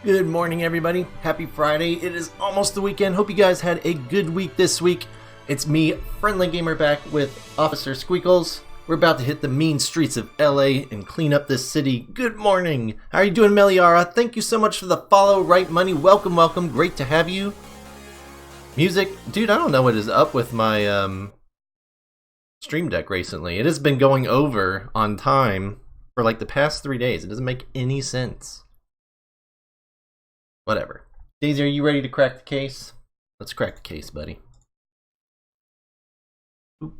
Good morning, everybody. Happy Friday. It is almost the weekend. Hope you guys had a good week this week. It's me, Friendly Gamer, back with Officer Squeakles. We're about to hit the mean streets of LA and clean up this city. Good morning. How are you doing, Meliara? Thank you so much for the follow. Right Money, welcome, welcome. Great to have you. Music. Dude, I don't know what is up with my Stream Deck recently. It has been going over on time for like the past 3 days. It doesn't make any sense. Whatever. Daisy, are you ready to crack the case? Let's crack the case, buddy. Oop.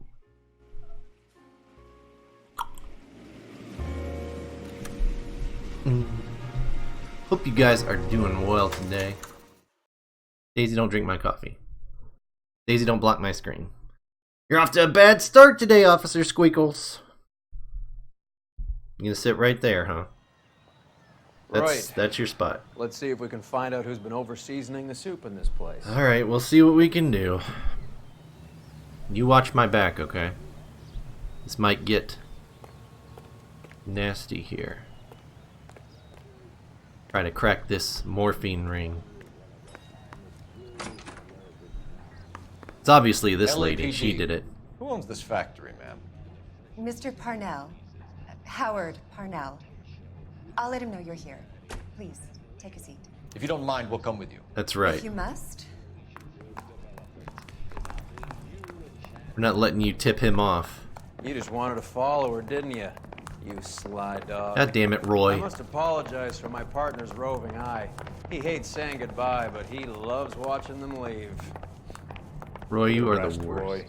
Hope you guys are doing well today. Daisy, don't drink my coffee. Daisy, don't block my screen. You're off to a bad start today, Officer Squeakles. You gonna sit right there, huh? That's your spot. Let's see if we can find out who's been over-seasoning the soup in this place. Alright, we'll see what we can do. You watch my back, okay? This might get nasty here. Try to crack this morphine ring. It's obviously this lady. She did it. Who owns this factory, ma'am? Mr. Parnell. Howard Parnell. I'll let him know you're here. Please, take a seat. If you don't mind, we'll come with you. That's right. If you must. We're not letting you tip him off. You just wanted to follow her, didn't you? You sly dog. God damn it, Roy. I must apologize for my partner's roving eye. He hates saying goodbye, but he loves watching them leave. Roy, you are Rest, the worst. Roy.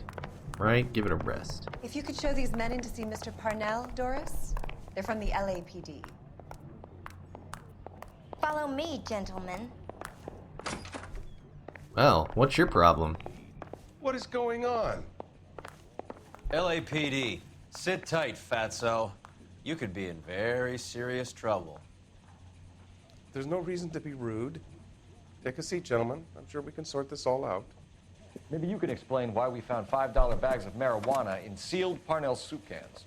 Right? Give it a rest. If you could show these men in to see Mr. Parnell, Doris. They're from the LAPD. Follow me, gentlemen. Well, what's your problem? What is going on? LAPD, sit tight, fatso. You could be in very serious trouble. There's no reason to be rude. Take a seat, gentlemen. I'm sure we can sort this all out. Maybe you can explain why we found $5 bags of marijuana in sealed Parnell soup cans.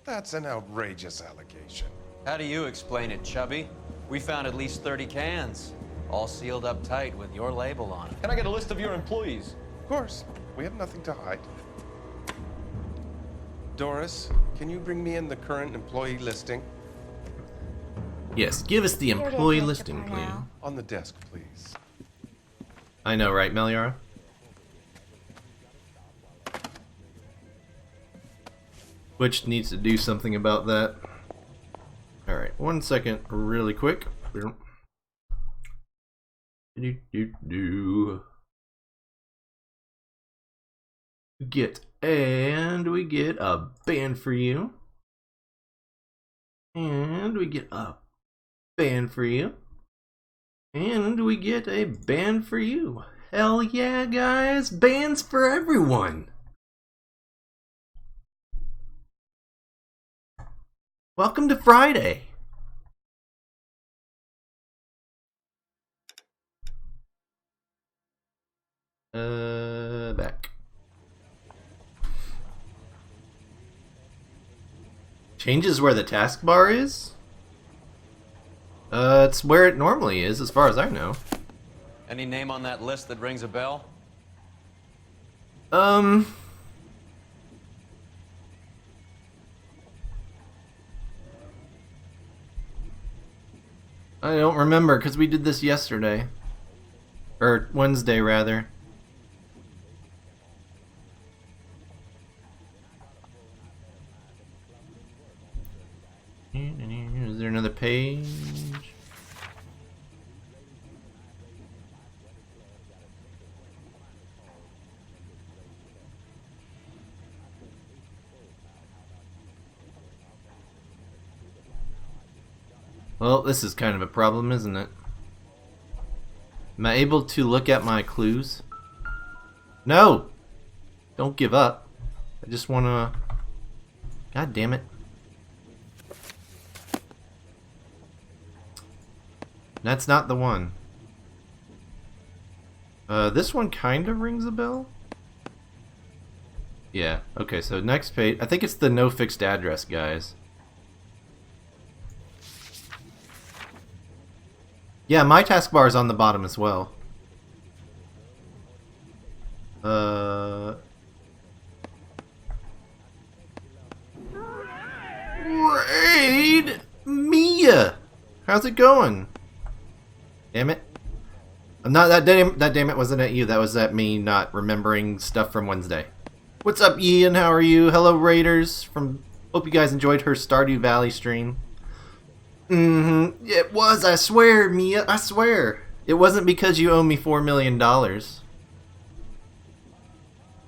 That's an outrageous allegation. How do you explain it, Chubby? We found at least 30 cans, all sealed up tight with your label on it. Can I get a list of your employees? Of course, we have nothing to hide. Doris, can you bring me in the current employee listing? Yes, give us the Here it is, employee Mr. listing, please. Parnell. On the desk, please. I know, right, Meliara? Which needs to do something about that. Alright, 1 second, really quick. We get a band for you. And we get a band for you. And we get a band for you. Hell yeah, guys! Bands for everyone! Welcome to Friday! Back. Changes where the taskbar is? It's where it normally is, as far as I know. Any name on that list that rings a bell? I don't remember, because we did this yesterday. Or Wednesday, rather. Is there another page? Well, this is kind of a problem, isn't it? Am I able to look at my clues? No! Don't give up. I just wanna... God damn it. That's not the one. This one kind of rings a bell. Yeah, okay, so next page. I think it's the no fixed address, guys. Yeah, my taskbar is on the bottom as well. Raid Mia! How's it going? Damn it. I'm not that damn it wasn't at you. That was at me not remembering stuff from Wednesday. What's up, Ian? How are you? Hello, Raiders. Hope you guys enjoyed her Stardew Valley stream. It was, I swear, Mia, I swear. It wasn't because you owe me $4 million.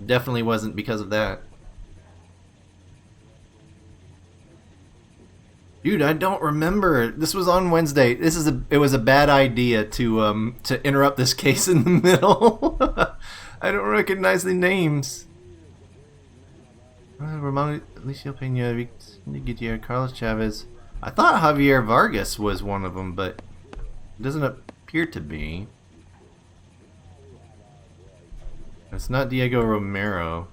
Definitely wasn't because of that. Dude, I don't remember. This was on Wednesday. It was a bad idea to interrupt this case in the middle. I don't recognize the names. Ramon Alicia Peña, Gutierrez, Carlos Chavez. I thought Javier Vargas was one of them, but it doesn't appear to be. It's not Diego Romero.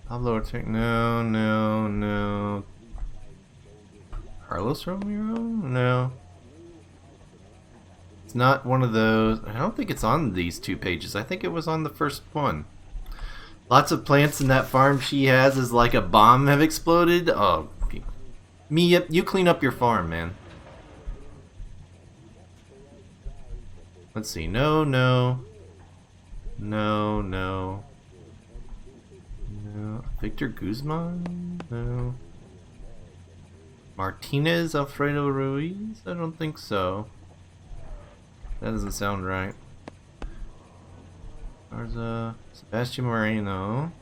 Pablo Ortega. No. Carlos Romero? No. It's not one of those. I don't think it's on these 2 pages. I think it was on the first one. Lots of plants in that farm she has is like a bomb have exploded. Oh, Mia, you clean up your farm, man. Let's see. No. Victor Guzman? No. Martinez Alfredo Ruiz? I don't think so. That doesn't sound right. There's Sebastian Moreno.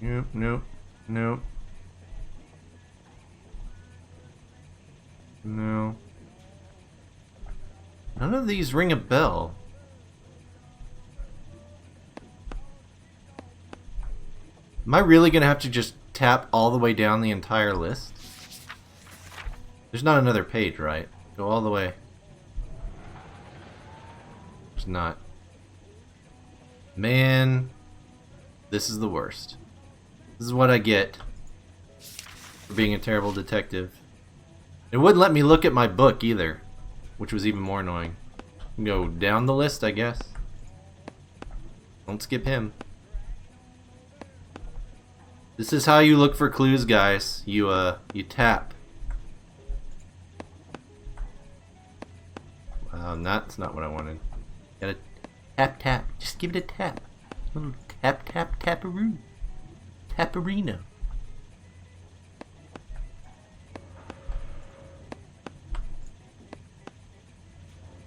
Nope. No. None of these ring a bell. Am I really gonna have to just tap all the way down the entire list? There's not another page, right? Go all the way. There's not. Man, this is the worst. This is what I get for being a terrible detective. It wouldn't let me look at my book either, which was even more annoying. Go down the list, I guess. Don't skip him. This is how you look for clues, guys. You tap. That's not what I wanted. Gotta tap. Just give it a tap. A little taparoo. Taparino.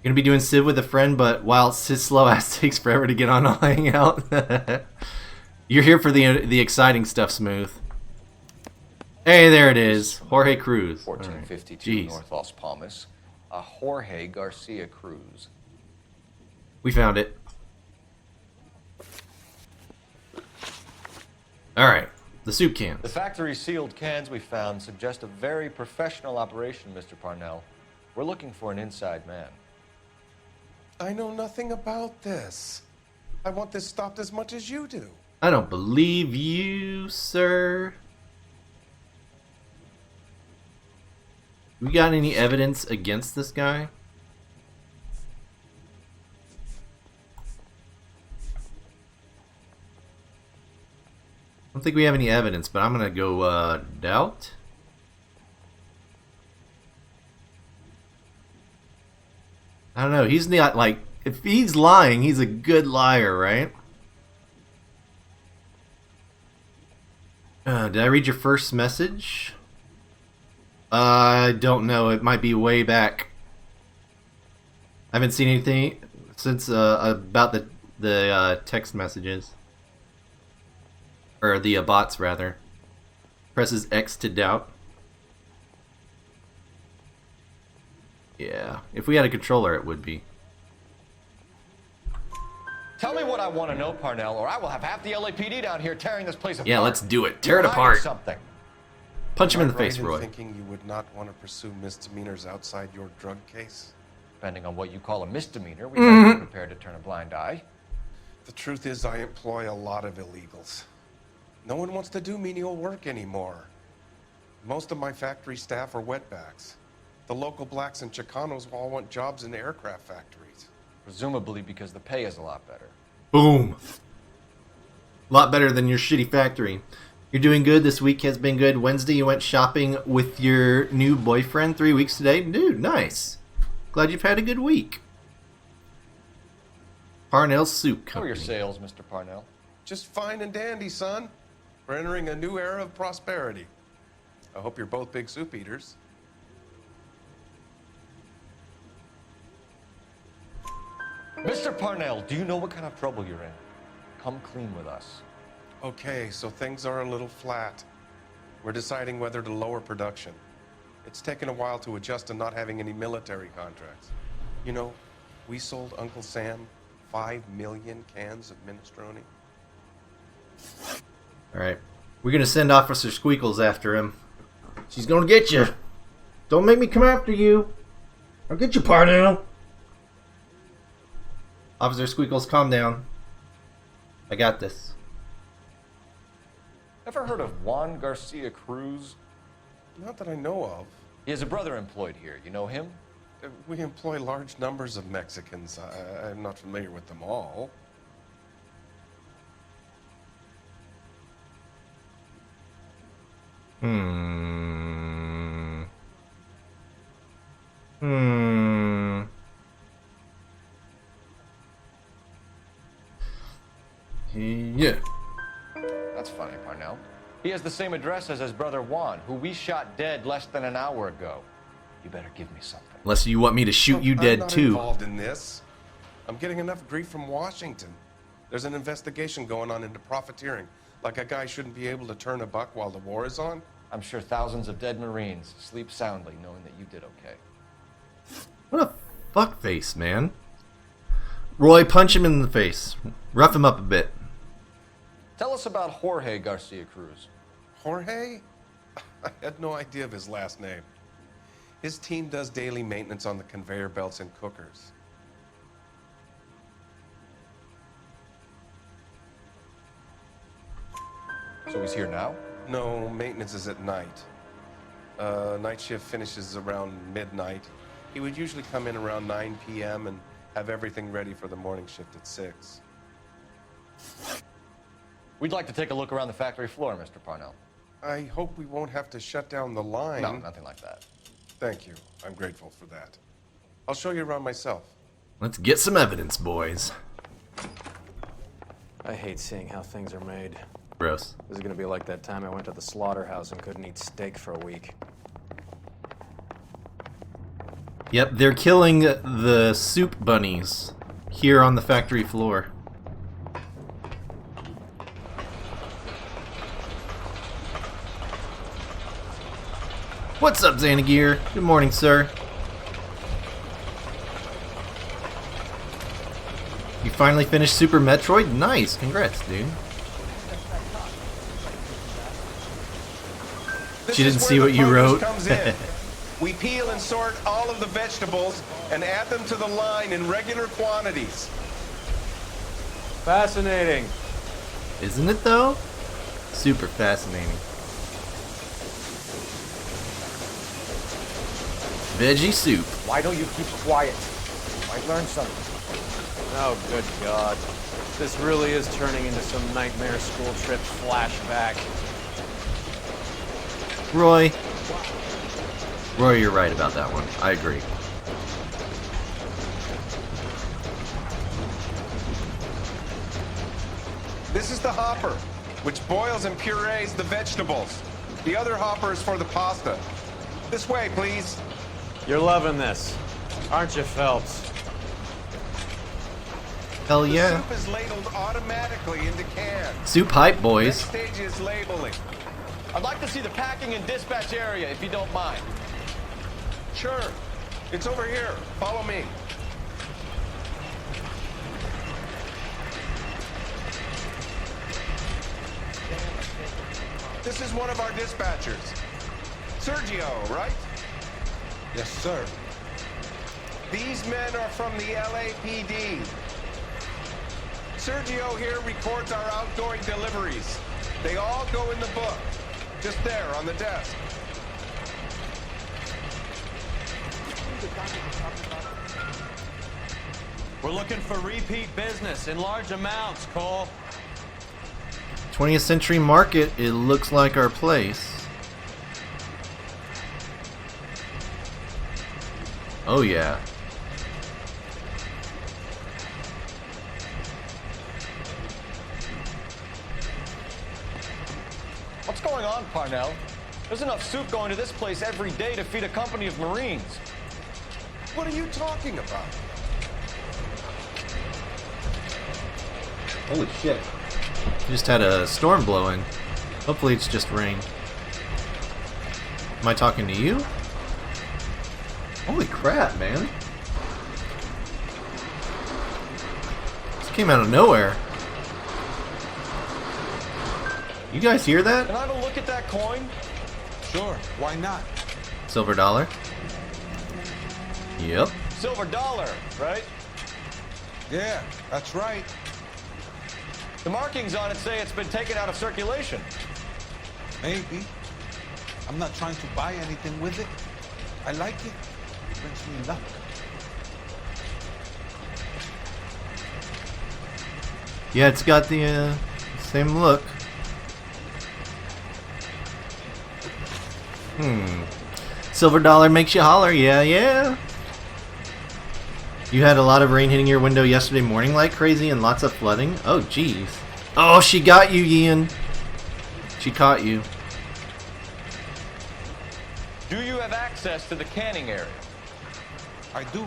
Gonna be doing Civ with a friend, but while his slow ass takes forever to get on, I'll hang out. You're here for the exciting stuff, Smooth. Hey, there it is. Jorge Cruz. 1452 North Las Palmas. Jorge Garcia Cruz. We found it. Alright, the soup cans. The factory sealed cans we found suggest a very professional operation, Mr. Parnell. We're looking for an inside man. I know nothing about this. I want this stopped as much as you do. I don't believe you, sir. We got any evidence against this guy? I don't think we have any evidence, but I'm gonna go doubt. I don't know. He's not like, if he's lying, he's a good liar, right? Did I read your first message? I don't know. It might be way back. I haven't seen anything since about the text messages. Or the bots, rather. Presses X to doubt. Yeah. If we had a controller, it would be. Tell me what I want to know, Parnell, or I will have half the LAPD down here tearing this place apart. Yeah, let's do it. Tear it You're hiding apart. something. Punch him in the Am I face, right in Roy. thinking you would not want to pursue misdemeanors outside your drug case? Depending on what you call a misdemeanor, we might be prepared to turn a blind eye. The truth is, I employ a lot of illegals. No one wants to do menial work anymore. Most of my factory staff are wetbacks. The local blacks and Chicanos all want jobs in aircraft factories. Presumably because the pay is a lot better. Boom. A lot better than your shitty factory. You're doing good. This week has been good. Wednesday, you went shopping with your new boyfriend. 3 weeks today. Dude, nice. Glad you've had a good week. Parnell Soup How are your Company. sales, Mr. Parnell? Just fine and dandy, son. We're entering a new era of prosperity. I hope you're both big soup eaters. Mr. Parnell, do you know what kind of trouble you're in? Come clean with us. Okay, so things are a little flat. We're deciding whether to lower production. It's taken a while to adjust to not having any military contracts. You know, we sold Uncle Sam 5 million cans of minestrone. Alright. We're going to send Officer Squeakles after him. She's going to get you. Don't make me come after you. I'll get you, Parnell. Officer Squeakles, calm down. I got this. Ever heard of Juan Garcia Cruz? Not that I know of. He has a brother employed here. You know him? We employ large numbers of Mexicans. I'm not familiar with them all. Yeah. That's funny, Parnell. He has the same address as his brother Juan, who we shot dead less than an hour ago. You better give me something. Unless you want me to shoot you I'm dead not too. involved in this. I'm getting enough grief from Washington. There's an investigation going on into profiteering. Like a guy shouldn't be able to turn a buck while the war is on. I'm sure thousands of dead Marines sleep soundly knowing that you did okay. What a fuckface, man. Roy, punch him in the face. Rough him up a bit. Tell us about Jorge Garcia Cruz. Jorge? I had no idea of his last name. His team does daily maintenance on the conveyor belts and cookers. So he's here now? No, maintenance is at night. Night shift finishes around midnight. He would usually come in around 9 p.m. and have everything ready for the morning shift at 6. We'd like to take a look around the factory floor, Mr. Parnell. I hope we won't have to shut down the line. No, nothing like that. Thank you. I'm grateful for that. I'll show you around myself. Let's get some evidence, boys. I hate seeing how things are made. Gross. This is gonna be like that time I went to the slaughterhouse and couldn't eat steak for a week. Yep, they're killing the soup bunnies here on the factory floor. What's up, Xanagear? Good morning, sir. You finally finished Super Metroid? Nice, congrats, dude. She didn't see what you wrote. Comes in. We peel and sort all of the vegetables and add them to the line in regular quantities. Fascinating. Isn't it, though? Super fascinating. Veggie soup. Why don't you keep quiet? Might learn something. Oh, good God. This really is turning into some nightmare school trip flashback. Roy, you're right about that one. I agree. This is the hopper, which boils and purees the vegetables. The other hopper is for the pasta. This way, please. You're loving this, aren't you, Phelps? Hell The yeah. soup is ladled automatically into cans. Soup hype, Next boys. stage is labeling. I'd like to see the packing and dispatch area, if you don't mind. Sure. It's over here. Follow me. This is one of our dispatchers. Sergio, right? Yes, sir. These men are from the LAPD. Sergio here records our outgoing deliveries. They all go in the book. Just there, on the desk. We're looking for repeat business in large amounts, Cole. 20th Century Market, it looks like our place. Oh yeah. What's going on, Parnell? There's enough soup going to this place every day to feed a company of Marines. What are you talking about? Holy shit. Just had a storm blowing. Hopefully it's just rain. Am I talking to you? Holy crap, man. This came out of nowhere. You guys hear that? Can I have a look at that coin? Sure, why not? Silver dollar. Yep. Silver dollar, right? Yeah, that's right. The markings on it say it's been taken out of circulation. Maybe. I'm not trying to buy anything with it. I like it. It brings me luck. Yeah, it's got the same look. Silver dollar makes you holler. Yeah, yeah. You had a lot of rain hitting your window yesterday morning like crazy and lots of flooding? Oh, jeez. Oh, she got you, Ian. She caught you. Do you have access to the canning area? I do.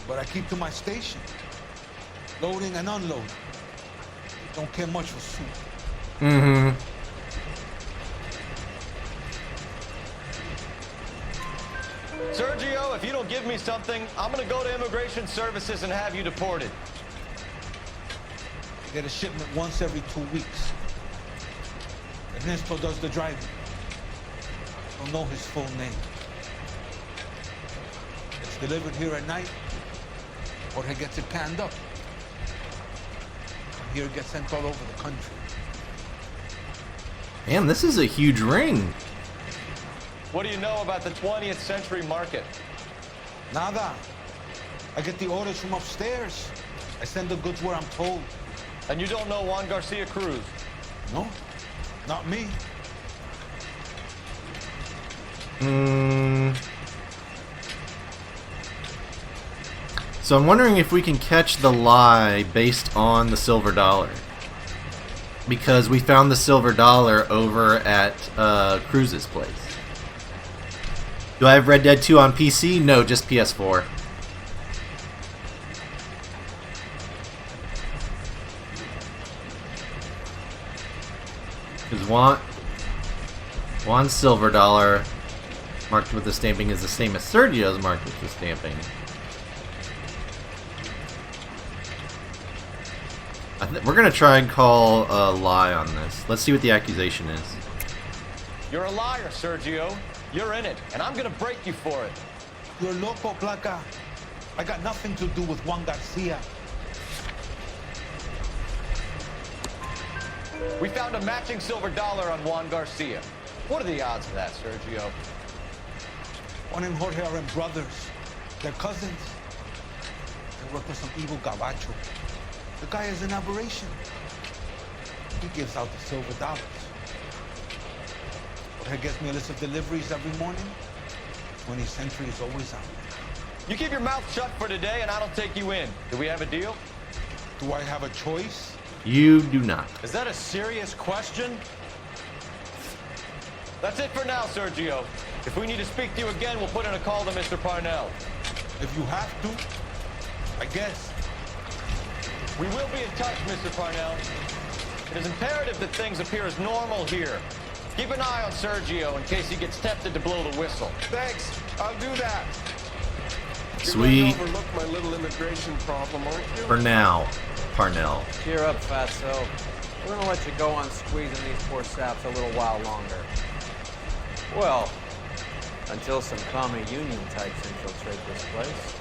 But I keep to my station. Loading and unloading. Don't care much for soup. Mm-hmm. Sergio, if you don't give me something, I'm gonna go to Immigration Services and have you deported. I get a shipment once every 2 weeks. Ernesto does the driving. Don't know his full name. It's delivered here at night, or he gets it canned up. From here it gets sent all over the country. Damn, this is a huge ring. What do you know about the 20th Century Market? Nada. I get the orders from upstairs. I send the goods where I'm told. And you don't know Juan Garcia Cruz? No, not me. So I'm wondering if we can catch the lie based on the silver dollar. Because we found the silver dollar over at Cruz's place. Do I have Red Dead 2 on PC? No, just PS4. Because Juan's silver dollar marked with the stamping is the same as Sergio's marked with the stamping. We're going to try and call a lie on this. Let's see what the accusation is. You're a liar, Sergio. You're in it, and I'm gonna break you for it. You're loco, Placa. I got nothing to do with Juan Garcia. We found a matching silver dollar on Juan Garcia. What are the odds of that, Sergio? Juan and Jorge are brothers. They're cousins. They work for some evil gabacho. The guy is an aberration. He gives out the silver dollars. Jorge gets me a list of deliveries every morning. 20th Century is always out. You keep your mouth shut for today, and I don't take you in. Do we have a deal? Do I have a choice? You do not. Is that a serious question? That's it for now, Sergio. If we need to speak to you again, we'll put in a call to Mr. Parnell. If you have to, I guess. We will be in touch, Mr. Parnell. It is imperative that things appear as normal here. Keep an eye on Sergio in case he gets tempted to blow the whistle. Thanks. I'll do that. Sweet. You're going to overlook my little immigration problem, aren't you? For now, Parnell. Cheer up, Fatso. We're gonna let you go on squeezing these poor saps a little while longer. Well, until some commie union types infiltrate this place.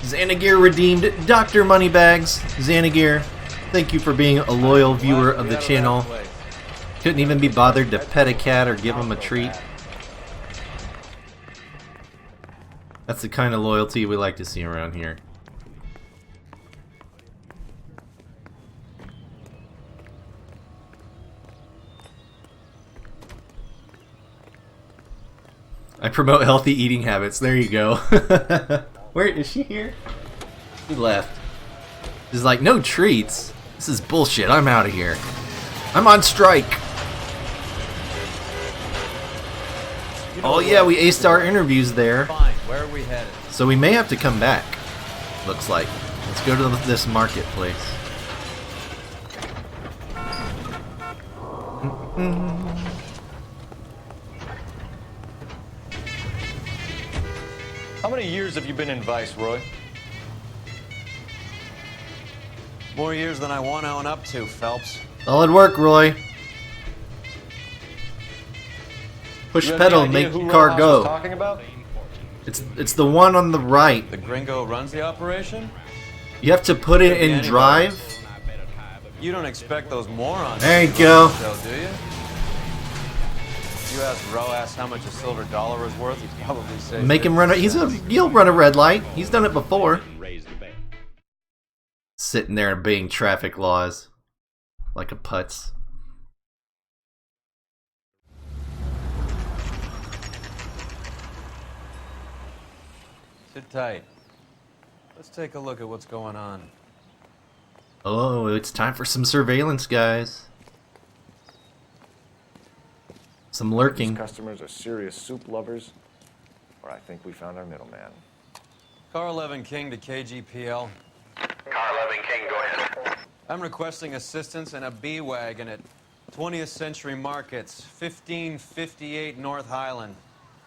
Xanagir redeemed Dr. Moneybags. Xanagir, Thank you for being a loyal viewer of the channel. Couldn't even be bothered to pet a cat or give him a treat. That's the kind of loyalty we like to see around here. I promote healthy eating habits. There you go. Where is she here? She left. She's like, no treats. This is bullshit. I'm out of here. I'm on strike. Oh yeah, we aced our interviews there. Fine. Where are we headed? So we may have to come back. Looks like. Let's go to this marketplace. How many years have you been in Vice, Roy? More years than I want to own up to, Phelps. Solid work, Roy. Push You have pedal, any idea make who car Rojas go. was talking about? It's the one on the right. The gringo runs the operation? You have to put it in drive. You don't expect those morons There you to go. run the show, do you? You ask Rojas how much a silver dollar is worth, he'd probably say Make him run a. He'll run a red light. He's done it before. Sitting there obeying traffic laws, like a putz. Sit tight. Let's take a look at what's going on. Oh, it's time for some surveillance, guys. Some lurking. These customers are serious soup lovers, or I think we found our middleman. Car 11 King to KGPL. Car 11 King, go ahead. I'm requesting assistance in a B-Wagon at 20th Century Markets, 1558 North Highland.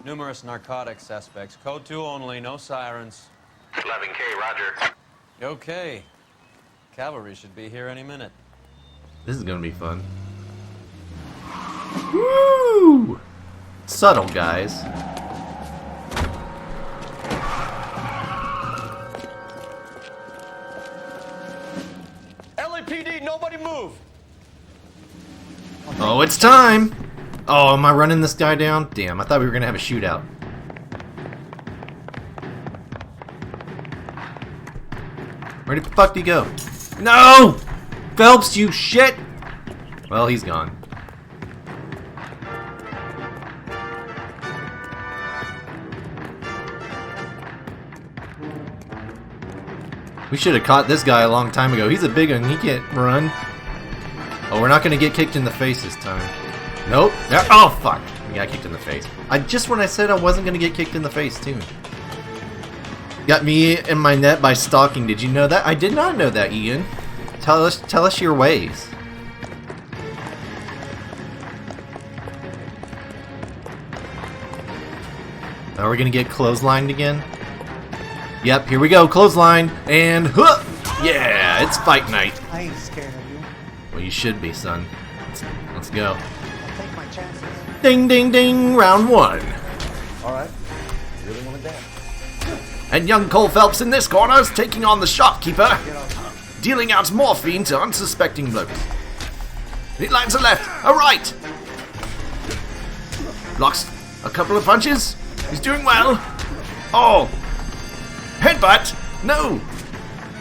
Numerous narcotic suspects. Code 2 only, no sirens. 11K, roger. Okay. Cavalry should be here any minute. This is gonna be fun. Woo! Subtle, guys. LAPD, nobody move! Oh, it's time! Oh, am I running this guy down? Damn, I thought we were gonna have a shootout. Where the fuck did he go? No! Phelps, you shit! Well, he's gone. We should have caught this guy a long time ago. He's a big one. He can't run. Oh, we're not gonna get kicked in the face this time. Nope. There. Oh, fuck. We got kicked in the face. Just when I said I wasn't gonna get kicked in the face, too. Got me in my net by stalking. Did you know that? I did not know that, Ian. Tell us your ways. Are we gonna get clotheslined again? Yep, here we go, clothesline, and huh! Yeah, it's fight night. I ain't scared of you. Well, you should be, son. Let's go. I'll take my chances. Ding, ding, ding, round one. All right, you really want to dance? And young Cole Phelps in this corner is taking on the shopkeeper, dealing out morphine to unsuspecting blokes. He lands a left, a right. Blocks a couple of punches. He's doing well. Oh. Headbutt! No!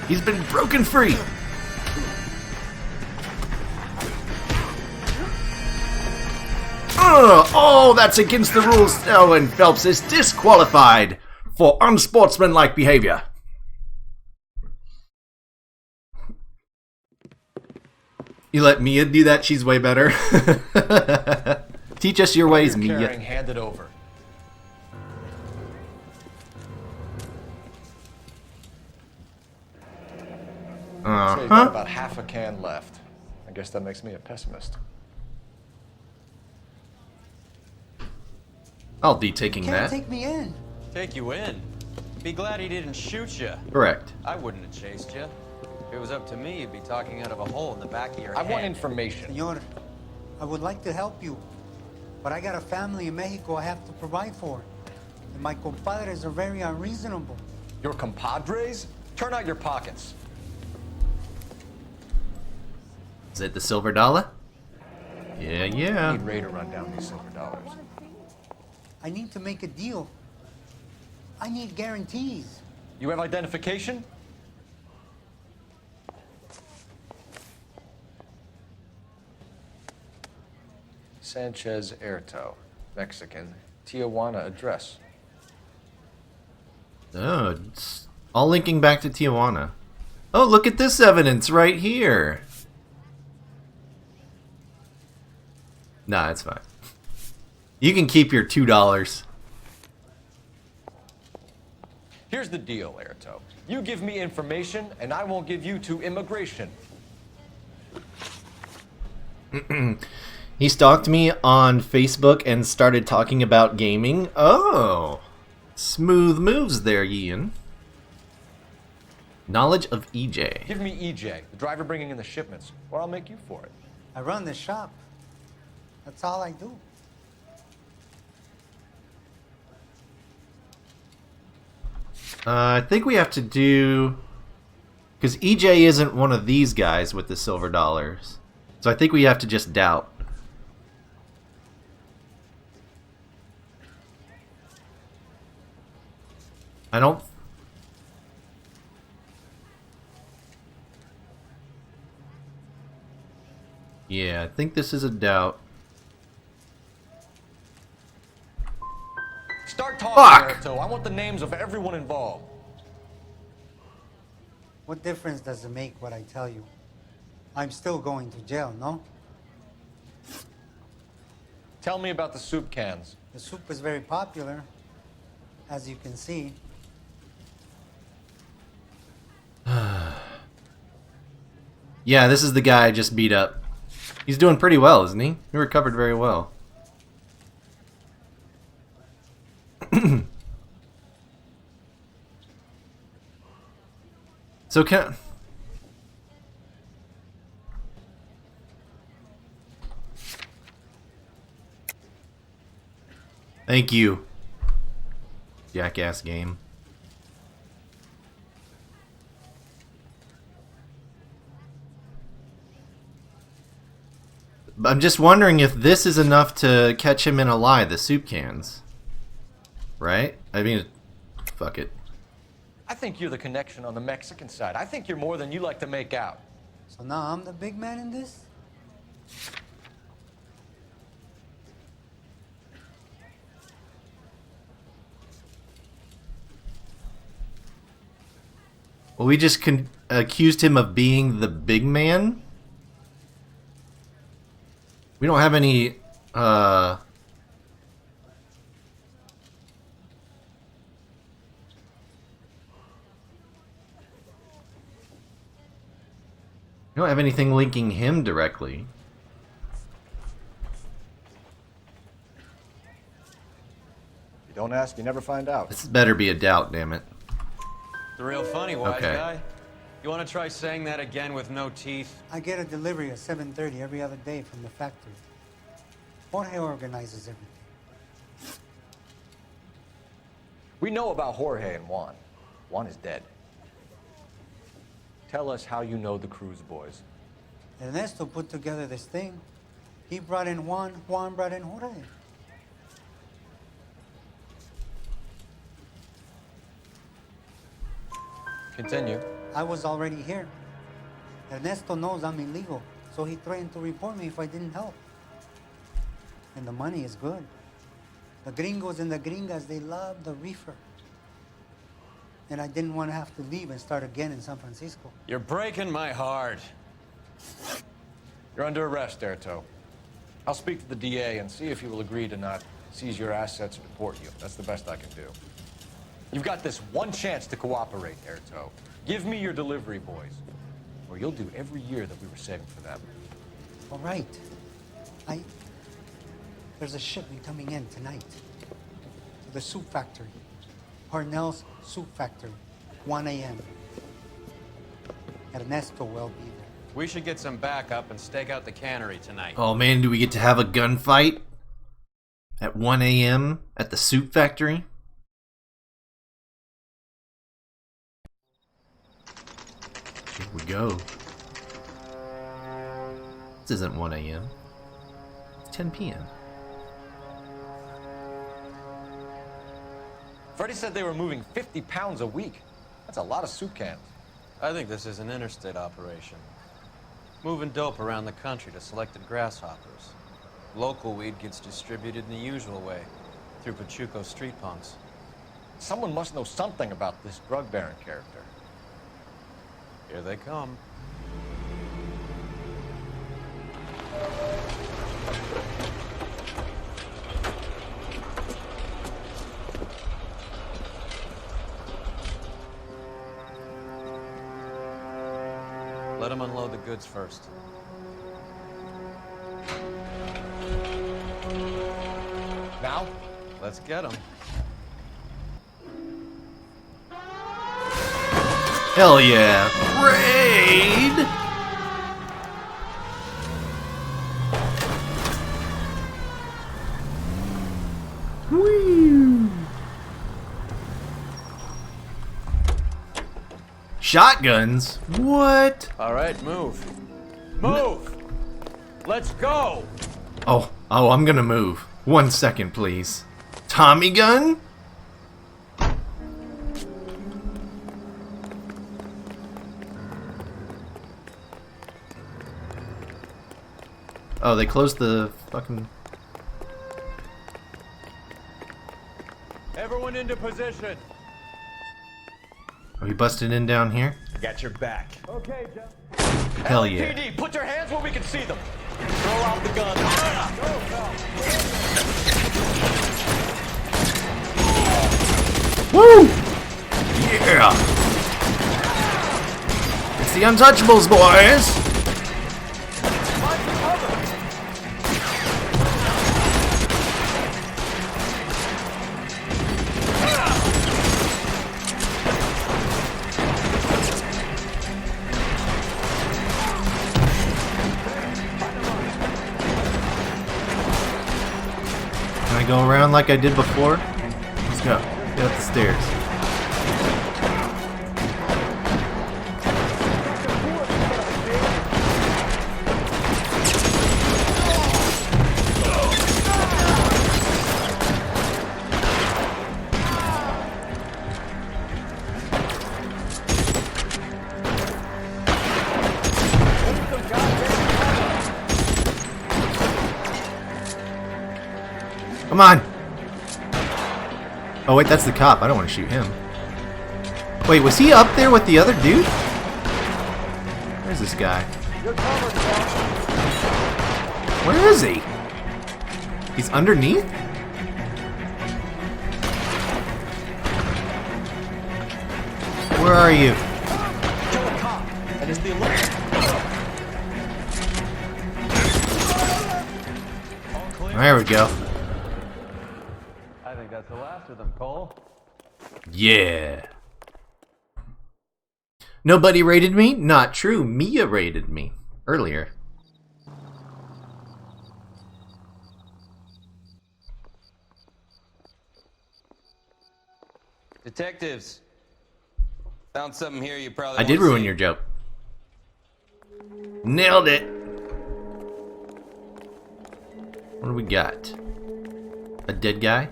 He's been broken free! Oh, that's against the rules. Oh, and Phelps is disqualified for unsportsmanlike behavior. You let Mia do that? She's way better. Teach us your ways, Mia. Hand it over. So you've got about half a can left. I guess that makes me a pessimist. I'll be taking Can't that. take me in. Take you in. Be glad he didn't shoot you. Correct. I wouldn't have chased you. If it was up to me, you'd be talking out of a hole in the back of your I head. want information. Senor, I would like to help you, but I got a family in Mexico I have to provide for. And my compadres are very unreasonable. Your compadres? Turn out your pockets. Is it the silver dollar? Yeah, I yeah. need Ray to run down these silver dollars. I need to make a deal. I need guarantees. You have identification? Sanchez Airto, Mexican, Tijuana address. Oh, it's all linking back to Tijuana. Oh, look at this evidence right here. Nah, it's fine. You can keep your $2. Here's the deal, Airto. You give me information, and I won't give you to immigration. He stalked me on Facebook and started talking about gaming. Oh, smooth moves there, Ian. Knowledge of EJ. Give me EJ, the driver bringing in the shipments, or I'll make you for it. I run the shop. That's all I do. I think we have to do... Because EJ isn't one of these guys with the silver dollars. So I think we have to just doubt. I don't... Yeah, I think this is a doubt. Start talking, Fuck! Airto. I want the names of everyone involved. What difference does it make what I tell you? I'm still going to jail, no? Tell me about the soup cans. The soup is very popular, as you can see. Yeah, this is the guy I just beat up. He's doing pretty well, isn't he? He recovered very well. So can... Thank you, jackass game. I'm just wondering if this is enough to catch him in a lie, the soup cans. Right? I mean, fuck it. I think you're the connection on the Mexican side. I think you're more than you like to make out. So now I'm the big man in this? Well, we just accused him of being the big man? We don't have any, We don't have anything linking him directly. You don't ask, you never find out. This better be a doubt, damn it. The real funny, wise Okay. guy. You want to try saying that again with no teeth? I get a delivery at 7:30 every other day from the factory. Jorge organizes everything. We know about Jorge and Juan. Juan is dead. Tell us how you know the Cruz boys. Ernesto put together this thing. He brought in Juan, Juan brought in Jorge. Continue. I was already here. Ernesto knows I'm illegal, so he threatened to report me if I didn't help. And the money is good. The gringos and the gringas, they love the reefer. And I didn't want to have to leave and start again in San Francisco. You're breaking my heart. You're under arrest, Airto. I'll speak to the DA and see if he will agree to not seize your assets and deport you. That's the best I can do. You've got this one chance to cooperate, Airto. Give me your delivery boys, or you'll do every year that we were saving for them. All right. There's a shipment coming in tonight to the soup factory. Parnell's Soup Factory, 1 a.m. Ernesto will be there. We should get some backup and stake out the cannery tonight. Oh man, do we get to have a gunfight? At 1 a.m. at the soup factory? Here we go. This isn't 1 a.m. It's 10 p.m. Freddie said they were moving 50 pounds a week. That's a lot of soup cans. I think this is an interstate operation. Moving dope around the country to selected grasshoppers. Local weed gets distributed in the usual way, through Pachuco street punks. Someone must know something about this drug baron character. Here they come. Let them unload the goods first. Now? Let's get them. Hell yeah! Raid! Woo! Shotguns? What? All right, move. Move! Let's go! Oh, I'm gonna move. 1 second, please. Tommy gun? Oh, they closed the fucking... Everyone into position. Are we busted in down here? Got your back. Okay, Joe. Hell yeah. LAPD, put your hands where we can see them. Throw out the gun. Woo! Yeah! It's the Untouchables, boys! Can I go around like I did before? Let's go. Get up the stairs. Come on! Oh wait, that's the cop. I don't want to shoot him. Wait, was he up there with the other dude? Where's this guy? Where is he? He's underneath? Where are you? There we go. I think that's the last of them, Cole. Yeah. Nobody rated me? Not true. Mia rated me earlier. Detectives, found something here you probably I did wanna ruin see. your joke. Nailed it. What do we got? A dead guy?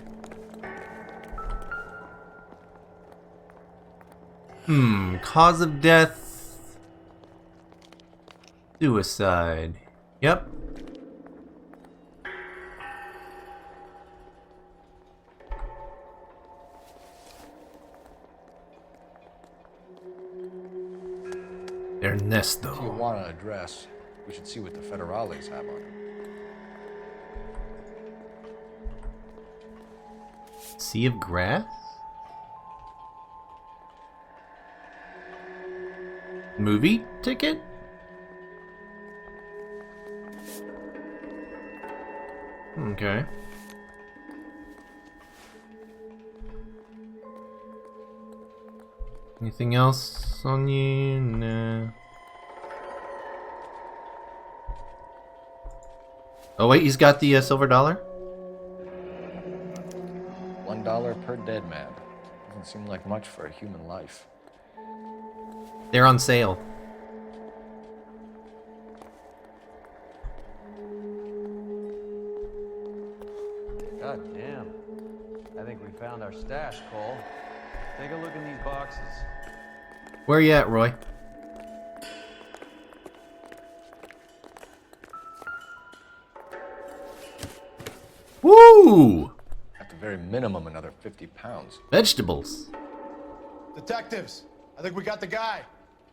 Cause of death. Suicide. Yep. Ernesto. If you want an address, we should see what the federales have on it. Sea of Grass? Movie ticket? Okay. Anything else on you? No. Oh wait, he's got the silver dollar? $1 per dead man. Doesn't seem like much for a human life. They're on sale. God damn. I think we found our stash, Cole. Take a look in these boxes. Where you at, Roy? Woo! At the very minimum, another 50 pounds. Vegetables. Detectives, I think we got the guy.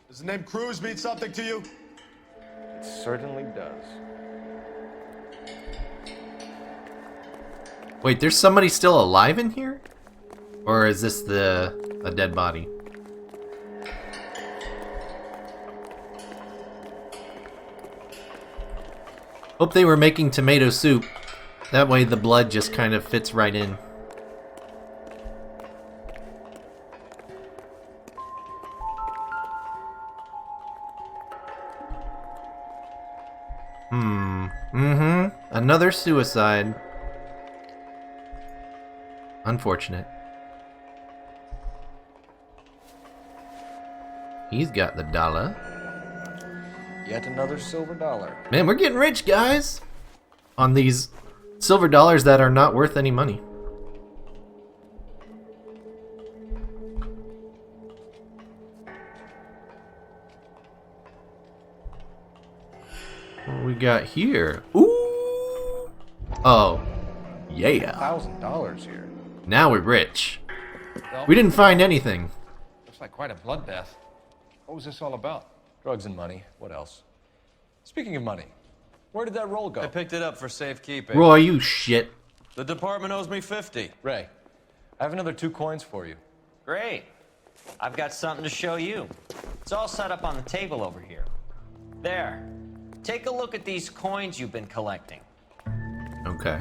Does the name Cruz mean something to you? It certainly does. Wait, there's somebody still alive in here? Or is this a dead body? Hope they were making tomato soup. That way the blood just kind of fits right in. Another suicide. Unfortunate. He's got the dollar. Yet another silver dollar. Man, we're getting rich, guys! On these silver dollars that are not worth any money. What we got here? Ooh! Oh. Yeah. $1,000 here. Now we're rich. We didn't find anything. Looks like quite a bloodbath. What was this all about? Drugs and money. What else? Speaking of money, where did that roll go? I picked it up for safekeeping. Roy, you shit. The department owes me 50. Ray, I have another 2 coins for you. Great. I've got something to show you. It's all set up on the table over here. There. Take a look at these coins you've been collecting. Okay.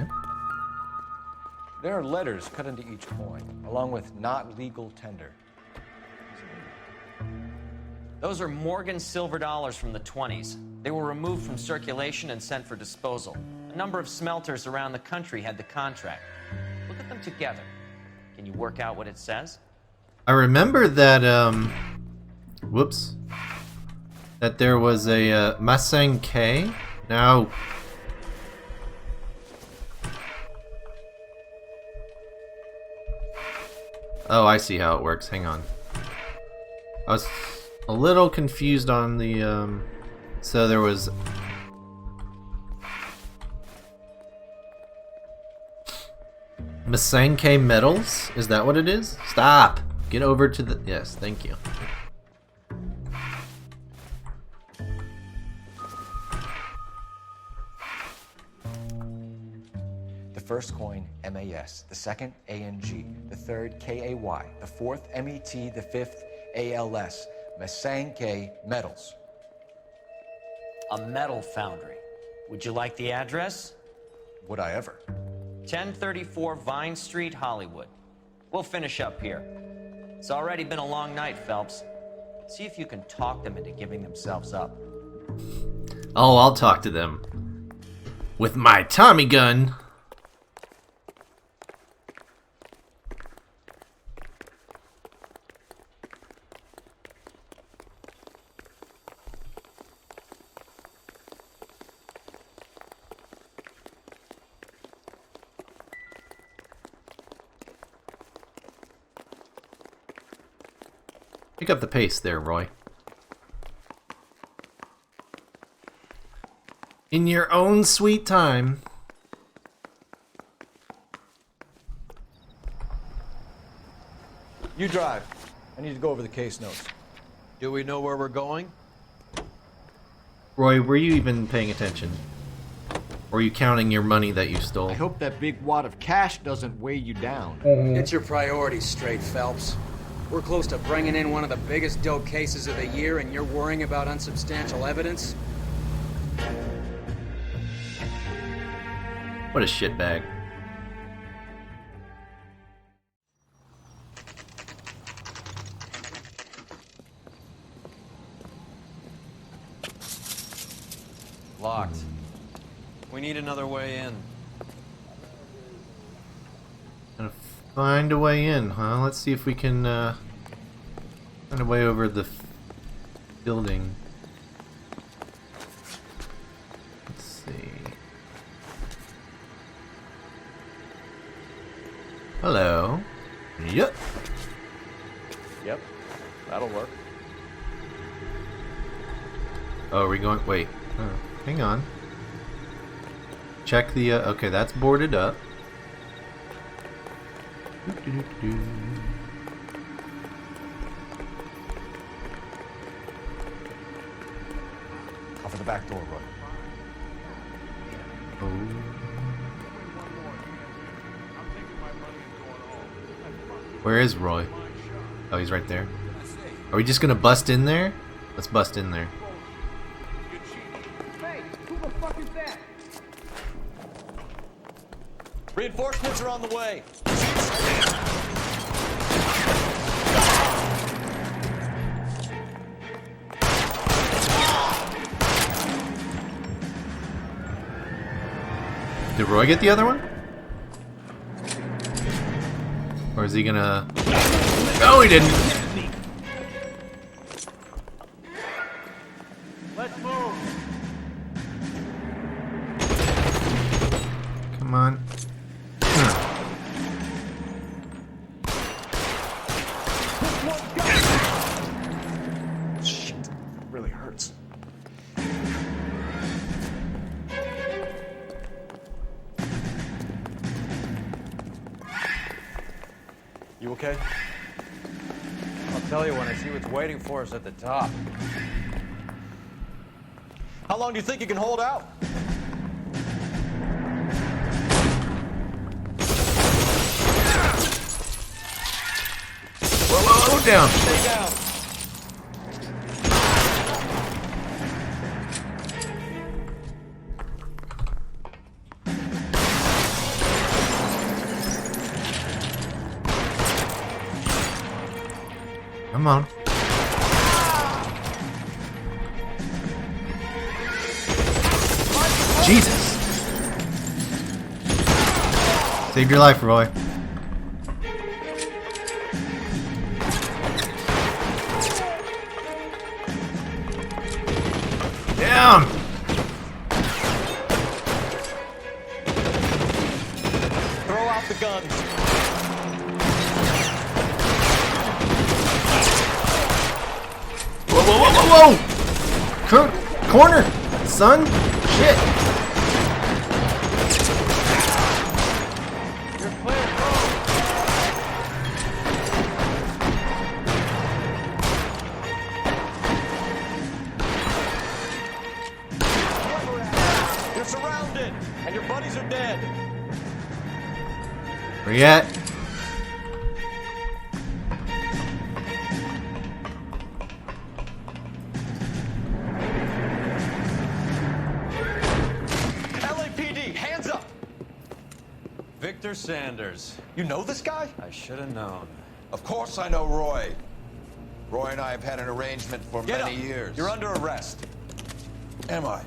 There are letters cut into each coin, along with not legal tender. Those are Morgan silver dollars from the 20s. They were removed from circulation and sent for disposal. A number of smelters around the country had the contract. Look at them together. Can you work out what it says? I remember that, whoops. That there was a, Masang K. Now... Oh, I see how it works. Hang on. I was a little confused on the, so there was... Masanke metals? Is that what it is? Stop! Get over to the... Yes, thank you. The first coin, MAS. The second, ANG. The third, KAY. The fourth, MET. The fifth, ALS. Masanke Metals. A metal foundry. Would you like the address? Would I ever? 1034 Vine Street, Hollywood. We'll finish up here. It's already been a long night, Phelps. See if you can talk them into giving themselves up. Oh, I'll talk to them. With my Tommy gun. Pick up the pace there, Roy. In your own sweet time. You drive. I need to go over the case notes. Do we know where we're going? Roy, were you even paying attention? Or are you counting your money that you stole? I hope that big wad of cash doesn't weigh you down. Get your priorities straight, Phelps. We're close to bringing in one of the biggest dope cases of the year, and you're worrying about unsubstantial evidence? What a shitbag. Locked. We need another way in. Gotta find a way in, huh? Let's see if we can find a way over the building. Let's see. Hello. Yep. Yep, that'll work. Oh, are we going? Wait. Oh, hang on. Check the. Okay, that's boarded up. Cover the back door, Roy. Oh. Where is Roy? Oh, he's right there. Are we just gonna bust in there? Let's bust in there. Hey, who the fuck is that? Reinforcements are on the way. Did Roy get the other one? Or is he gonna... No, he didn't! Let's move. Come on. Shit, it really hurts. You okay? I'll tell you when I see what's waiting for us at the top. How long do you think you can hold out? Whoa, down. Stay down. Come on. Jesus. Saved your life, Roy. Down. Throw out the guns. Whoa, whoa, whoa, whoa, whoa! Corner, son. Shit. You're clear, bro. You're surrounded, and your buddies are dead. Where you at? LAPD, hands up! Victor Sanders. You know this guy? I should have known. Of course I know Roy. Roy and I have had an arrangement for Get many up. years. You're under arrest. Am I?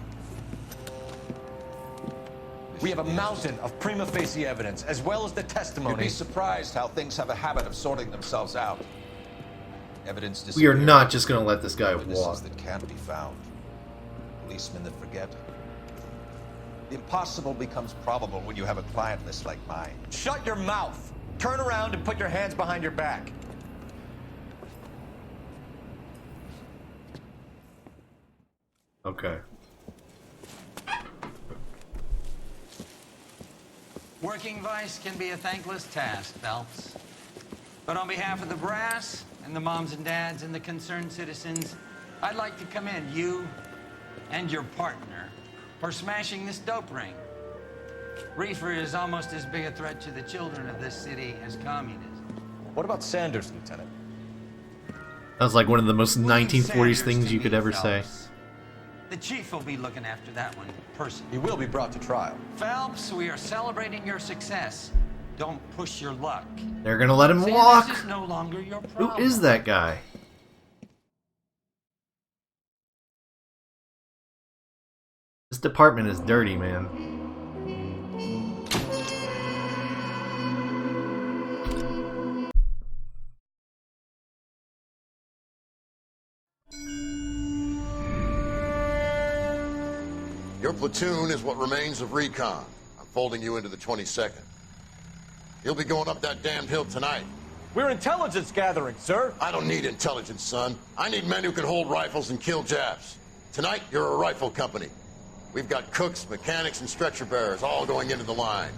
We have a mountain of prima facie evidence, as well as the testimony. You'd be surprised how things have a habit of sorting themselves out. Evidence We are disappears. not just gonna let this guy Witnesses walk. that can't be found. Policemen that forget. The impossible becomes probable when you have a client list like mine. Shut your mouth. Turn around and put your hands behind your back. Okay. Working vice can be a thankless task, Phelps. But on behalf of the brass and the moms and dads and the concerned citizens, I'd like to commend you and your partner for smashing this dope ring. Reefer is almost as big a threat to the children of this city as communism. What about Sanders, Lieutenant? That was like one of the most 1940s things you could ever say. The chief will be looking after that one personally. He will be brought to trial. Phelps, we are celebrating your success. Don't push your luck. They're gonna let him Sanders walk. is no longer your Who problem. is that guy? This department is dirty, man. Your platoon is what remains of recon. I'm folding you into the 22nd. He'll be going up that damned hill tonight. We're intelligence gathering, sir. I don't need intelligence, son. I need men who can hold rifles and kill Japs. Tonight, you're a rifle company. We've got cooks, mechanics, and stretcher bearers all going into the line.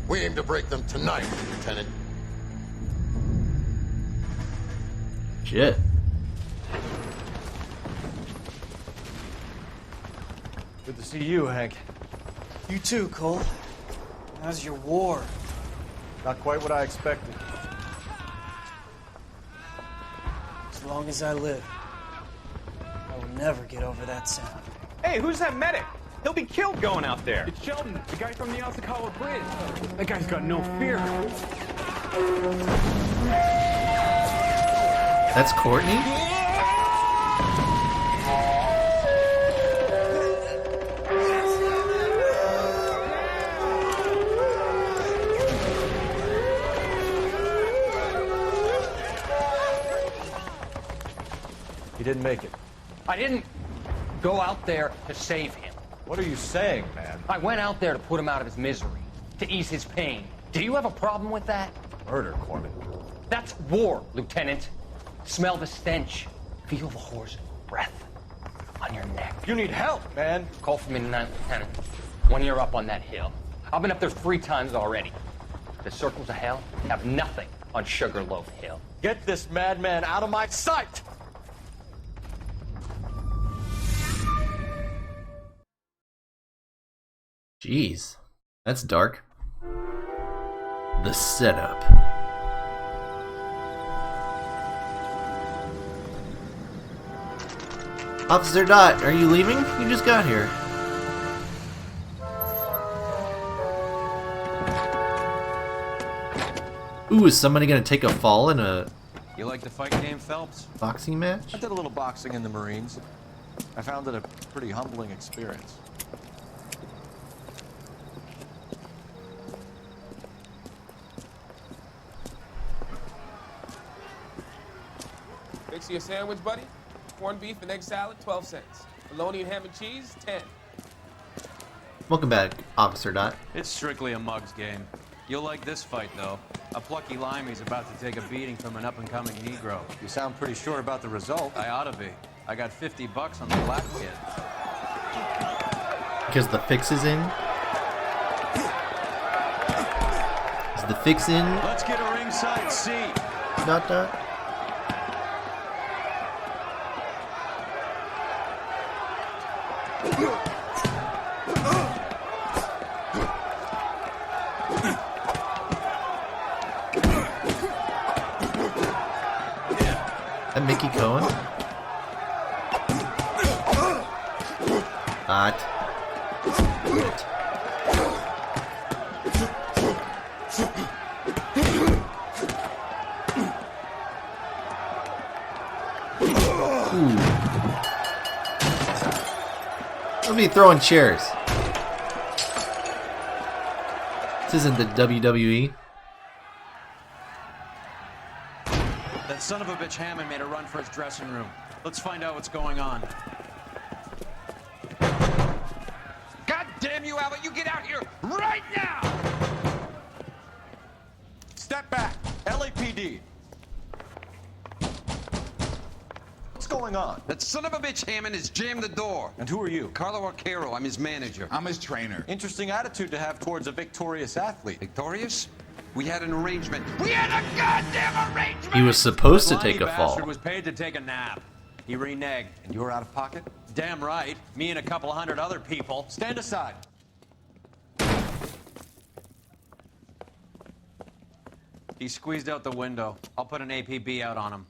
We aim to break them tonight, Lieutenant. Shit. Good to see you, Hank. You too, Cole. How's your war? Not quite what I expected. As long as I live, I will never get over that sound. Hey, who's that medic? He'll be killed going out there. It's Sheldon, the guy from the Osakawa Bridge. That guy's got no fear. That's Courtney? He didn't make it. I didn't go out there to save him. What are you saying, man? I went out there to put him out of his misery, to ease his pain. Do you have a problem with that? Murder, Corman. That's war, Lieutenant. Smell the stench. Feel the horse's breath on your neck. You need help, man. Call for me tonight, Lieutenant, when you're up on that hill. I've been up there 3 times already. The circles of hell have nothing on Sugarloaf Hill. Get this madman out of my sight! Jeez, that's dark. The setup. Officer Dot, are you leaving? You just got here. Ooh, is somebody gonna take a fall in a You like the fight game, Phelps? boxing match? I did a little boxing in the Marines. I found it a pretty humbling experience. Fix you a sandwich, buddy? Corned beef and egg salad, 12 cents. Bologna and ham and cheese, 10. Welcome back, Officer Dot. It's strictly a mug's game. You'll like this fight, though. A plucky limey's about to take a beating from an up-and-coming Negro. You sound pretty sure about the result. I ought to be. I got $50 on the black kid. Because the fix is in? Is the fix in? Let's get a ringside seat. Dot dot. And Mickey Cohen? Hot. Ooh. Let me throwing chairs. This isn't the WWE. That son of a bitch Hammond made a run for his dressing room. Let's find out what's going on. God damn you, Albert! You get out here right now! Step back. LAPD. What's going on? That son of a bitch Hammond has jammed the door. And who are you? Carlo Arcaro. I'm his manager. I'm his trainer. Interesting attitude to have towards a victorious athlete. Victorious? We had an arrangement. We had a goddamn arrangement! He was supposed to Slimy take a bastard fall. was paid to take a nap. He reneged. And you were out of pocket? Damn right. Me and a couple hundred other people. Stand aside. He squeezed out the window. I'll put an APB out on him.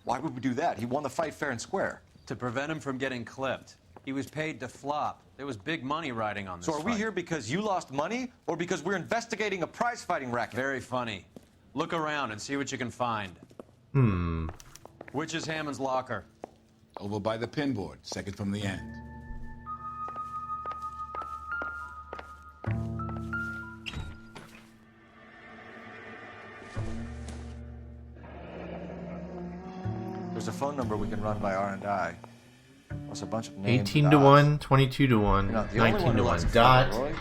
Why would we do that? He won the fight fair and square. To prevent him from getting clipped. He was paid to flop. There was big money riding on this So are we fight. here because you lost money or because we're investigating a prize fighting racket? Very funny. Look around and see what you can find. Which is Hammond's locker? Over by the pinboard, second from the end. There's a phone number we can run by R&I. Plus a bunch of names. 18 to 1, 22 to 1, You're not the only 19 one to who 1. likes a Dot. fight, Roy.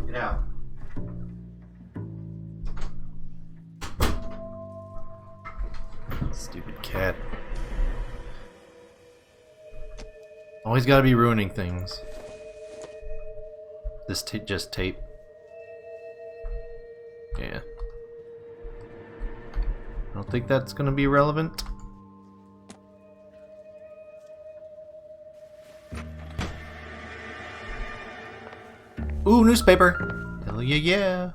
Good now. Stupid cat. Always gotta be ruining things. This just tape. Yeah. I don't think that's gonna be relevant. Ooh, newspaper! Hell yeah, yeah!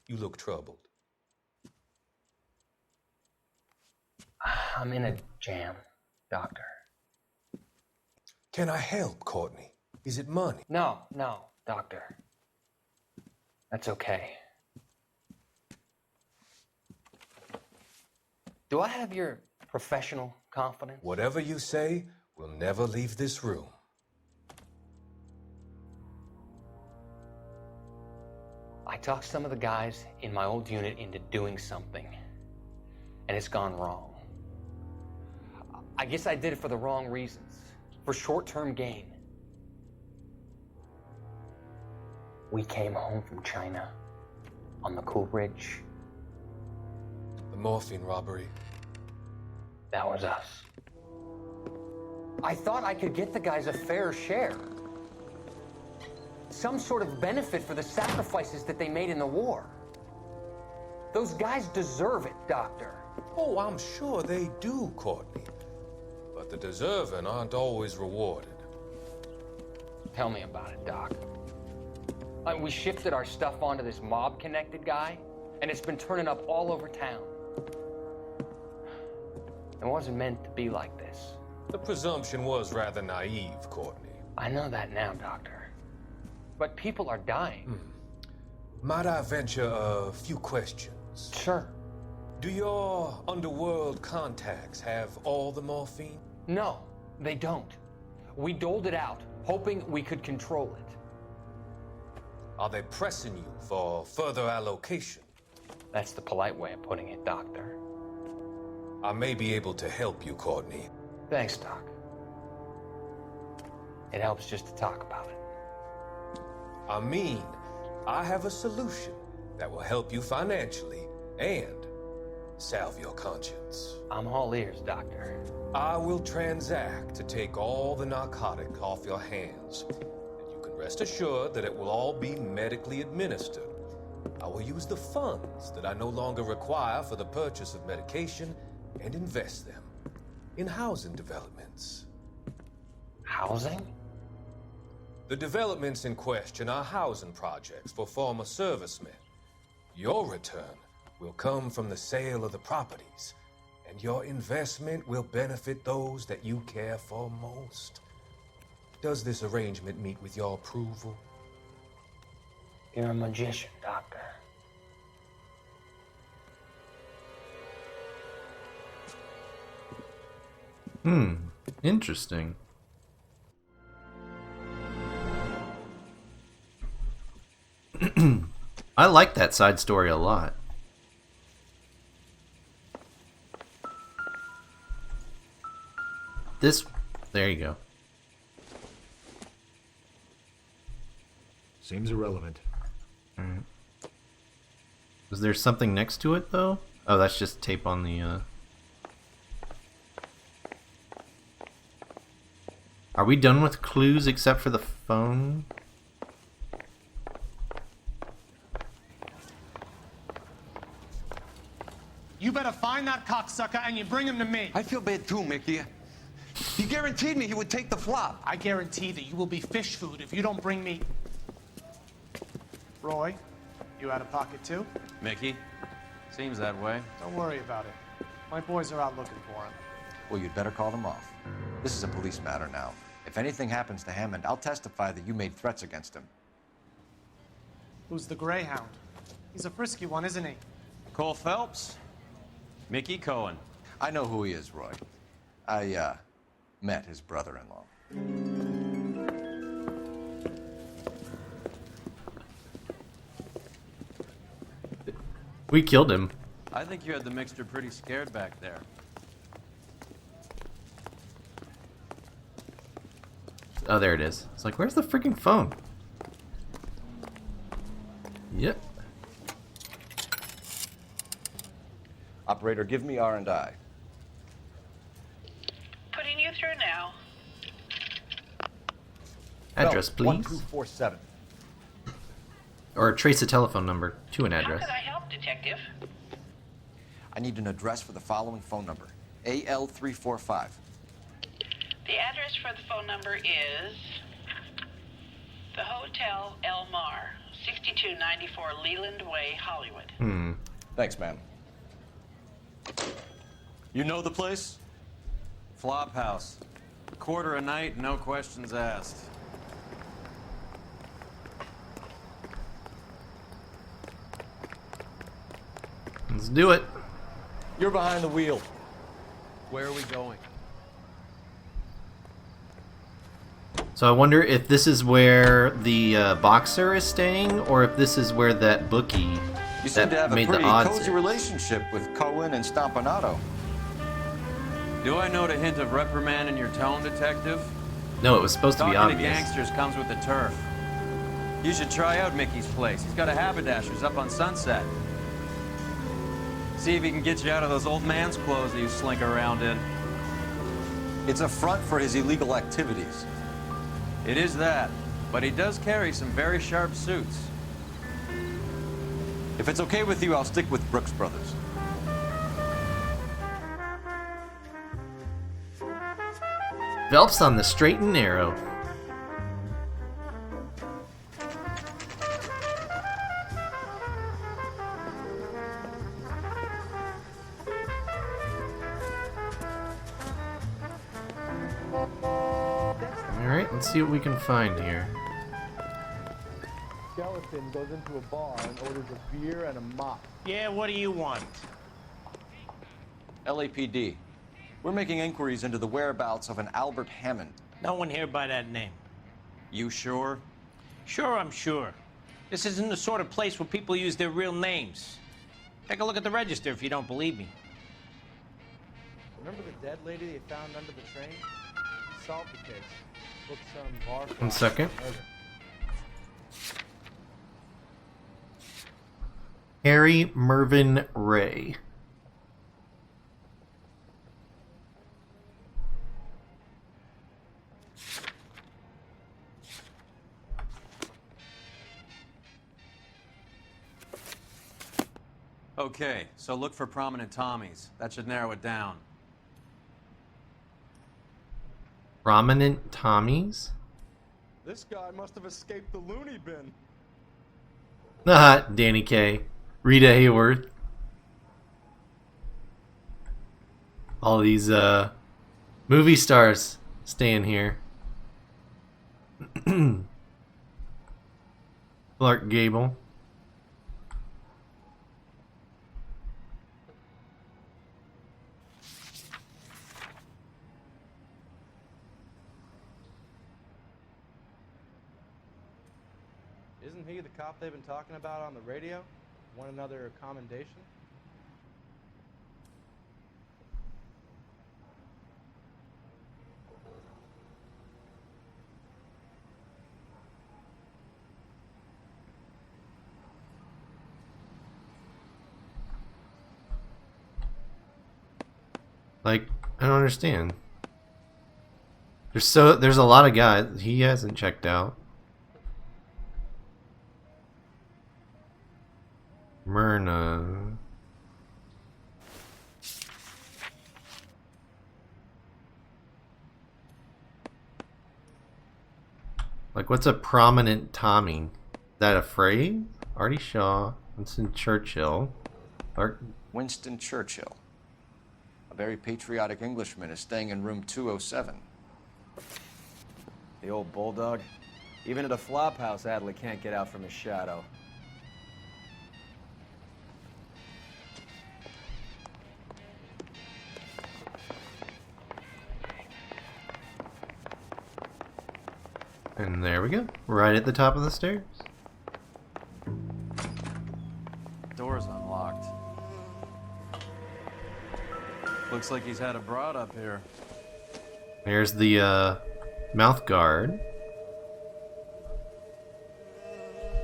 You look troubled. I'm in a jam, Doctor. Can I help, Courtney? Is it money? No, Doctor. That's okay. Do I have your professional confidence? Whatever you say, we'll never leave this room. I talked some of the guys in my old unit into doing something, and it's gone wrong. I guess I did it for the wrong reasons, for short-term gain. We came home from China on the Cool Bridge. The morphine robbery. That was us. I thought I could get the guys a fair share. Some sort of benefit for the sacrifices that they made in the war. Those guys deserve it, Doctor. Oh, I'm sure they do, Courtney. But the deserving aren't always rewarded. Tell me about it, Doc. We shifted our stuff onto this mob-connected guy, and it's been turning up all over town. It wasn't meant to be like this. The presumption was rather naive, Courtney. I know that now, Doctor. But people are dying. Might I venture a few questions? Sure. Do your underworld contacts have all the morphine? No, they don't. We doled it out, hoping we could control it. Are they pressing you for further allocation? That's the polite way of putting it, Doctor. I may be able to help you, Courtney. Thanks, Doc. It helps just to talk about it. I mean, I have a solution that will help you financially and salve your conscience. I'm all ears, Doctor. I will transact to take all the narcotic off your hands. And you can rest assured that it will all be medically administered. I will use the funds that I no longer require for the purchase of medication and invest them in housing developments. Housing? The developments in question are housing projects for former servicemen. Your return will come from the sale of the properties, and your investment will benefit those that you care for most. Does this arrangement meet with your approval? You're a magician, Doctor. Interesting. I like that side story a lot. There you go. Seems irrelevant. Alright. Was there something next to it, though? Oh, that's just tape on the, Are we done with clues except for the phone? You better find that cocksucker and you bring him to me. I feel bad too, Mickey. He guaranteed me he would take the flop. I guarantee that you will be fish food if you don't bring me... Roy, you out of pocket too? Mickey? Seems that way. Don't worry about it. My boys are out looking for him. Well, you'd better call them off. This is a police matter now. If anything happens to Hammond, I'll testify that you made threats against him. Who's the Greyhound? He's a frisky one, isn't he? Cole Phelps? Mickey Cohen. I know who he is, Roy. I, met his brother-in-law. We killed him. I think you had the mixture pretty scared back there. Oh, there it is. It's like, where's the freaking phone? Yep. Operator, give me R&I. Putting you through now. Address, please. 1247. Or trace a telephone number to an address. How can I help, Detective? I need an address for the following phone number. AL345. The address for the phone number is the Hotel El Mar, 6294 Leland Way, Hollywood. Thanks, man. You know the place? Flop house. Quarter a night, no questions asked. Let's do it. You're behind the wheel. Where are we going? So I wonder if this is where the boxer is staying, or if this is where that bookie You seem to that have a made the pretty odds. cozy relationship with Cohen and Stompanato. Do I note a hint of reprimand in your tone, Detective? No, it was supposed to be Talking obvious. to gangsters comes with the turf. You should try out Mickey's place. He's got a haberdasher's up on Sunset. See if he can get you out of those old man's clothes that you slink around in. It's a front for his illegal activities. It is that, but he does carry some very sharp suits. If it's okay with you, I'll stick with Brooks Brothers. Phelps on the straight and narrow. Alright, let's see what we can find here. Skeleton goes into a bar and orders a beer and a mop. Yeah, what do you want? LAPD. We're making inquiries into the whereabouts of an Albert Hammond. No one here by that name. You sure? Sure, I'm sure. This isn't the sort of place where people use their real names. Take a look at the register if you don't believe me. Remember the dead lady they found under the train? Solved the case. Booked some bar. 1 second. Harry Mervyn Ray. Okay, so look for prominent Tommies. That should narrow it down. Prominent Tommies? This guy must have escaped the loony bin. Ah, Danny Kaye. Rita Hayworth. All these movie stars staying here. Clark Gable. Isn't he the cop they've been talking about on the radio? Want another commendation? Like, I don't understand. There's a lot of guys he hasn't checked out. Myrna. Like, what's a prominent Tommy? Is that a phrase? Artie Shaw, Winston Churchill. Winston Churchill. A very patriotic Englishman is staying in room 207. The old bulldog. Even at a flop house, Adley can't get out from his shadow. And there we go. Right at the top of the stairs. Door's unlocked. Looks like he's had a broad up here. There's the Mouth guard.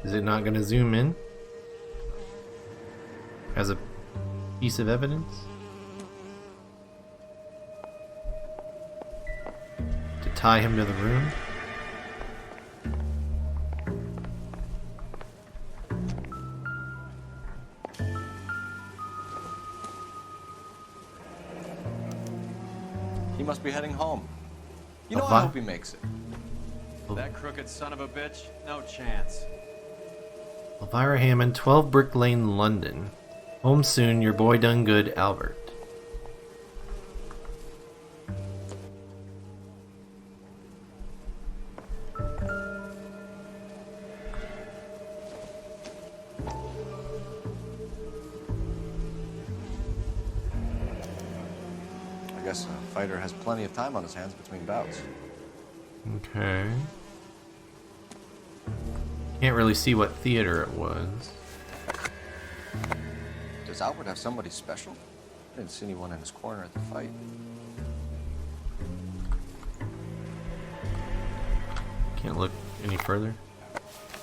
Is it not going to zoom in? As a piece of evidence? To tie him to the room? He must be heading home. You know, I hope he makes it. That crooked son of a bitch? No chance. Elvira Hammond, 12 Brick Lane, London. Home soon, your boy done good, Albert. I guess a fighter has plenty of time on his hands between bouts. Okay. Can't really see what theater it was. Does Albert have somebody special? I didn't see anyone in his corner at the fight. Can't look any further.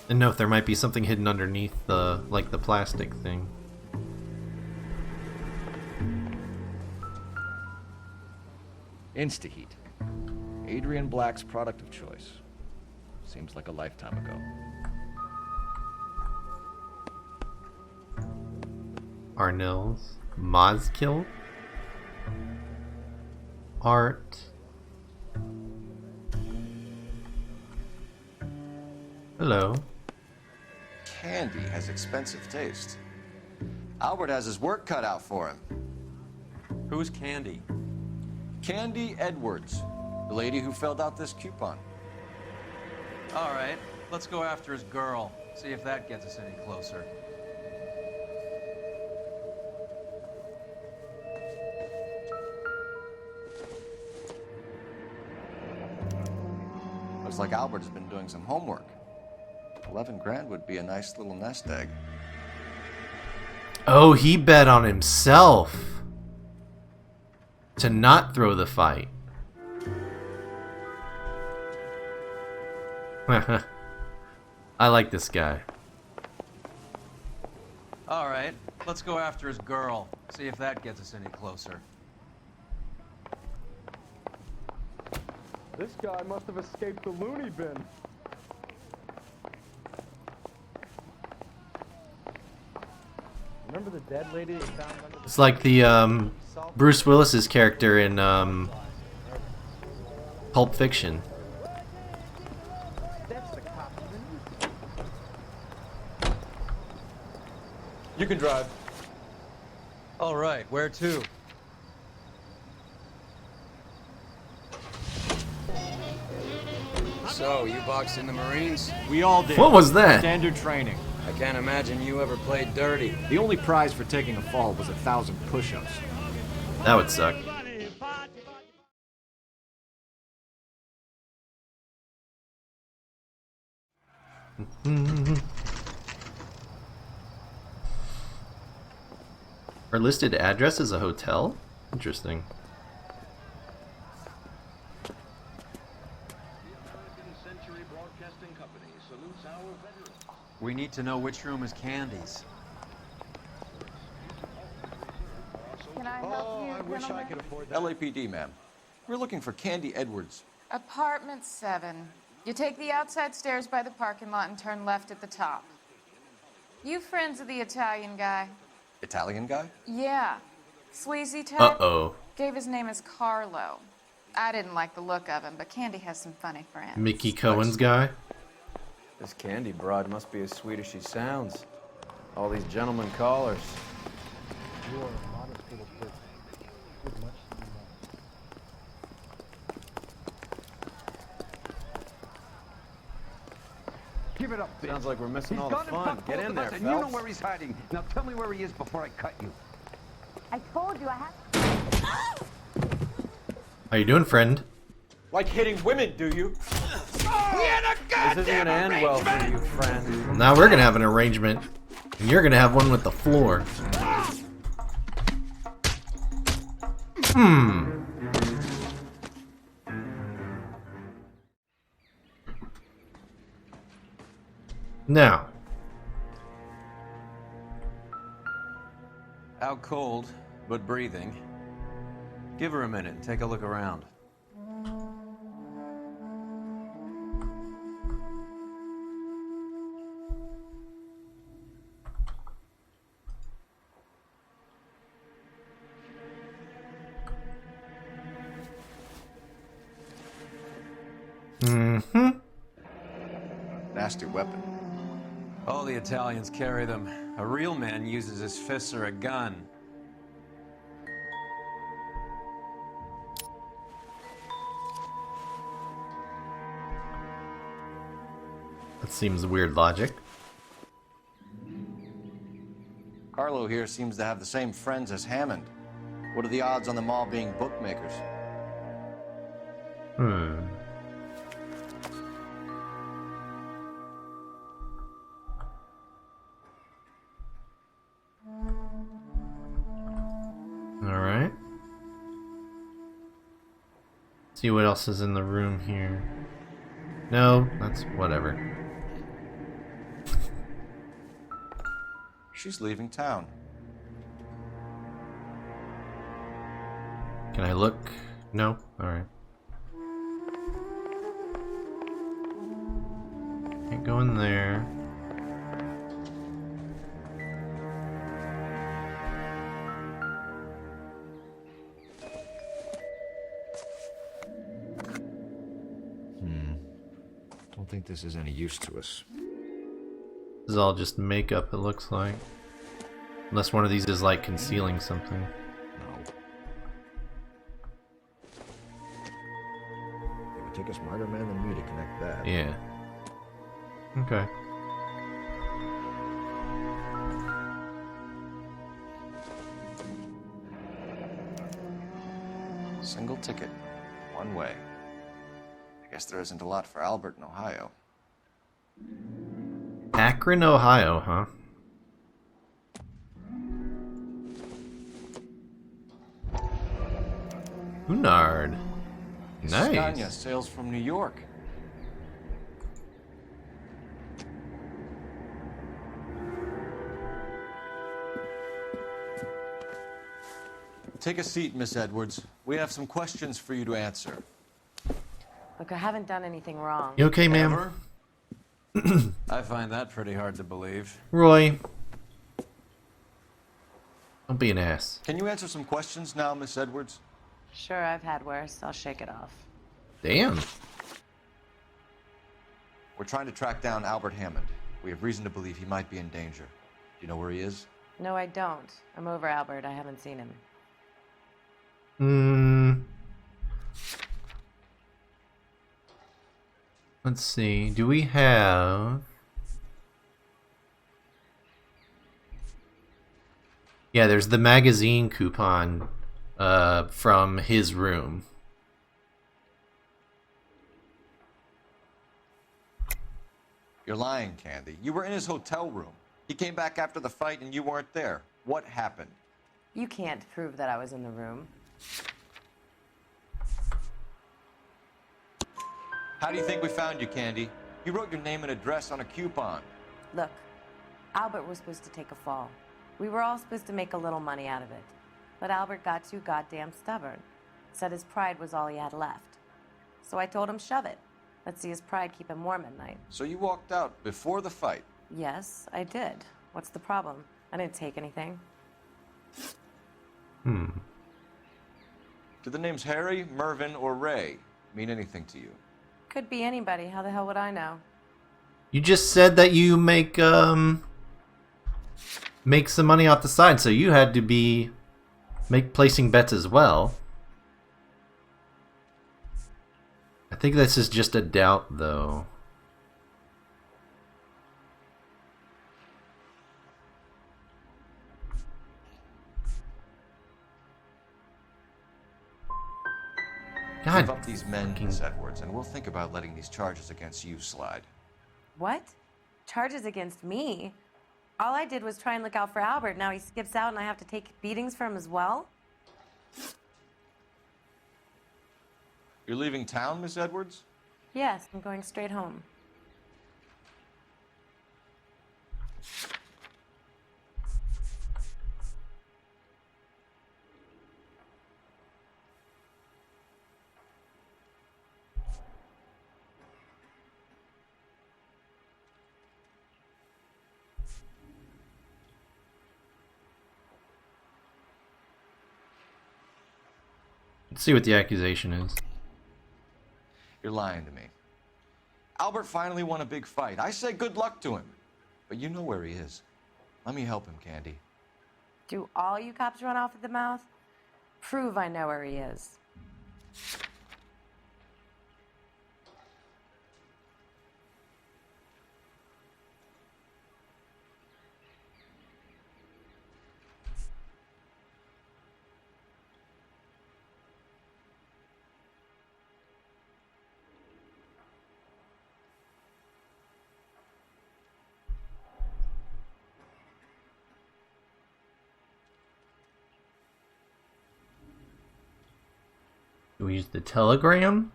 And know if there might be something hidden underneath the, like the plastic thing. Instaheat. Adrian Black's product of choice. Seems like a lifetime ago. Arnell's. Mozkill. Art. Hello. Candy has expensive taste. Albert has his work cut out for him. Who's Candy? Candy Edwards, the lady who filled out this coupon. All right, let's go after his girl. See if that gets us any closer. Looks like Albert has been doing some homework. 11 grand would be a nice little nest egg. Oh, he bet on himself to not throw the fight. I like this guy. All right, let's go after his girl. See if that gets us any closer. This guy must have escaped the loony bin. Remember the dead lady they found under the... It's like the Bruce Willis's character in Pulp Fiction. You can drive. All right, where to? So, you boxed in the Marines? We all did. What was that? Standard training. I can't imagine you ever played dirty. The only prize for taking a fall was 1,000 push-ups. That would suck. Our listed address is a hotel? Interesting. We need to know which room is Candy's. Can I help you, I wish I could afford that. LAPD, ma'am. We're looking for Candy Edwards. Apartment 7. You take the outside stairs by the parking lot and turn left at the top. You friends of the Italian guy? Italian guy? Yeah. Sleazy type? Uh-oh. Gave his name as Carlo. I didn't like the look of him, but Candy has some funny friends. Mickey Cohen's guy? This Candy broad must be as sweet as she sounds. All these gentlemen callers. You are a modest little person. With much to be known. Give it up, bitch. Sounds like we're missing all He's the gone and fun. popped Get both in of there, us, and you know Phelps. where he's hiding. Now tell me where he is before I cut you. I told you I had... How you doing, friend? Like hitting women, do you? This isn't gonna end well for you, friend. Well, now we're gonna have an arrangement. And you're gonna have one with the floor. Hmm. Now. Out cold, but breathing. Give her a minute and take a look around. Mm-hmm. Nasty weapon. All the Italians carry them. A real man uses his fists or a gun. That seems weird logic. Carlo here seems to have the same friends as Hammond. What are the odds on them all being bookmakers? Alright. See what else is in the room here. No, that's whatever. She's leaving town. Can I look? No? Alright. Can't go in there. Don't think this is any use to us. This is all just makeup, it looks like. Unless one of these is like concealing something. No. It would take a smarter man than me to connect that. Yeah. Okay. Single ticket. One way. I guess there isn't a lot for Albert in Ohio. Akron, Ohio, huh? Noire. Nice. Scania sails from New York. Take a seat, Miss Edwards. We have some questions for you to answer. Look, I haven't done anything wrong. You okay, ma'am? I find that pretty hard to believe. Roy. Don't be an ass. Can you answer some questions now, Miss Edwards? Sure, I've had worse. I'll shake it off. Damn. We're trying to track down Albert Hammond. We have reason to believe he might be in danger. Do you know where he is? No, I don't. I'm over Albert. I haven't seen him. Let's see. Do we have... Yeah, there's the magazine coupon from his room. You're lying, Candy. You were in his hotel room. He came back after the fight and you weren't there. What happened? You can't prove that I was in the room. How do you think we found you, Candy? You wrote your name and address on a coupon. Look, Albert was supposed to take a fall. We were all supposed to make a little money out of it. But Albert got too goddamn stubborn. Said his pride was all he had left. So I told him, shove it. Let's see his pride keep him warm at night. So you walked out before the fight? Yes, I did. What's the problem? I didn't take anything. Do the names Harry, Mervyn, or Ray mean anything to you? Could be anybody. How the hell would I know? You just said that you make some money off the side, so you had to be placing bets as well. I think this is just a doubt, though. God. Give up these men, Miss Edwards, and we'll think about letting these charges against you slide. What? Charges against me? All I did was try and look out for Albert. Now he skips out and I have to take beatings for him as well? You're leaving town, Miss Edwards? Yes, I'm going straight home. Let's see what the accusation is. You're lying to me. Albert finally won a big fight. I say good luck to him. But you know where he is. Let me help him, Candy. Do all you cops run off at the mouth? Prove I know where he is. Do we use the telegram?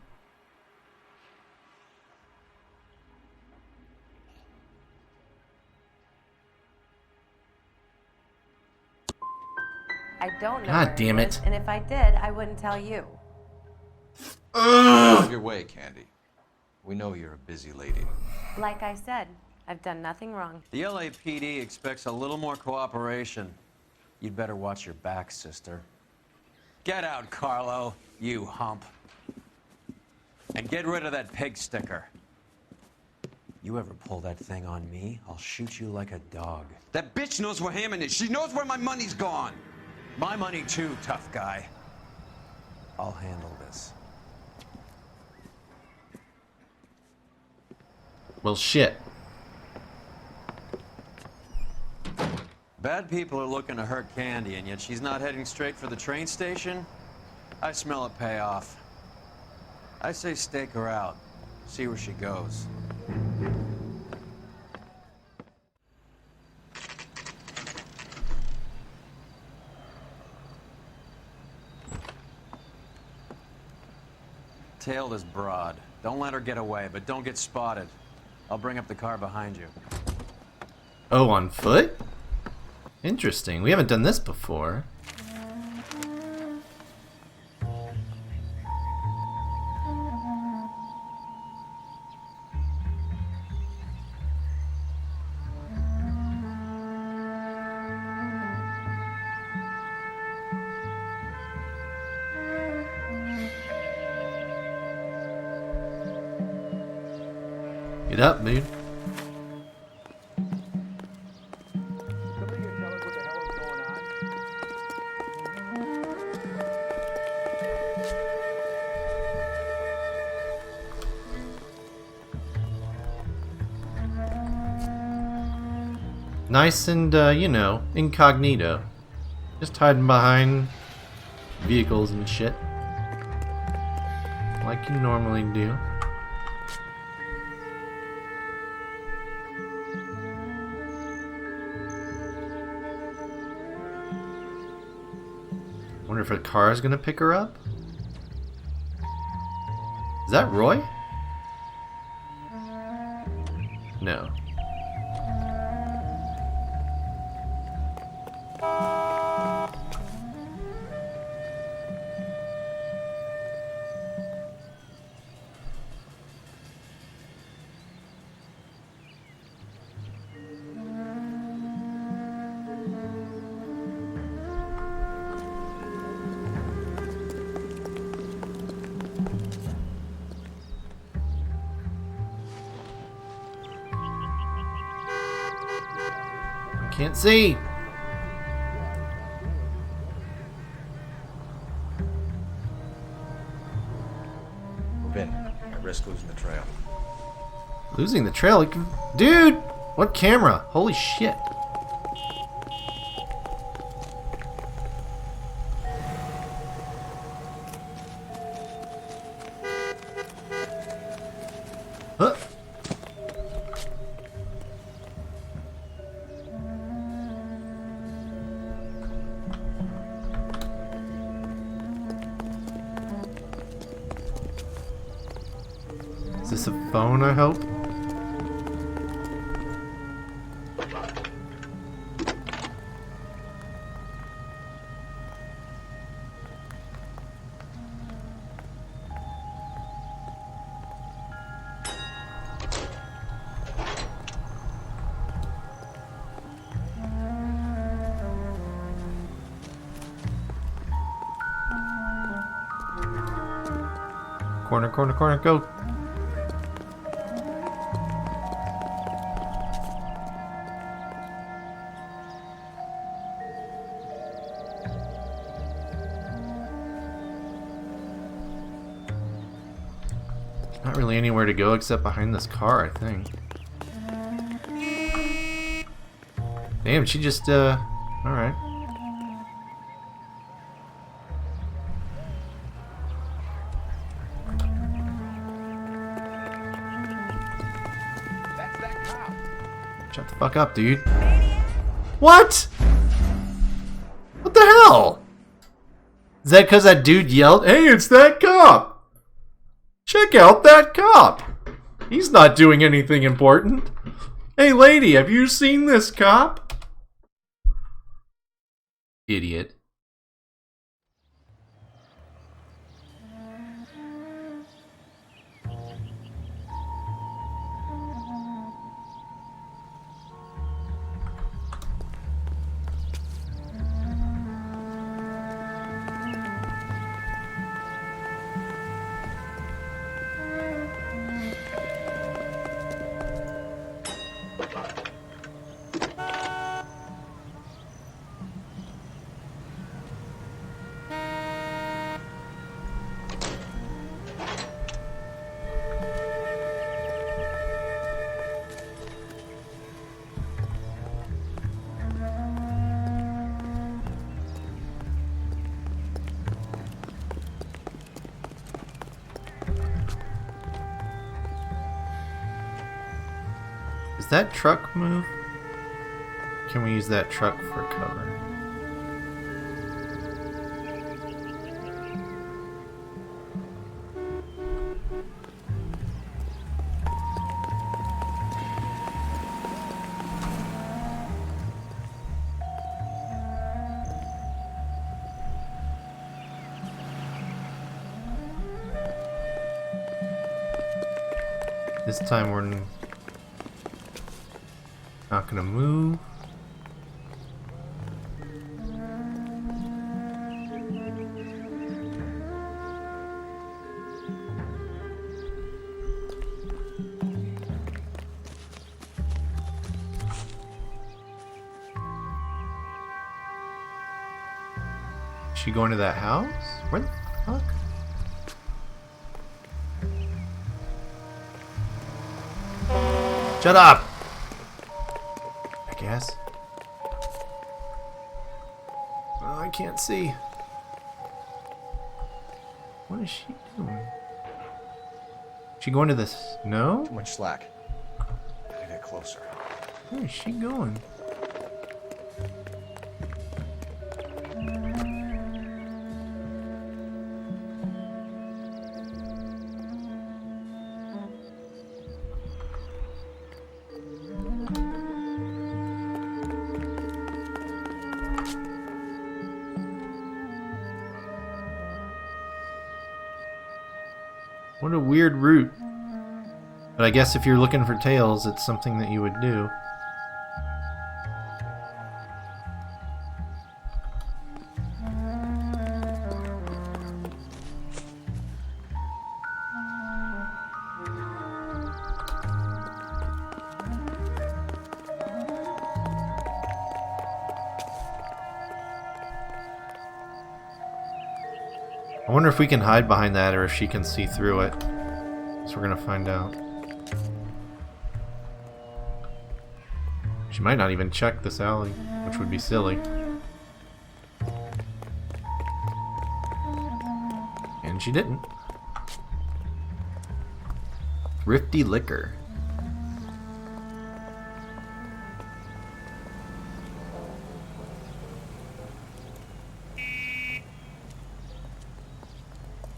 I don't know. God where damn he it. is, and if I did, I wouldn't tell you. On your way, Candy. We know you're a busy lady. Like I said, I've done nothing wrong. The LAPD expects a little more cooperation. You'd better watch your back, sister. Get out, Carlo, you hump. And get rid of that pig sticker. You ever pull that thing on me, I'll shoot you like a dog. That bitch knows where Hammond is. She knows where my money's gone. My money too, tough guy. I'll handle this. Well, shit. Bad people are looking to hurt Candy, and yet she's not heading straight for the train station? I smell a payoff. I say stake her out. See where she goes. Tail this broad. Don't let her get away, but don't get spotted. I'll bring up the car behind you. Oh, on foot? Interesting. We haven't done this before. Get up, dude. Nice and, you know, incognito. Just hiding behind vehicles and shit. Like you normally do. Wonder if a car is gonna pick her up? Is that Roy? No. Can't see. Move in. I risk losing the trail. Losing the trail? Dude! What camera? Holy shit. Huh? Is this a phone, I hope? Corner, corner, corner, go. Not really anywhere to go except behind this car, I think. Damn, she just, alright. Shut the fuck up, dude. What? What the hell? Is that because that dude yelled, "Hey, it's that cop! Check out that cop! He's not doing anything important. Hey, lady, have you seen this cop?" Idiot. Does that truck move? Can we use that truck for cover? This time we're not gonna move. Is she going to that house? Where the fuck? Shut up! I guess. Oh, I can't see. What is she doing? She going to this? No? Too much slack. Gotta get closer. Where is she going? What a weird route. But I guess if you're looking for tails, it's something that you would do. I wonder if we can hide behind that or if she can see through it. So we're gonna find out. She might not even check this alley, which would be silly. And she didn't. Thrifty Liquor.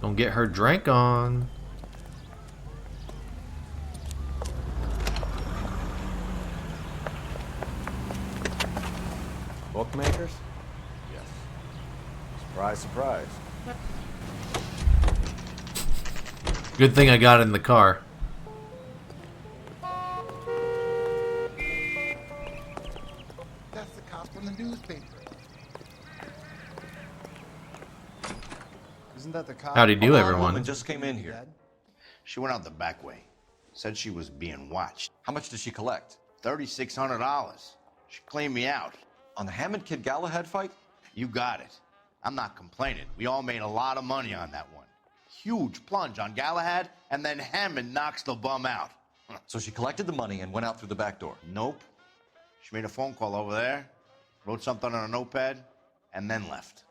Don't get her drink on. Bookmakers? Yes. Surprise, surprise. Good thing I got in the car. That's the cop from the newspaper. Isn't that the cop? Howdy do, Hold on, everyone. woman just came in here. She went out the back way. Said she was being watched. How much did she collect? $3,600. She cleaned me out. On the Hammond Kid Galahad fight? You got it. I'm not complaining. We all made a lot of money on that one. Huge plunge on Galahad, and then Hammond knocks the bum out. So she collected the money and went out through the back door? Nope. She made a phone call over there, wrote something on a notepad, and then left.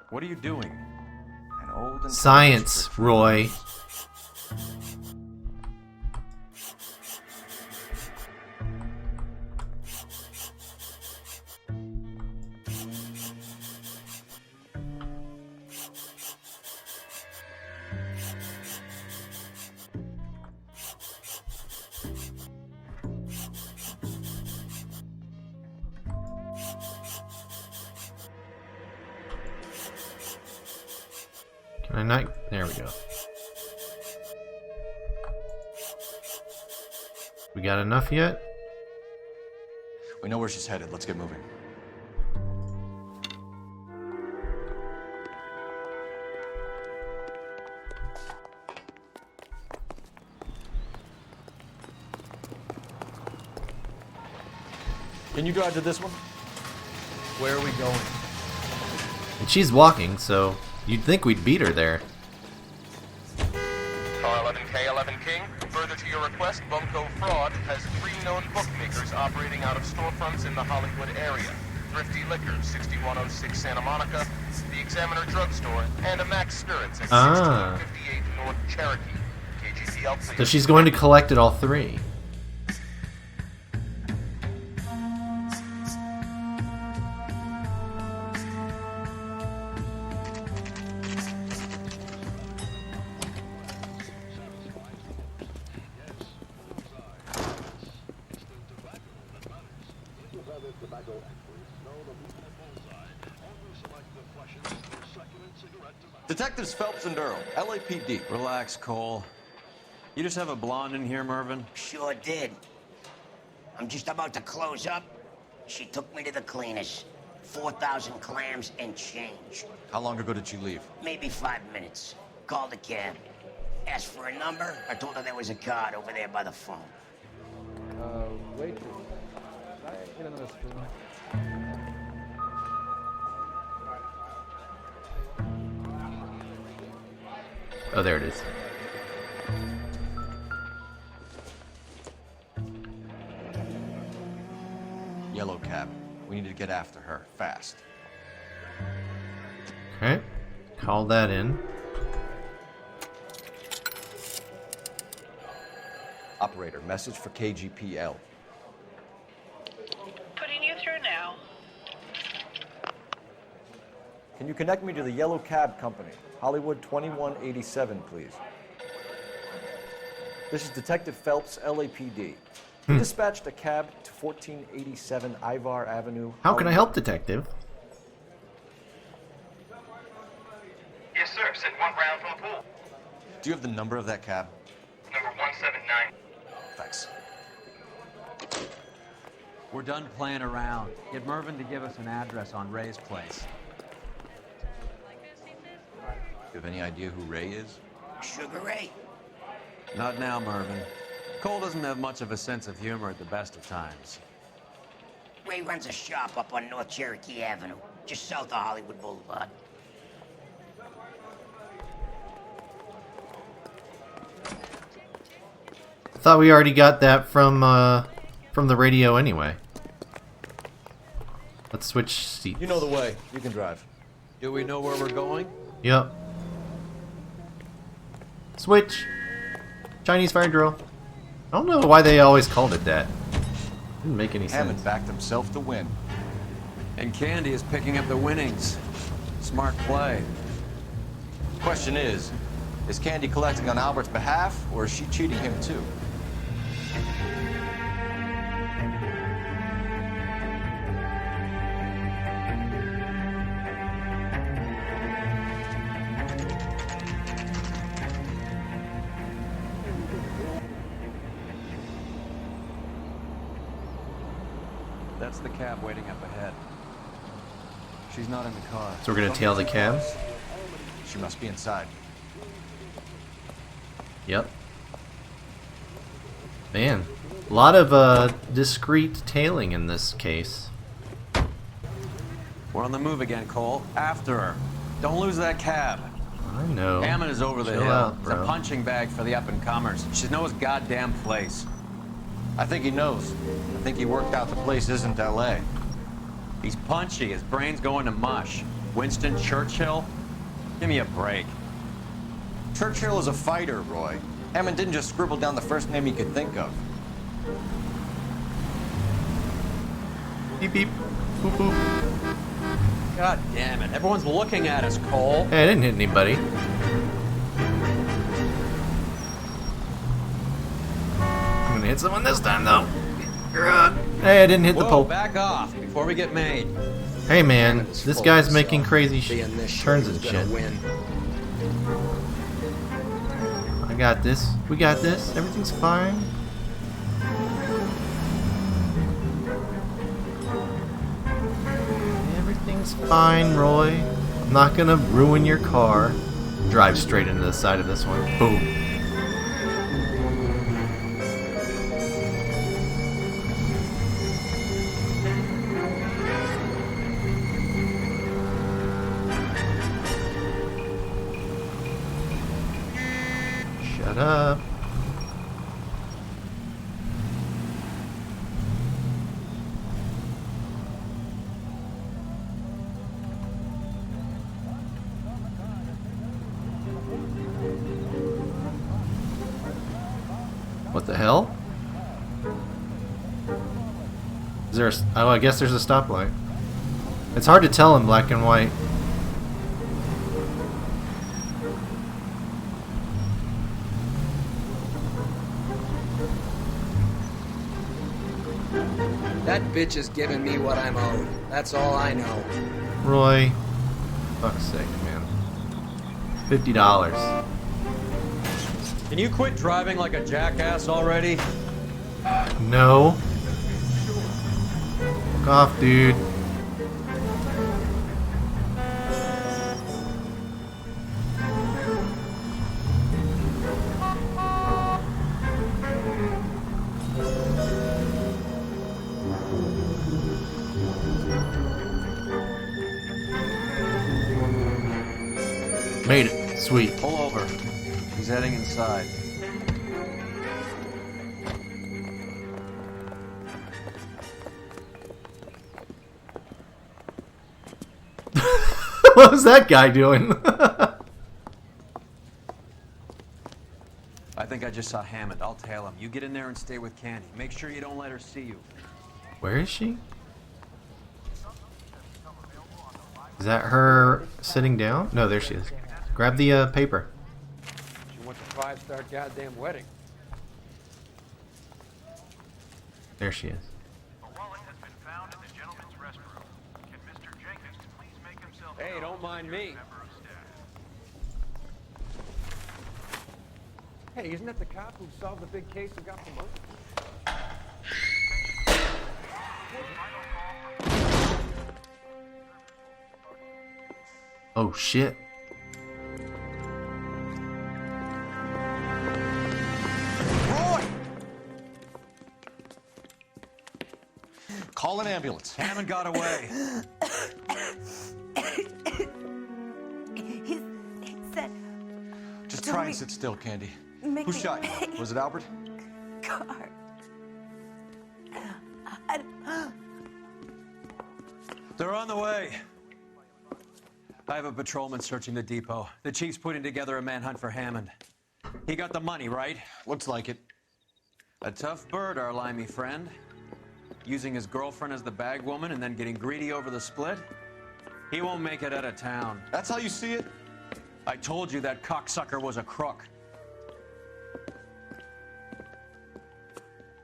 What are you doing? An old and Science, Roy. Can I not? There we go. We got enough yet? We know where she's headed. Let's get moving. Can you drive to this one? Where are we going? And she's walking, so you'd think we'd beat her there. R11K11 King, further to your request, Bunko Fraud has 3 known bookmakers operating out of storefronts in the Hollywood area. Thrifty Liquors, 6106 Santa Monica, the Examiner Drugstore, and a Max Spirits at 1658 North Cherokee. KGPL, please. So she's going to collect it all 3. Detectives Phelps and Earl, LAPD. Relax, Cole. You just have a blonde in here, Mervyn? Sure did. I'm just about to close up. She took me to the cleaners. 4,000 clams and change. How long ago did she leave? Maybe 5 minutes. Called a cab. Asked for a number. I told her there was a card over there by the phone. Waitress. Can I get another spoon? Oh, there it is. Yellow cab. We need to get after her, fast. Okay. Call that in. Operator, message for KGPL. Putting you through now. Can you connect me to the Yellow Cab Company? Hollywood 2187, please. This is Detective Phelps, LAPD. We dispatched a cab to 1487 Ivar Avenue. How can I help, Detective? Yes, sir. Sent 1 round from the pool. Do you have the number of that cab? Number 179. Thanks. We're done playing around. Get Mervyn to give us an address on Ray's place. You have any idea who Ray is? Sugar Ray? Not now, Mervyn. Cole doesn't have much of a sense of humor at the best of times. Ray runs a shop up on North Cherokee Avenue, just south of Hollywood Boulevard. I thought we already got that from the radio anyway. Let's switch seats. You know the way. You can drive. Do we know where we're going? Yep. Switch. Chinese fire drill. I don't know why they always called it that. Didn't make any Hammond sense. backed himself to win. And Candy is picking up the winnings. Smart play. Question is Candy collecting on Albert's behalf, or is she cheating him too? That's the cab waiting up ahead. She's not in the car. So we're gonna tail the cab? She must be inside. Yep. Man, a lot of discreet tailing in this case. We're on the move again, Cole. After her. Don't lose that cab. I know. Hammond is over the Chill hill. out, It's bro. a punching bag for the up-and-comers. She knows his goddamn place. I think he knows. I think he worked out the place isn't L.A. He's punchy. His brain's going to mush. Winston Churchill? Give me a break. Churchill is a fighter, Roy. Hammond didn't just scribble down the first name he could think of. Beep beep. Boop boop. God damn it. Everyone's looking at us, Cole. Hey, I didn't hit anybody. I'm gonna hit someone this time, though. Hey, I didn't hit the pole. Back off before we get made. Hey, man, this guy's making crazy turns and shit. I got this. We got this. Everything's fine. Everything's fine, Roy. I'm not gonna ruin your car. Drive straight into the side of this one. Boom. Shut up. What the hell? Is there a... Oh, I guess there's a stoplight. It's hard to tell in black and white. That bitch is giving me what I'm owed. That's all I know. Roy. Fuck's sake, man. $50. Can you quit driving like a jackass already? No. Fuck off, dude. Made it. Sweet. Pull over. He's heading inside. What was that guy doing? I think I just saw Hammond. I'll tail him. You get in there and stay with Candy. Make sure you don't let her see you. Where is she? Is that her sitting down? No, there she is. Grab the paper. She wants a 5-star goddamn wedding. There she is. Hey, don't mind me. Hey, isn't that the cop who solved the big case and got promoted? Oh shit. Roy! Call an ambulance. Hammond got away. He said... Just try and sit still, Candy. Make Who me shot you? pay. Was it Albert? Car. They're on the way. I have a patrolman searching the depot. The chief's putting together a manhunt for Hammond. He got the money, right? Looks like it. A tough bird, our limey friend. Using his girlfriend as the bag woman and then getting greedy over the split. He won't make it out of town. That's how you see it? I told you that cocksucker was a crook.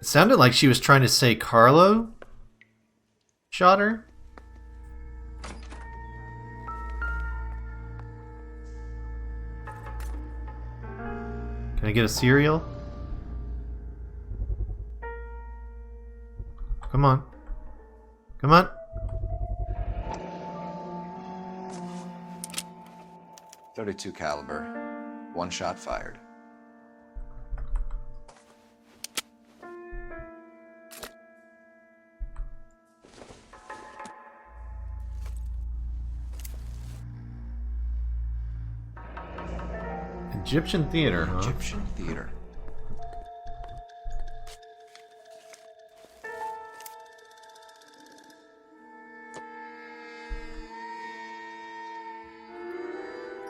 It sounded like she was trying to say Carlo shot her. Can I get a cereal? Come on. Come on. .32 caliber. One shot fired. Egyptian theater, huh? Egyptian theater.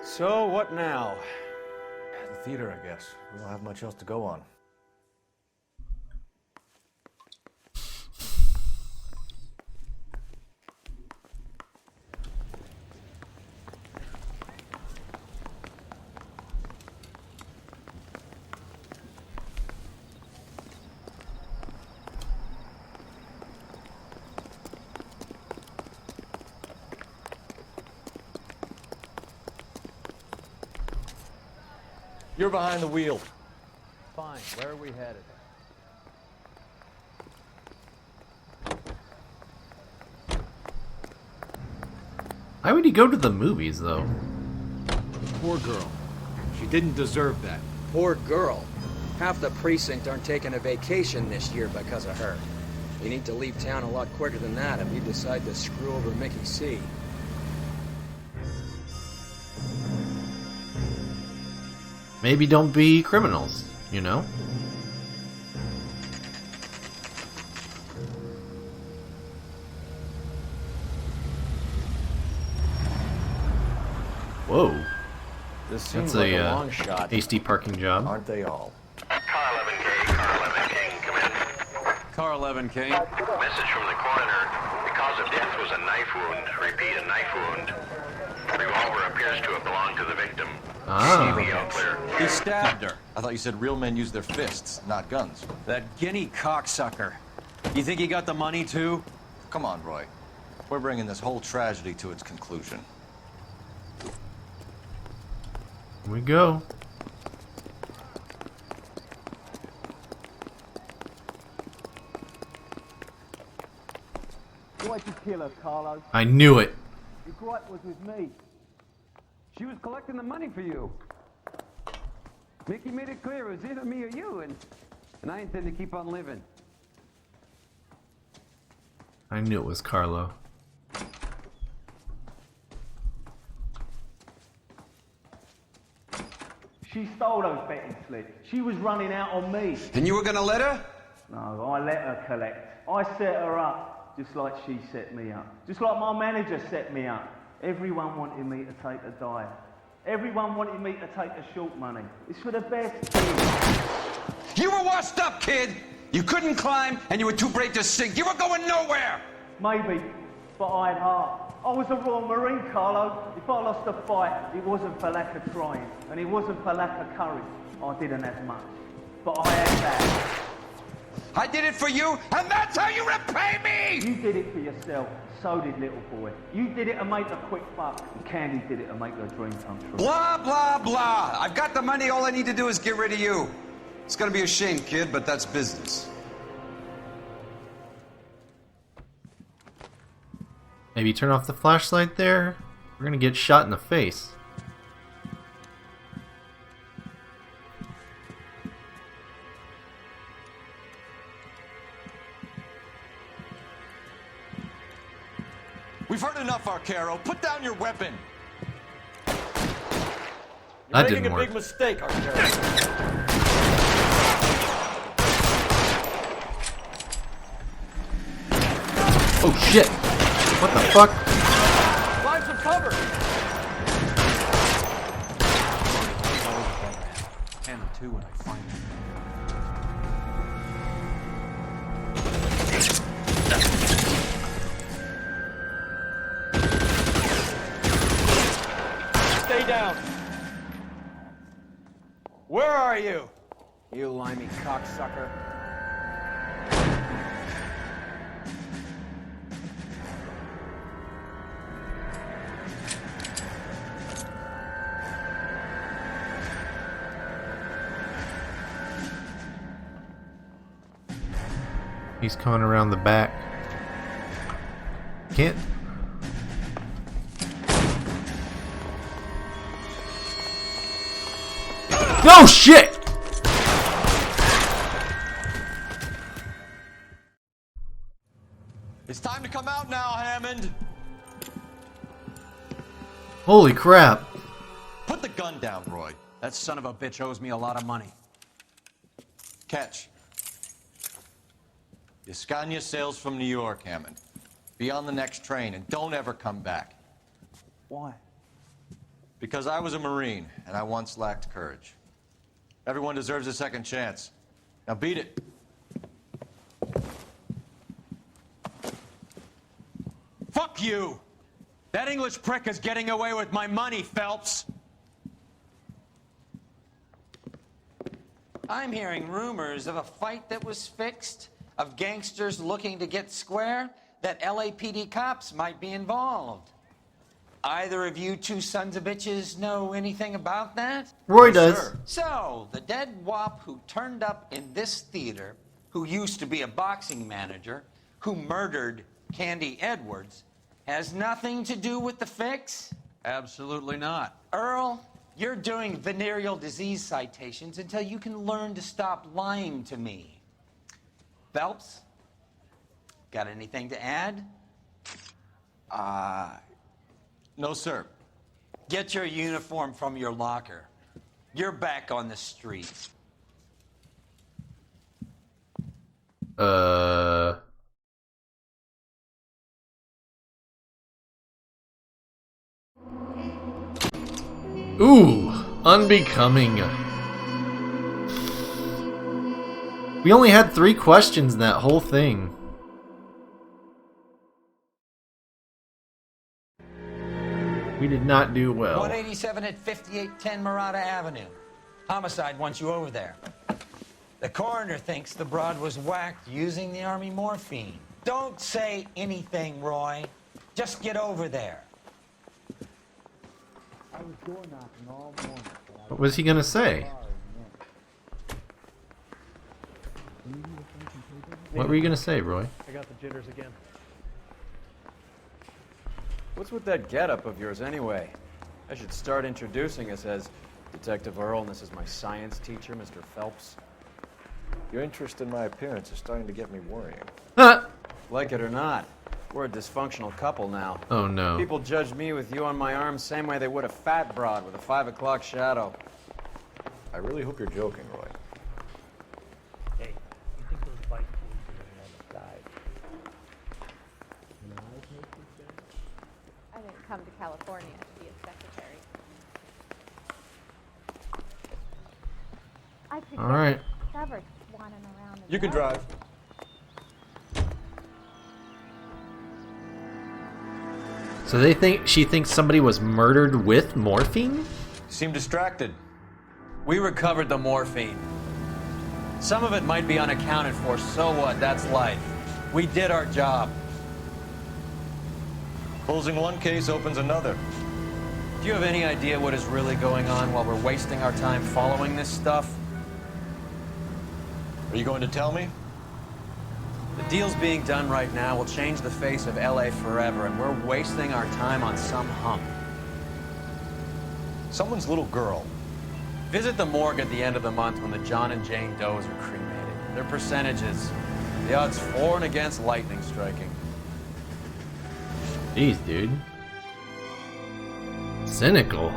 So, what now? The theater, I guess. We don't have much else to go on. You're behind the wheel. Fine. Where are we headed? Why would he go to the movies, though? Poor girl. She didn't deserve that. Poor girl. Half the precinct aren't taking a vacation this year because of her. You need to leave town a lot quicker than that if you decide to screw over Mickey C. Maybe don't be criminals, you know? Whoa. This seems That's like a a long shot. hasty parking job. Aren't they all? Car 11 King. Message from the coroner. The cause of death was a knife wound. Repeat, a knife wound. Revolver appears to have belonged to the victim. CBO clear. He stabbed her. I thought you said real men use their fists, not guns. That guinea cocksucker. You think he got the money too? Come on, Roy. We're bringing this whole tragedy to its conclusion. Here we go. Why'd you kill her, Carlo? I knew it. Your gripe was with me. She was collecting the money for you. Mickey made it clear it was either me or you, and I intend to keep on living. I knew it was Carlo. She stole those betting slips. She was running out on me. And you were gonna let her? No, I let her collect. I set her up, just like she set me up. Just like my manager set me up. Everyone wanted me to take a dive. Everyone wanted me to take the short money. It's for the best team. You were washed up, kid! You couldn't climb, and you were too brave to sink. You were going nowhere! Maybe, but I had heart. I was a Royal Marine, Carlo. If I lost a fight, it wasn't for lack of trying, and it wasn't for lack of courage. I didn't have much, but I had that. I did it for you, and that's how you repay me! You did it for yourself. So did little boy. You did it to make a quick buck, and Candy did it to make her dream come true. Blah, blah, blah. I've got the money. All I need to do is get rid of you. It's gonna be a shame, kid, but that's business. Maybe turn off the flashlight there. We're gonna get shot in the face. We've heard enough, Arcaro. Put down your weapon. You're That making didn't a work. big mistake, Arcaro. Oh shit! What the fuck? Find some cover. And two when I find them. Stay down. Where are you? You limey cocksucker. He's coming around the back. Can't. No shit! It's time to come out now, Hammond. Holy crap. Put the gun down, Roy. That son of a bitch owes me a lot of money. Catch. Yascania sails from New York, Hammond. Be on the next train and don't ever come back. Why? Because I was a Marine and I once lacked courage. Everyone deserves a second chance. Now beat it. Fuck you! That English prick is getting away with my money, Phelps! I'm hearing rumors of a fight that was fixed, of gangsters looking to get square, that LAPD cops might be involved. Either of you two sons of bitches know anything about that? Roy does. So, the dead wop who turned up in this theater, who used to be a boxing manager, who murdered Candy Edwards, has nothing to do with the fix? Absolutely not. Earl, you're doing venereal disease citations until you can learn to stop lying to me. Phelps, got anything to add? No, sir. Get your uniform from your locker. You're back on the street. Ooh, unbecoming. We only had 3 questions in that whole thing. We did not do well. 187 at 5810 Murata Avenue. Homicide wants you over there. The coroner thinks the broad was whacked using the army morphine. Don't say anything, Roy. Just get over there. I was door knocking all morning. What was he gonna say? What were you gonna say, Roy? I got the jitters again. What's with that getup of yours anyway? I should start introducing us as Detective Earl, and this is my science teacher, Mr. Phelps. Your interest in my appearance is starting to get me worrying. Like it or not, we're a dysfunctional couple now. Oh no. People judge me with you on my arm same way they would a fat broad with a 5 o'clock shadow. I really hope you're joking, Roy. Hey, you think those bike boys are on the side? I didn't come to California to be a secretary. I could All right. Severed swanning around. You can drive. So she thinks somebody was murdered with morphine? Seem distracted. We recovered the morphine. Some of it might be unaccounted for, so what? That's life. We did our job. Closing one case opens another. Do you have any idea what is really going on while we're wasting our time following this stuff? Are you going to tell me? The deals being done right now will change the face of LA forever, and we're wasting our time on some hump. Someone's little girl. Visit the morgue at the end of the month when the John and Jane Does are cremated. Their percentages. The odds for and against lightning striking. Jeez, dude. Cynical.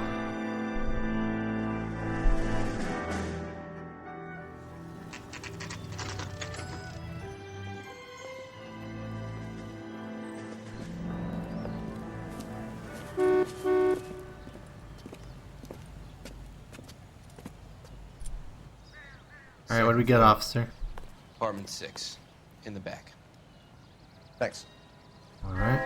Alright, what do we get, officer? Apartment 6, in the back. Thanks. Alright.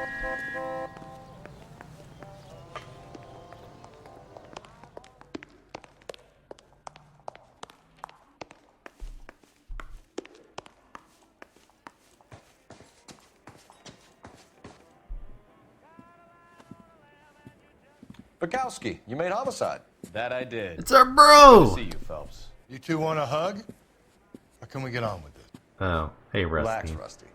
Bukowski, you made homicide. That I did. It's our bro! Good to see you, Phelps. You two want a hug? Or can we get on with it? Oh, hey, Rusty. Relax, Rusty.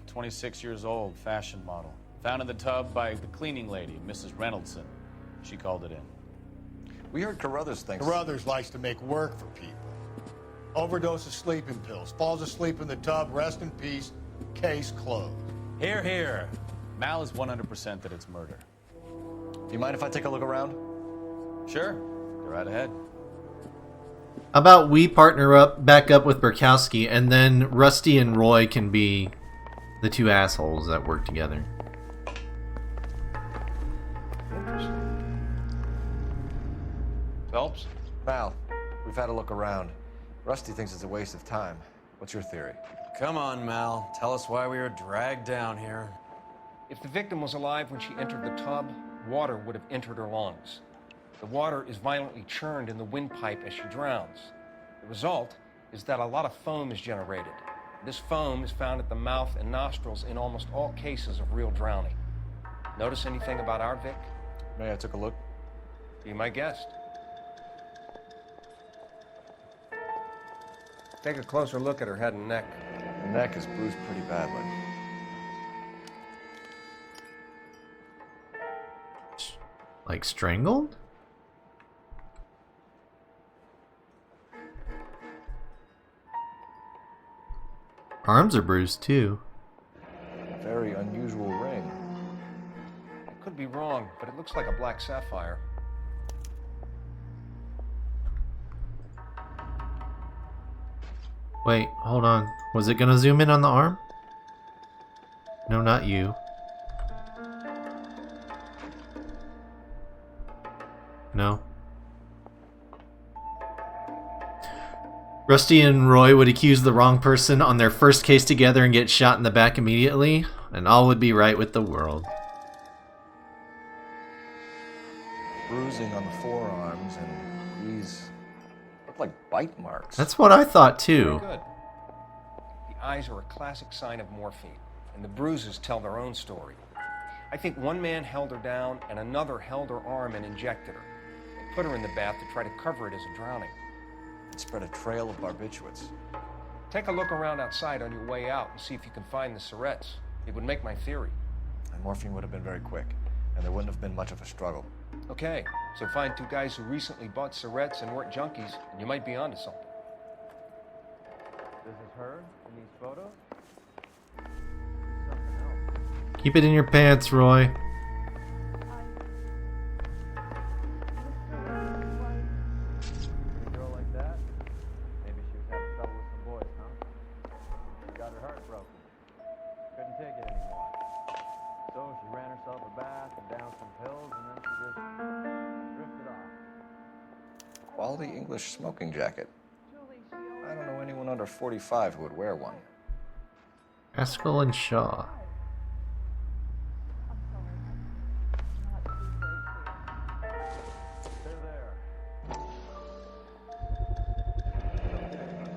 26 years old, fashion model. Found in the tub by the cleaning lady, Mrs. Reynoldson. She called it in. We heard Carruthers thinks... Carruthers likes to make work for people. Overdose of sleeping pills, falls asleep in the tub, rest in peace, case closed. Here, here. Mal is 100% that it's murder. Do you mind if I take a look around? Sure. Go right ahead. How about we partner up, back up with Burkowski, and then Rusty and Roy can be the two assholes that work together. Phelps? Mal, we've had a look around. Rusty thinks it's a waste of time. What's your theory? Come on, Mal. Tell us why we were dragged down here. If the victim was alive when she entered the tub, water would have entered her lungs. The water is violently churned in the windpipe as she drowns. The result is that a lot of foam is generated. This foam is found at the mouth and nostrils in almost all cases of real drowning. Notice anything about our Vic? May I take a look? Be my guest. Take a closer look at her head and neck. Her neck is bruised pretty badly. Like strangled? Arms are bruised too. A very unusual ring. I could be wrong, but it looks like a black sapphire. Wait, hold on. Was it gonna zoom in on the arm? No, not you. No. Rusty and Roy would accuse the wrong person on their first case together and get shot in the back immediately, and all would be right with the world. Bruising on the forearms, and these look like bite marks. That's what I thought too. Very good. The eyes are a classic sign of morphine, and the bruises tell their own story. I think one man held her down, and another held her arm and injected her. They put her in the bath to try to cover it as a drowning. It spread a trail of barbiturates. Take a look around outside on your way out and see if you can find the syrettes. It would make my theory. And morphine would have been very quick, and there wouldn't have been much of a struggle. Okay, so find two guys who recently bought syrettes and weren't junkies, and you might be onto something. This is her in these photos? Keep it in your pants, Roy. A girl like that? Maybe she was having trouble with some boys, huh? She got her heart broken. Couldn't take it anymore. So she ran herself a bath and down some pills, and then she just drifted off. Quality English smoking jacket. I don't know anyone under 45 who would wear one. Haskell and Shaw.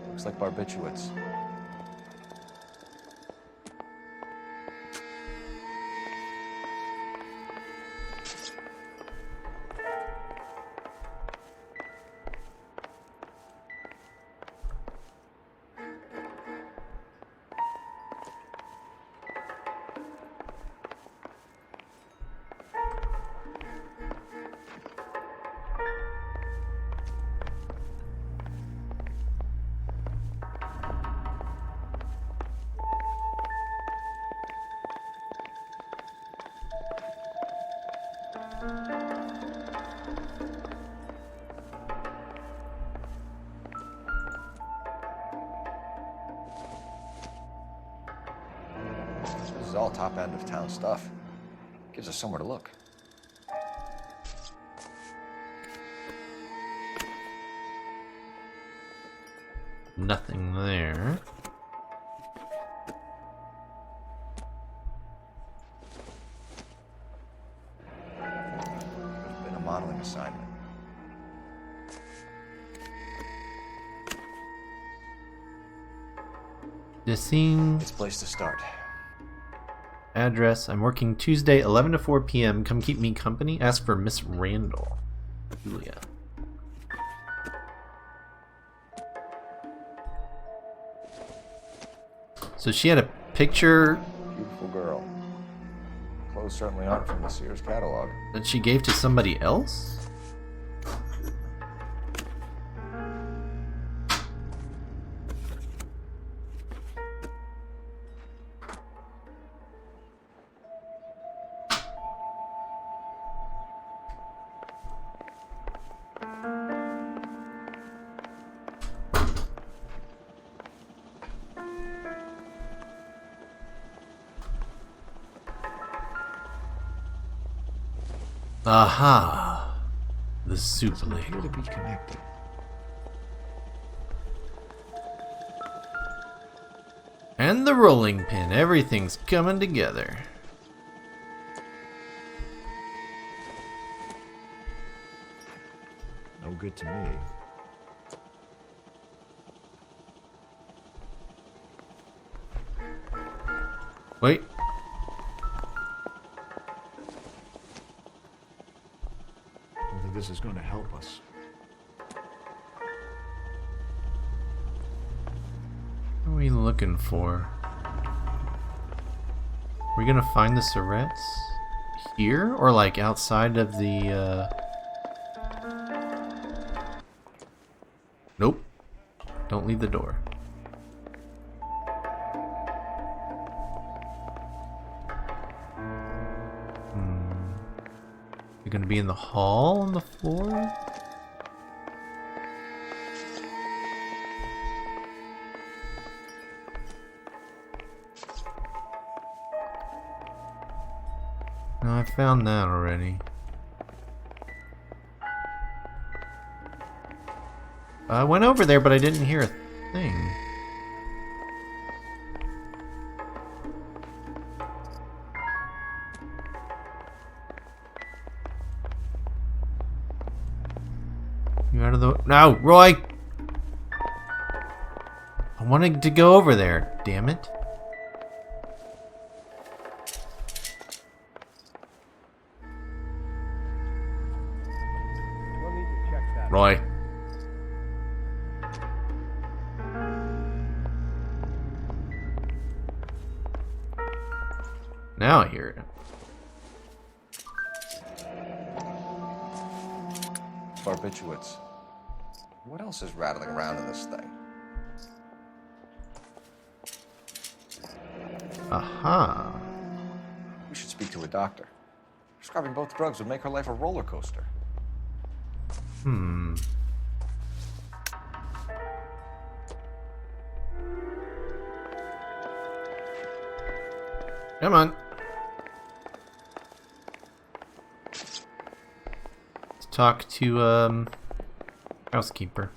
Looks like barbiturates. This is all top end of town stuff. Gives us somewhere to look. Nothing there. Been a modeling assignment. The scene. It's a place to start. Address. I'm working Tuesday, 11 to 4 p.m. Come keep me company. Ask for Miss Randall. Julia. So she had a picture Beautiful girl. Clothes certainly aren't from the Sears catalog. that she gave to somebody else? Aha! The soup lake. Appear to be connected. And the rolling pin. Everything's coming together. No good to me. Wait. I don't think this is going to help us. What are we looking for? Are we gonna find the Surrettes here? Or like outside of the Nope. Don't leave the door. You're gonna be in the hall on the floor? No, I found that already. I went over there, but I didn't hear a thing. You out of the... No, Roy! I wanted to go over there, damn it. Roy. Now I hear it. Barbiturates. What else is rattling around in this thing? Aha. We should speak to a doctor. Prescribing both drugs would make her life a roller coaster. Hmm. Come on. Let's talk to, housekeeper.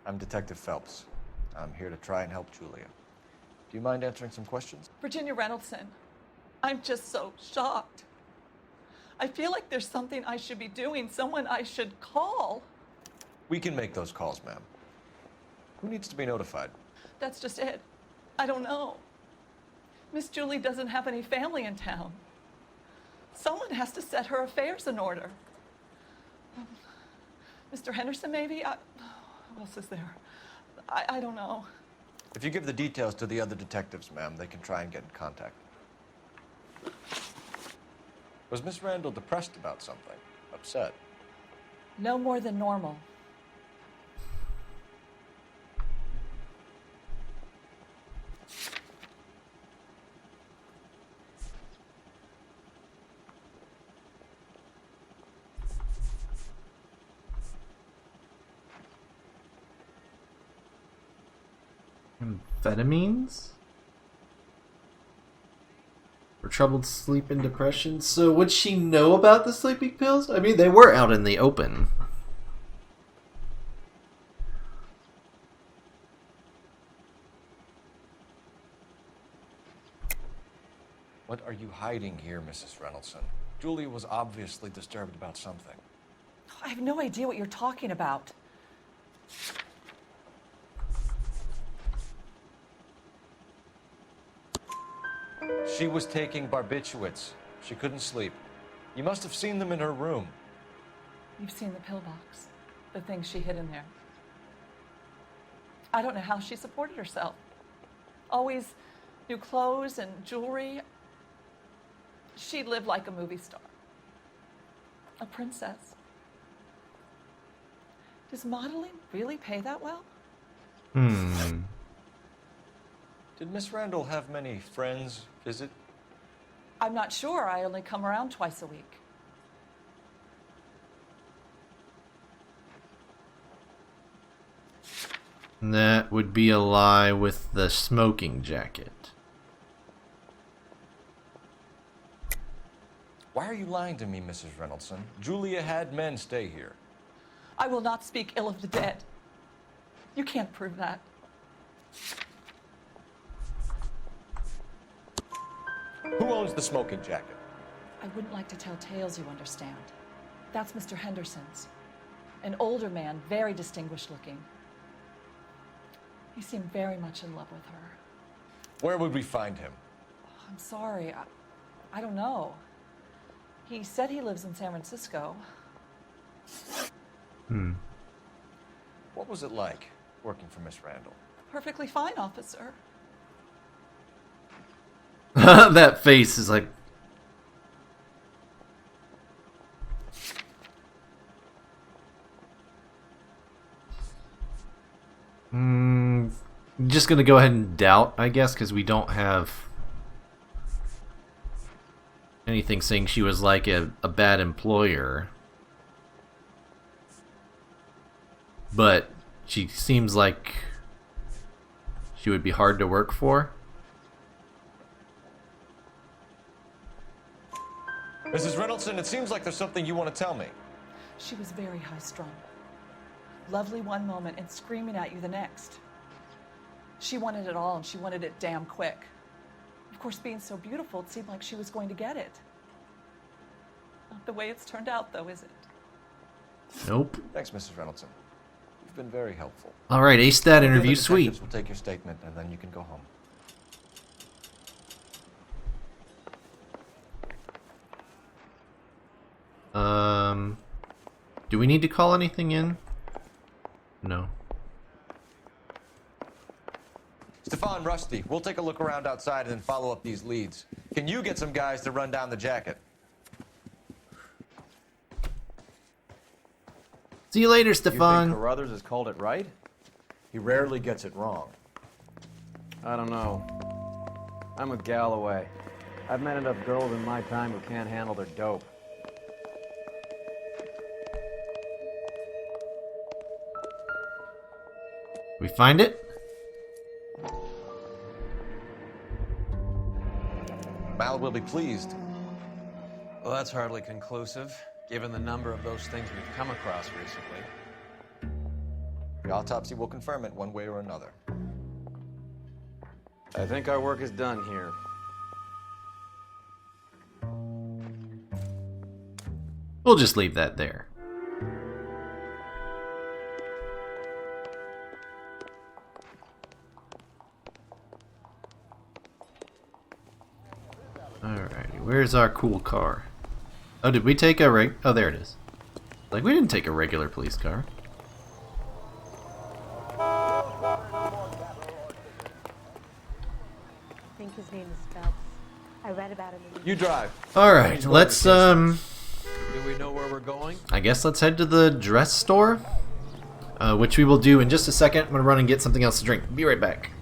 I'm Detective Phelps. I'm here to try and help Julia. Do you mind answering some questions? Virginia Reynoldson, I'm just so shocked. I feel like there's something I should be doing, someone I should call. We can make those calls, ma'am. Who needs to be notified? That's just it. I don't know. Miss Julie doesn't have any family in town. Someone has to set her affairs in order. Mr. Henderson, maybe? Who else is there? I don't know. If you give the details to the other detectives, ma'am, they can try and get in contact. Was Miss Randall depressed about something? Upset? No more than normal. Amphetamines? For troubled sleep and depression. So would she know about the sleeping pills? I mean, they were out in the open. What are you hiding here, Mrs. Reynoldson? Julia was obviously disturbed about something. I have no idea what you're talking about. She was taking barbiturates. She couldn't sleep. You must have seen them in her room. You've seen the pillbox, the things she hid in there. I don't know how she supported herself. Always new clothes and jewelry. She lived like a movie star. A princess. Does modeling really pay that well? Did Miss Randall have many friends visit? I'm not sure. I only come around twice a week. That would be a lie with the smoking jacket. Why are you lying to me, Mrs. Reynoldson? Julia had men stay here. I will not speak ill of the dead. You can't prove that. Who owns the smoking jacket? I wouldn't like to tell tales, you understand. That's Mr. Henderson's. An older man, very distinguished looking. He seemed very much in love with her. Where would we find him? I'm sorry, I don't know. He said he lives in San Francisco. What was it like working for Miss Randall? Perfectly fine, officer. That face is like... just gonna go ahead and doubt, I guess, because we don't have anything saying she was like a bad employer. But she seems like she would be hard to work for. Mrs. Reynoldson, it seems like there's something you want to tell me. She was very high-strung. Lovely one moment and screaming at you the next. She wanted it all, and she wanted it damn quick. Of course, being so beautiful, it seemed like she was going to get it. Not the way it's turned out, though, is it? Nope. Thanks, Mrs. Reynoldson. You've been very helpful. All right, ace that interview, The sweet. detectives will take your statement, and then you can go home. Do we need to call anything in? No. Stefan, Rusty, we'll take a look around outside and then follow up these leads. Can you get some guys to run down the jacket? See you later, You Stefan. think Carruthers has called it right? He rarely gets it wrong. I don't know. I'm with Galloway. I've met enough girls in my time who can't handle their dope. We find it? Mal will be pleased. Well, that's hardly conclusive, given the number of those things we've come across recently. The autopsy will confirm it one way or another. I think our work is done here. We'll just leave that there. Alrighty, where's our cool car? Oh, did we take a oh, there it is. Like, we didn't take a regular police car. I think his name is Phelps. I read about him in the... You drive. Alright, let's, Do we know where we're going? I guess let's head to the dress store. Which we will do in just a second. I'm gonna run and get something else to drink. Be right back.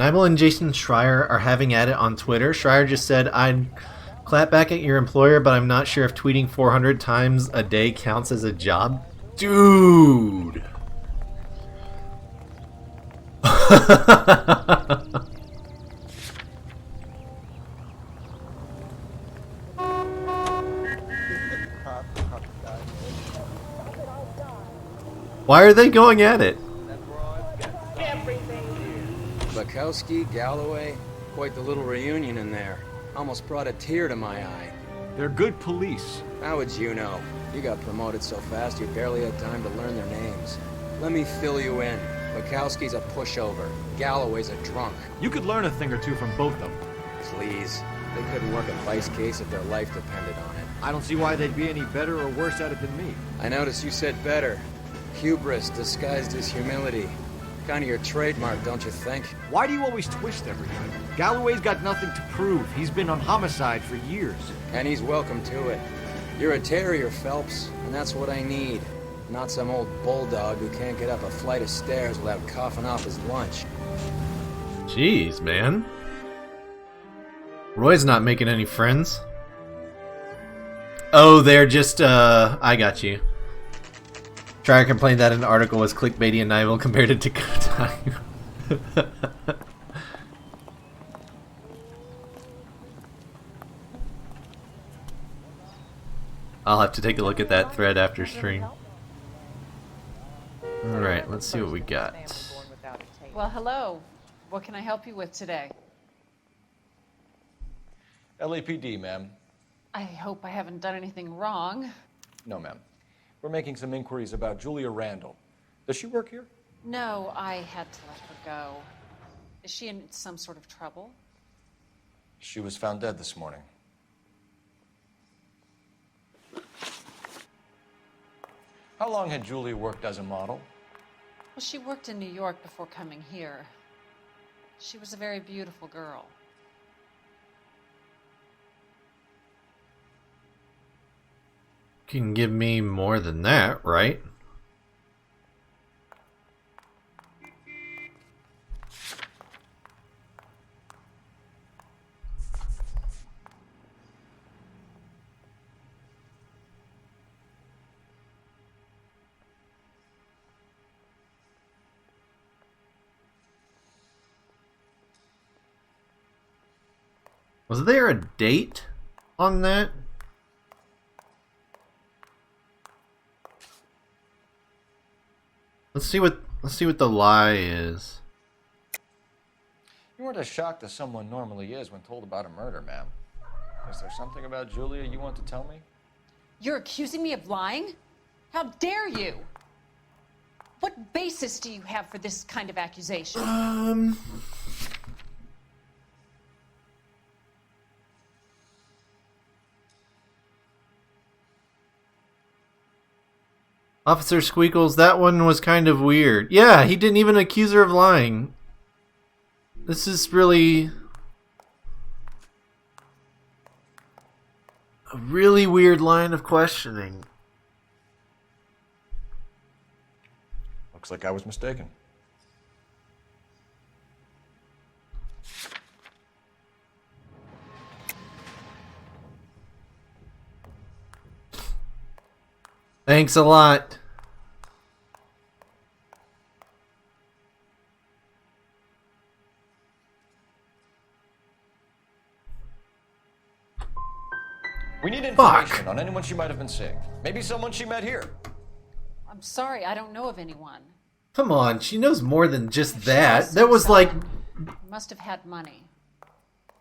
Nibel and Jason Schreier are having at it on Twitter. Schreier just said, I'd clap back at your employer, but I'm not sure if tweeting 400 times a day counts as a job. Dude! Why are they going at it? Bukowski, Galloway, quite the little reunion in there. Almost brought a tear to my eye. They're good police. How would you know? You got promoted so fast you barely had time to learn their names. Let me fill you in. Bukowski's a pushover. Galloway's a drunk. You could learn a thing or two from both of them. Please. They couldn't work a vice case if their life depended on it. I don't see why they'd be any better or worse at it than me. I noticed you said better. Hubris disguised as humility. Kind of your trademark, don't you think? Why do you always twist everything? Galloway's got nothing to prove. He's been on homicide for years. And he's welcome to it. You're a terrier, Phelps, and that's what I need. Not some old bulldog who can't get up a flight of stairs without coughing off his lunch. Jeez, man. Roy's not making any friends. Oh, they're just, I got you. Trier complained that an article was clickbaity and Nival compared it to Good Time. I'll have to take a look at that thread after stream. Alright, let's see what we got. Well, hello. What can I help you with today? LAPD, ma'am. I hope I haven't done anything wrong. No, ma'am. We're making some inquiries about Julia Randall. Does she work here? No, I had to let her go. Is she in some sort of trouble? She was found dead this morning. How long had Julia worked as a model? Well, she worked in New York before coming here. She was a very beautiful girl. You can give me more than that, right? Was there a date on that? Let's see what the lie is. You weren't as shocked as someone normally is when told about a murder, ma'am. Is there something about Julia you want to tell me? You're accusing me of lying? How dare you? What basis do you have for this kind of accusation? Officer Squeakles, that one was kind of weird. Yeah, he didn't even accuse her of lying. This is really a really weird line of questioning. Looks like I was mistaken. Thanks a lot. We need information on anyone she might have been seeing. Maybe someone she met here. I'm sorry, I don't know of anyone. Come on, she knows more than just that. That was like... Must have had money.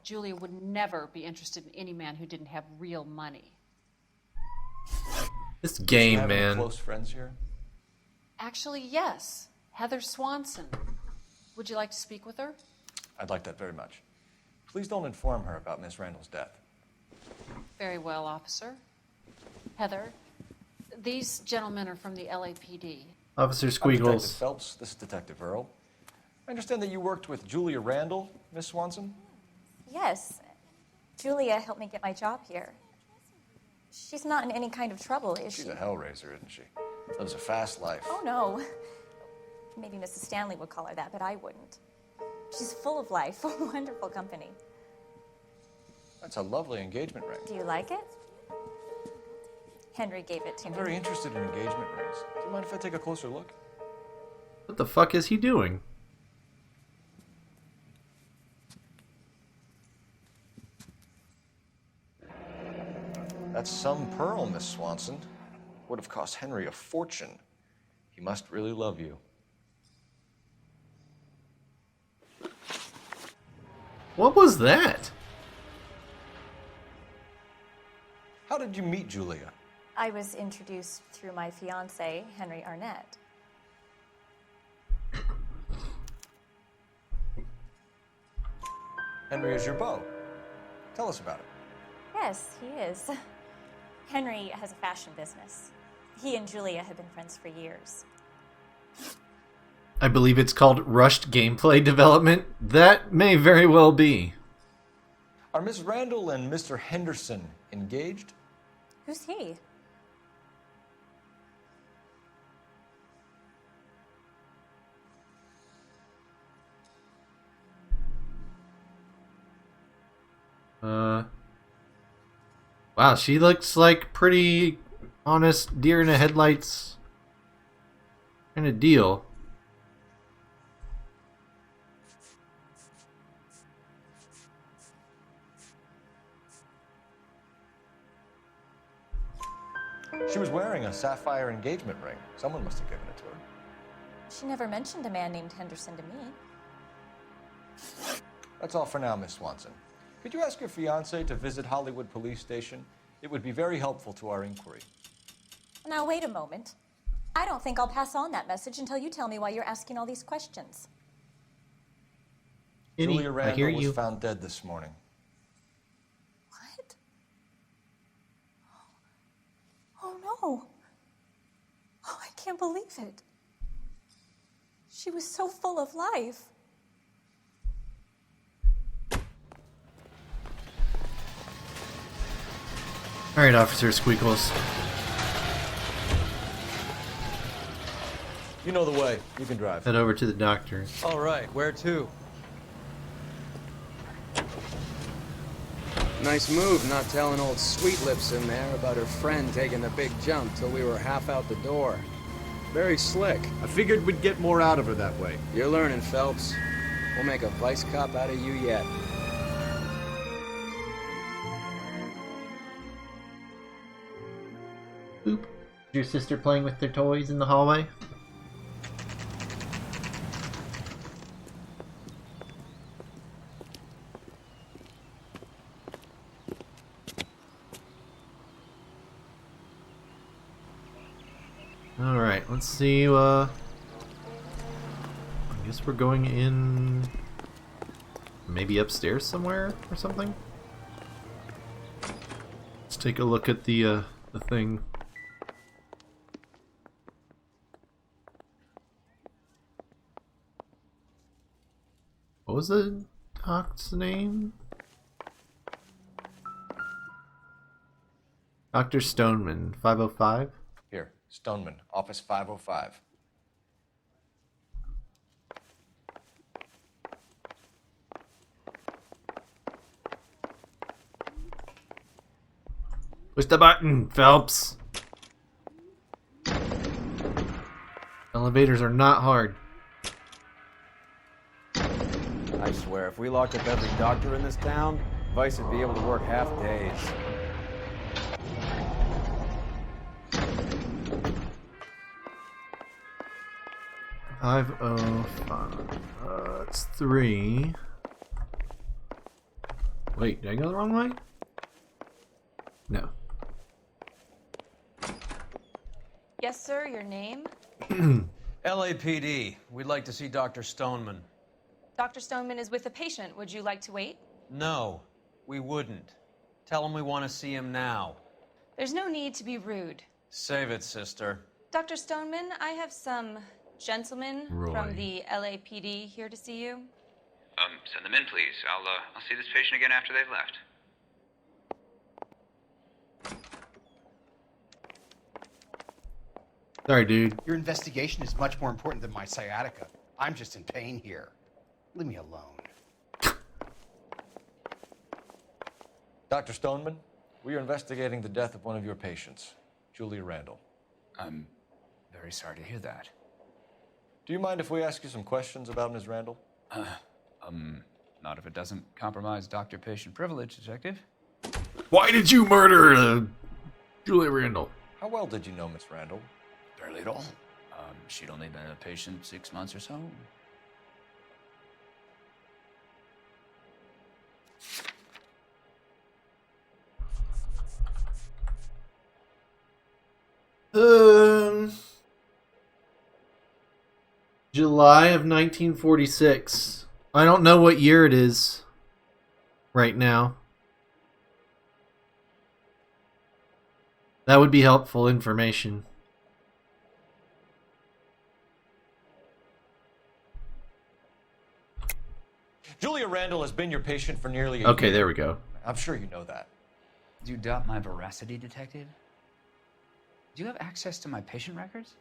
Julia would never be interested in any man who didn't have real money. This game, man. Close friends here? Actually, yes. Heather Swanson. Would you like to speak with her? I'd like that very much. Please don't inform her about Miss Randall's death. Very well, officer. Heather, these gentlemen are from the LAPD. Officer I'm Squeakles. Detective Phelps. This is Detective Earl. I understand that you worked with Julia Randall, Miss Swanson? Yes. Julia helped me get my job here. She's not in any kind of trouble, is she? She's a hellraiser, isn't she? Lives a fast life. Oh, no. Maybe Mrs. Stanley would call her that, but I wouldn't. She's full of life, a wonderful company. That's a lovely engagement ring. Do you like it? Henry gave it to I'm me. very interested in engagement rings. Do you mind if I take a closer look? What the fuck is he doing? That's some pearl, Miss Swanson. Would have cost Henry a fortune. He must really love you. What was that? How did you meet Julia? I was introduced through my fiancé, Henry Arnett. Henry is your beau. Tell us about it. Yes, he is. Henry has a fashion business. He and Julia have been friends for years. I believe it's called rushed gameplay development. That may very well be. Are Miss Randall and Mr. Henderson engaged? Who's he? Wow, she looks like pretty honest deer in the headlights kind of deal. She was wearing a sapphire engagement ring. Someone must have given it to her. She never mentioned a man named Henderson to me. That's all for now, Miss Swanson. Could you ask your fiancé to visit Hollywood Police Station? It would be very helpful to our inquiry. Now, wait a moment. I don't think I'll pass on that message until you tell me why you're asking all these questions. Julia I Randall hear was you. found dead this morning. What? Oh, no. Oh, I can't believe it. She was so full of life. Alright, Officer Squeakles. You know the way. You can drive. Head over to the doctor. All right, where to? Nice move not telling old Sweet Lips in there about her friend taking the big jump till we were half out the door. Very slick. I figured we'd get more out of her that way. You're learning, Phelps. We'll make a vice cop out of you yet. Boop. Is your sister playing with their toys in the hallway? Alright, let's see, I guess we're going in maybe upstairs somewhere or something? Let's take a look at the thing. What was the doc's name? Dr. Stoneman, 505? Here, Stoneman, office 505. Push the button, Phelps! Elevators are not hard. I swear, if we locked up every doctor in this town, Vice would be able to work half days. Five oh five. It's 3. Wait, did I go the wrong way? No. Yes, sir, your name? LAPD. We'd like to see Dr. Stoneman. Dr. Stoneman is with a patient. Would you like to wait? No, we wouldn't. Tell him we want to see him now. There's no need to be rude. Save it, sister. Dr. Stoneman, I have some gentlemen Roy. from the LAPD here to see you. Send them in, please. I'll see this patient again after they've left. Sorry, dude. Your investigation is much more important than my sciatica. I'm just in pain here. Leave me alone. Dr. Stoneman, we are investigating the death of one of your patients, Julia Randall. I'm very sorry to hear that. Do you mind if we ask you some questions about Ms. Randall? Not if it doesn't compromise doctor-patient privilege, Detective. Why did you murder Julia Randall? How well did you know Miss Randall? Barely at all. She'd only been a patient 6 months or so. July of 1946. I don't know what year it is right now. That would be helpful information. Julia Randall has been your patient for nearly a year. Okay, there we go. I'm sure you know that. Do you doubt my veracity, detective? Do you have access to my patient records?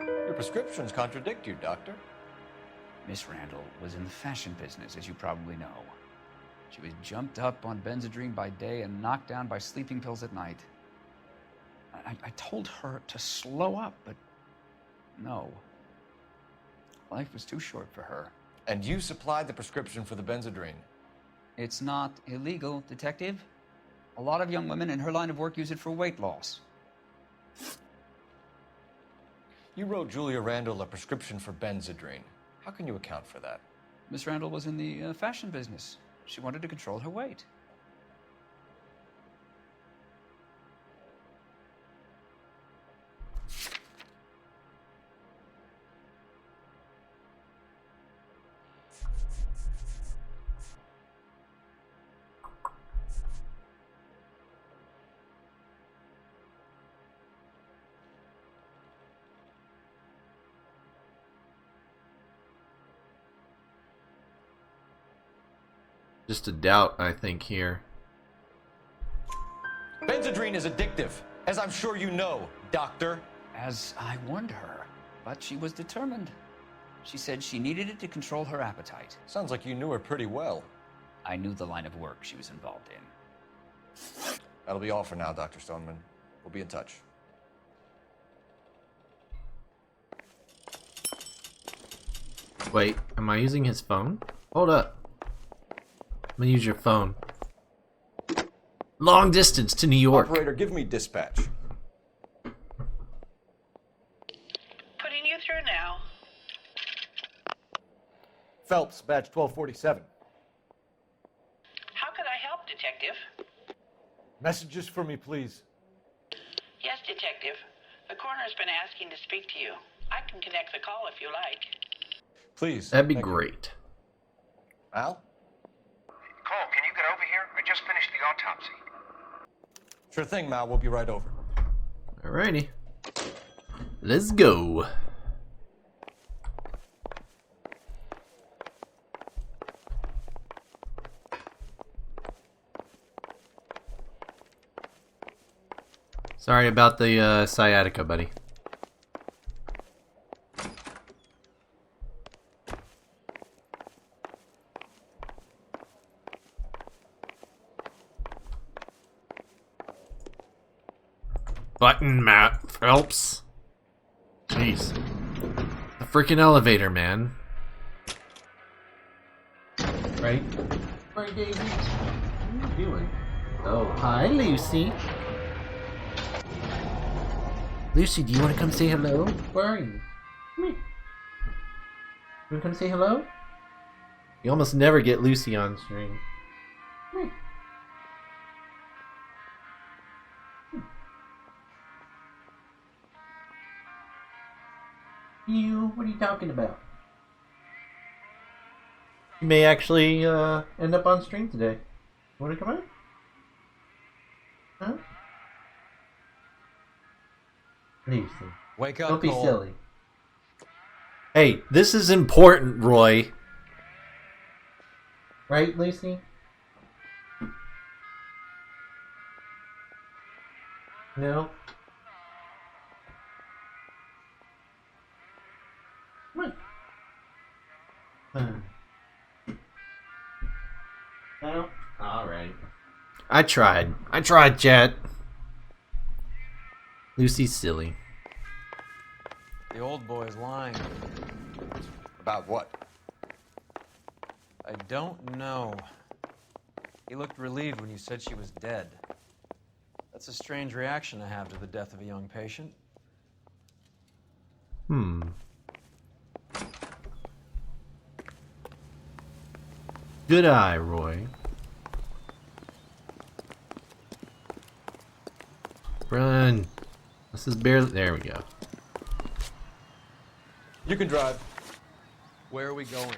Your prescriptions contradict you, Doctor. Miss Randall was in the fashion business, as you probably know. She was jumped up on Benzedrine by day and knocked down by sleeping pills at night. I told her to slow up, but no. Life was too short for her. And you supplied the prescription for the Benzedrine? It's not illegal, detective. A lot of young women in her line of work use it for weight loss. You wrote Julia Randall a prescription for Benzedrine. How can you account for that? Miss Randall was in the fashion business. She wanted to control her weight. Just a doubt, I think, here. Benzedrine is addictive, as I'm sure you know, Doctor. As I warned her, but she was determined. She said she needed it to control her appetite. Sounds like you knew her pretty well. I knew the line of work she was involved in. That'll be all for now, Dr. Stoneman. We'll be in touch. Wait, am I using his phone? Hold up. I'm gonna use your phone. Long distance to New York. Operator, give me dispatch. Putting you through now. Phelps, badge 1247. How could I help, Detective? Messages for me, please. Yes, Detective. The coroner's been asking to speak to you. I can connect the call if you like. Please. That'd be great. Al? Cole, can you get over here? I just finished the autopsy. Sure thing, Mal. We'll be right over. Alrighty. Let's go. Sorry about the sciatica, buddy. Button Matt Phelps. Jeez. The freaking elevator, man. Right? Right, Daisy? What are you doing? Oh, hi, Lucy. Lucy, do you want to come say hello? Where are you? Come here. You want to come say hello? You almost never get Lucy on screen. Come here. What are you talking about? You may actually end up on stream today. Want to come in? Huh? Lucy. Wake up, Don't be Cole. silly. Hey, this is important, Roy. Right, Lucy? No? Come on. No? Alright. I tried, chat. Lucy's silly. The old boy's lying. About what? I don't know. He looked relieved when you said she was dead. That's a strange reaction to have to the death of a young patient. Good eye, Roy. Run. This is barely... There we go. You can drive. Where are we going?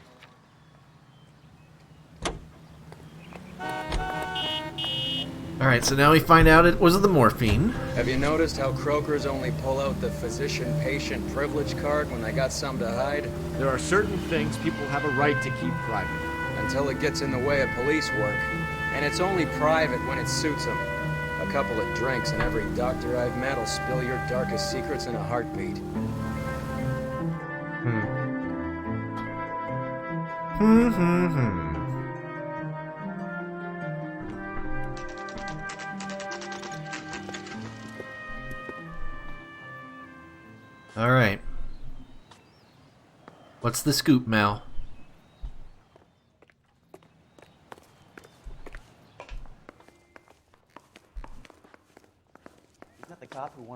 Alright, so now we find out it was the morphine. Have you noticed how croakers only pull out the physician-patient privilege card when they got something to hide? There are certain things people have a right to keep private. Until it gets in the way of police work. And it's only private when it suits them. A couple of drinks and every doctor I've met will spill your darkest secrets in a heartbeat. Alright. What's the scoop, Mal?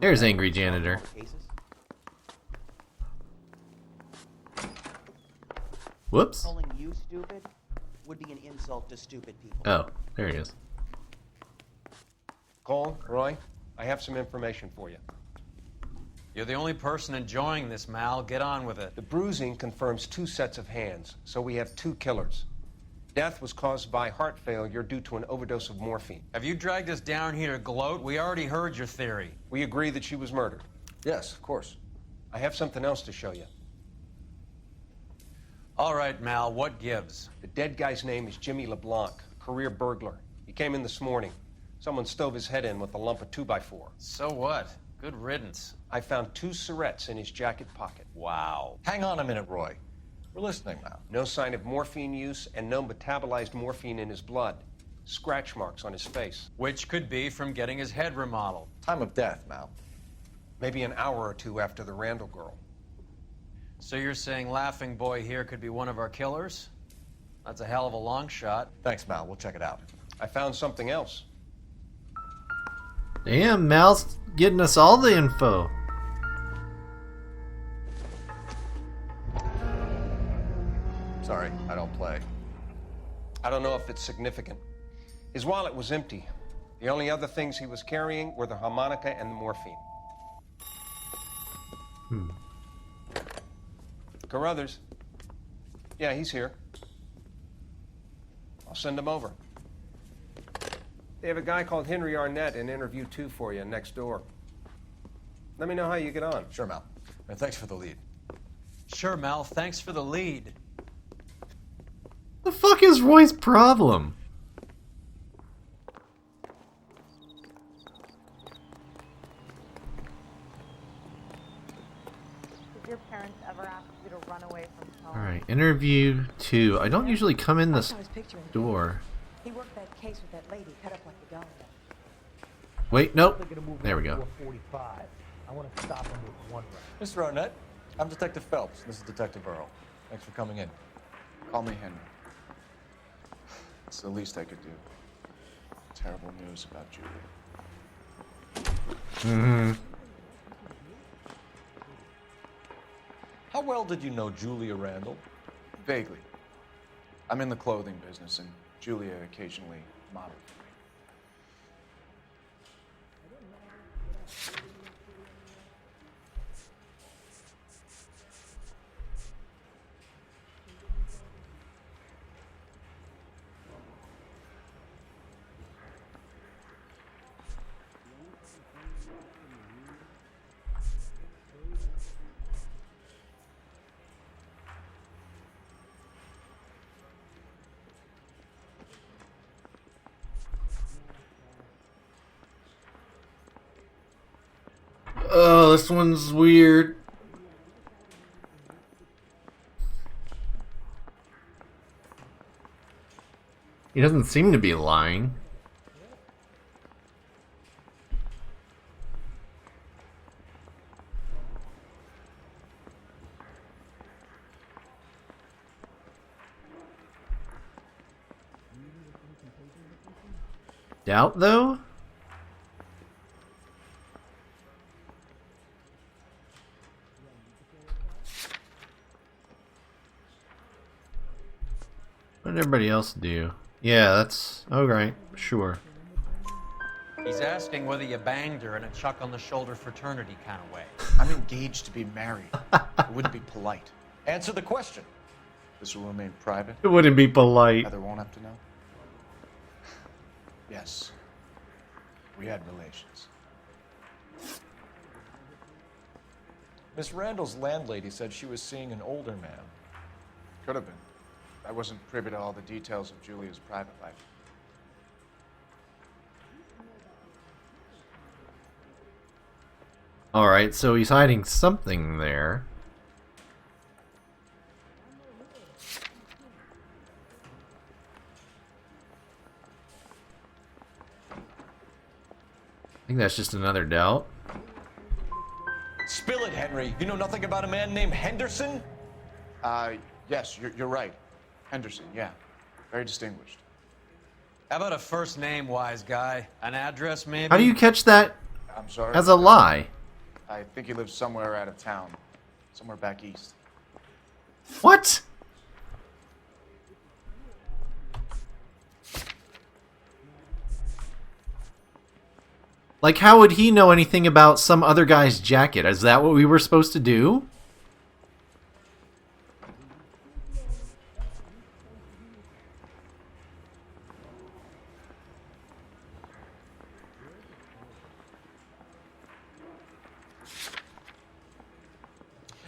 There's Angry Janitor. Whoops. Calling you stupid would be an insult to stupid people. Oh, there he is. Cole, Roy, I have some information for you. You're the only person enjoying this, Mal. Get on with it. The bruising confirms 2 sets of hands, so we have 2 killers. Death was caused by heart failure due to an overdose of morphine. Have you dragged us down here to gloat? We already heard your theory. We agree that she was murdered. Yes, of course. I have something else to show you. All right, Mal, what gives? The dead guy's name is Jimmy LeBlanc, career burglar. He came in this morning. Someone stove his head in with a lump of 2x4. So what? Good riddance. I found 2 syrettes in his jacket pocket. Wow. Hang on a minute, Roy. We're listening now. No sign of morphine use and no metabolized morphine in his blood. Scratch marks on his face. Which could be from getting his head remodeled. Time of death, Mal. Maybe an hour or 2 after the Randall girl. So you're saying Laughing Boy here could be one of our killers? That's a hell of a long shot. Thanks, Mal. We'll check it out. I found something else. Damn, Mal's getting us all the info. Sorry, I don't play. I don't know if it's significant. His wallet was empty. The only other things he was carrying were the harmonica and the morphine. Carruthers. Yeah, he's here. I'll send him over. They have a guy called Henry Arnett in interview 2 for you next door. Let me know how you get on. Sure, Mal. And thanks for the lead. Sure, Mal. Thanks for the lead. The fuck is Roy's problem? Did your parents ever ask you to run away from home? Alright, interview 2. I don't usually come in this door. He worked that case with that lady cut up like the dog. Wait, nope. There we go. I want to stop him with one round. Mr. Arnett, I'm Detective Phelps. This is Detective Earl. Thanks for coming in. Call me Henry. It's the least I could do. Terrible news about Julia. How well did you know Julia Randall? Vaguely. I'm in the clothing business, and Julia occasionally modeled for me. Oh, this one's weird. He doesn't seem to be lying. Doubt, though? What did everybody else do? Yeah, that's... Oh, right. Sure. He's asking whether you banged her in a chuck on the shoulder fraternity kind of way. I'm engaged to be married. It wouldn't be polite. Answer the question. This will remain private. It wouldn't be polite. Heather won't have to know? Yes. we had relations. Miss Randall's landlady said she was seeing an older man. Could have been. I wasn't privy to all the details of Julia's private life. Alright, so he's hiding something there. I think that's just another doubt. Spill it, Henry. You know nothing about a man named Henderson? Yes, you're right. Henderson, yeah. Very distinguished. How about a first name, wise guy? An address, maybe? How do you catch that I'm sorry. as a lie? I think he lives somewhere out of town. Somewhere back east. What? Like, how would he know anything about some other guy's jacket? Is that what we were supposed to do?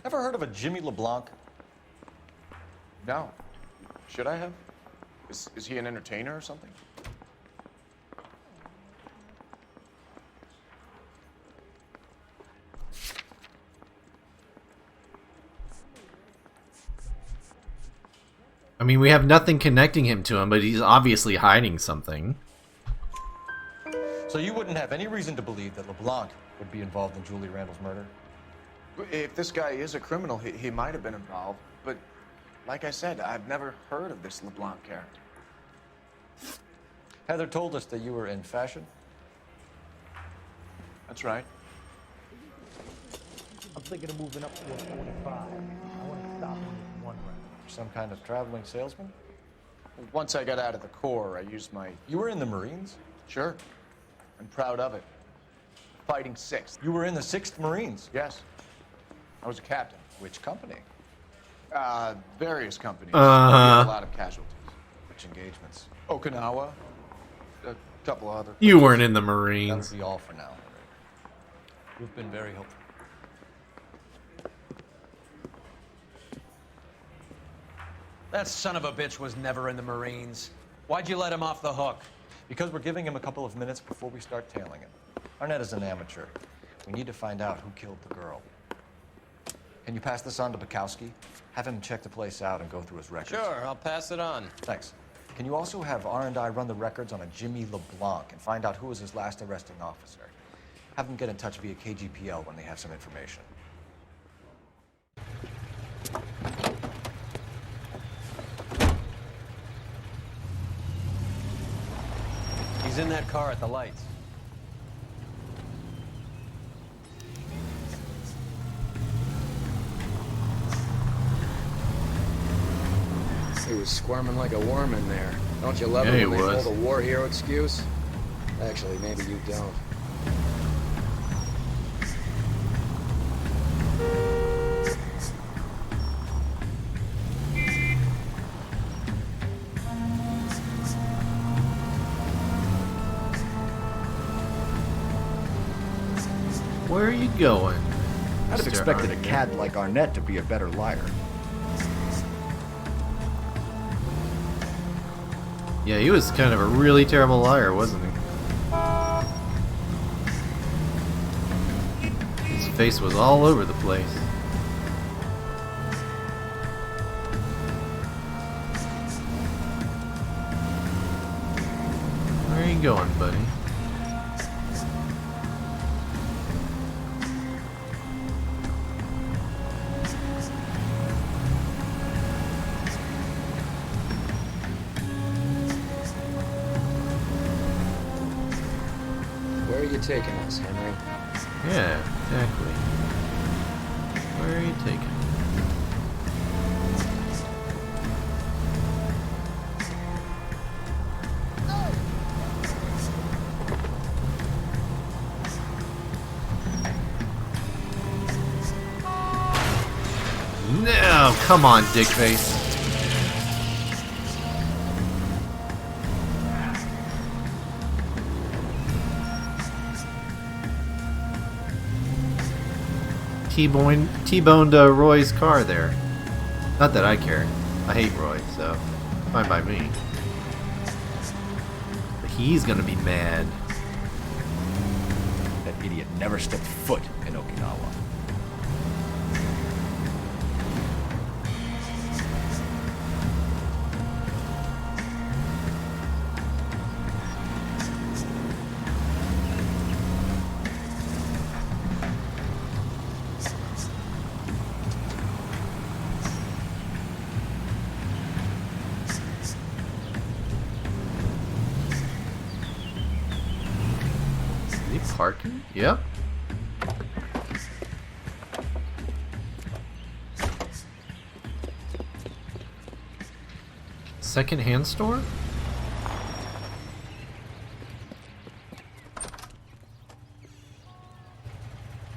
Ever heard of a Jimmy LeBlanc? No. Should I have? Is he an entertainer or something? I mean, we have nothing connecting him to him, but he's obviously hiding something. So you wouldn't have any reason to believe that LeBlanc would be involved in Julie Randall's murder? If this guy is a criminal, he might have been involved. But like I said, I've never heard of this LeBlanc character. Heather told us that you were in fashion. That's right. I'm thinking of moving up to a 45. I want to stop in one round. Some kind of traveling salesman? Once I got out of the Corps, I used my... You were in the Marines? Sure. I'm proud of it. Fighting 6th. You were in the 6th Marines? Yes. I was a captain. Which company? Various companies. Uh-huh. We had a lot of casualties. Which engagements? Okinawa. A couple of other... You weren't in the Marines. That'll be all for now. You've been very helpful. That son of a bitch was never in the Marines. Why'd you let him off the hook? Because we're giving him a couple of minutes before we start tailing him. Arnett is an amateur. We need to find out who killed the girl. Can you pass this on to Bukowski? Have him check the place out and go through his records. Sure, I'll pass it on. Thanks. Can you also have R&I run the records on a Jimmy LeBlanc and find out who was his last arresting officer? Have them get in touch via KGPL when they have some information. He's in that car at the lights. He was squirming like a worm in there. Don't you love Yeah, it when he they was. pull the war hero excuse? Actually, maybe you don't. Where are you going? I'd have Mr. expected a Arnett? cad like Arnett to be a better liar. Yeah, he was kind of a really terrible liar, wasn't he? His face was all over the place. Where are you going, buddy? Where are you taking us, Henry? Yeah, exactly. Where are you taking me? No, come on, dickface. T-boned Roy's car there. Not that I care. I hate Roy, so fine by me. But he's gonna be mad. That idiot never stepped foot in Okinawa. Parking? Yep. Second-hand store?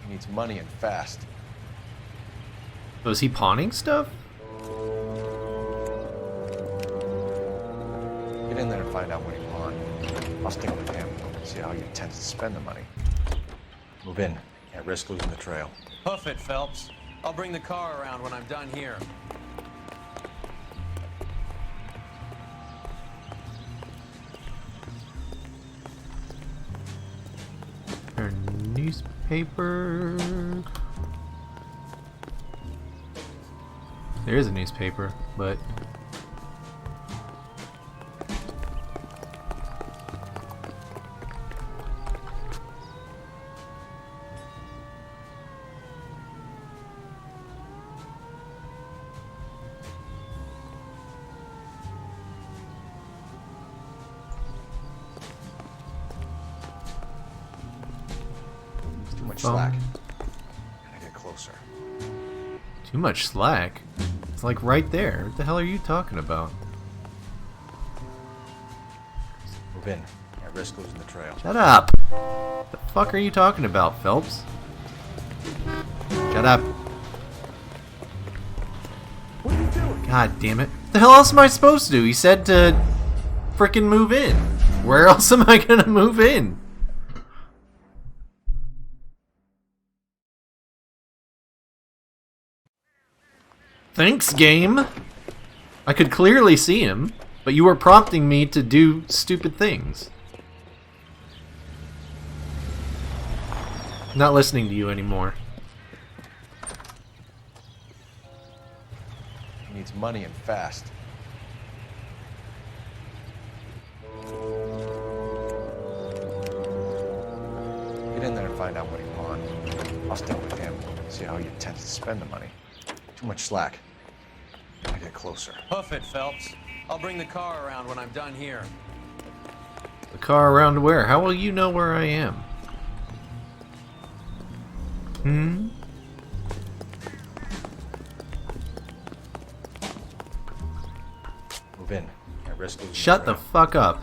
He needs money and fast. Was he pawning stuff? Get in there and find out what he pawned. I'll stick with him. See how he intends to spend the money. Move in. Can't risk losing the trail. Hoof it, Phelps. I'll bring the car around when I'm done here. Our newspaper. There is a newspaper, but Slack. Gotta get closer. Too much slack? It's like right there. What the hell are you talking about? Move in. Can't risk losing the trail. Shut up! What the fuck are you talking about, Phelps? Shut up. What are you doing? God damn it. What the hell else am I supposed to do? He said to frickin' move in. Where else am I gonna move in? Thanks, game. I could clearly see him, but you were prompting me to do stupid things. Not listening to you anymore. He needs money and fast. Get in there and find out what he pawned. I'll stick with him. See how he intends to spend the money. Too much slack. Gotta get closer. Hoof it, Phelps. I'll bring the car around when I'm done here. The car around where? How will you know where I am? Hmm? Move in. Can't risk losing Shut the fuck up.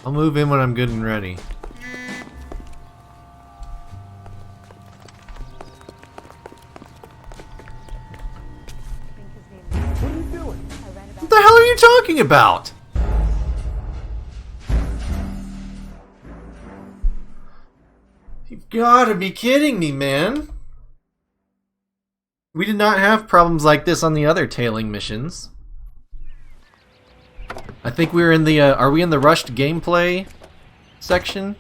I'll move in when I'm good and ready. What are you doing? What the hell are you talking about? You've gotta be kidding me, man. We did not have problems like this on the other tailing missions. I think we were in the, are we in the rushed gameplay section?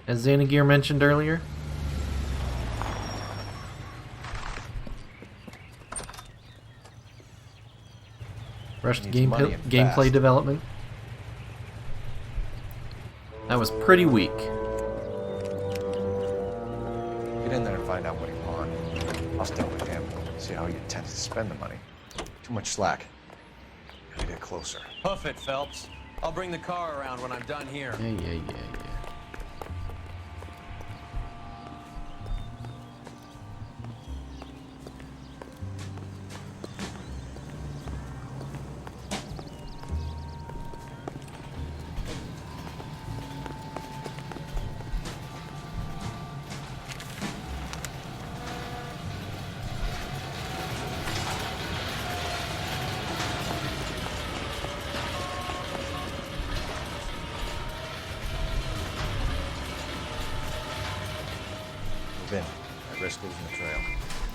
As Xanagir mentioned earlier. Rushed gameplay development. That was pretty weak. Get in there and find out what he pawned. I'll stick with him. See how he intends to spend the money. Too much slack. Gotta get closer. Hoof it, Phelps. I'll bring the car around when I'm done here. Yeah. risk losing the trail.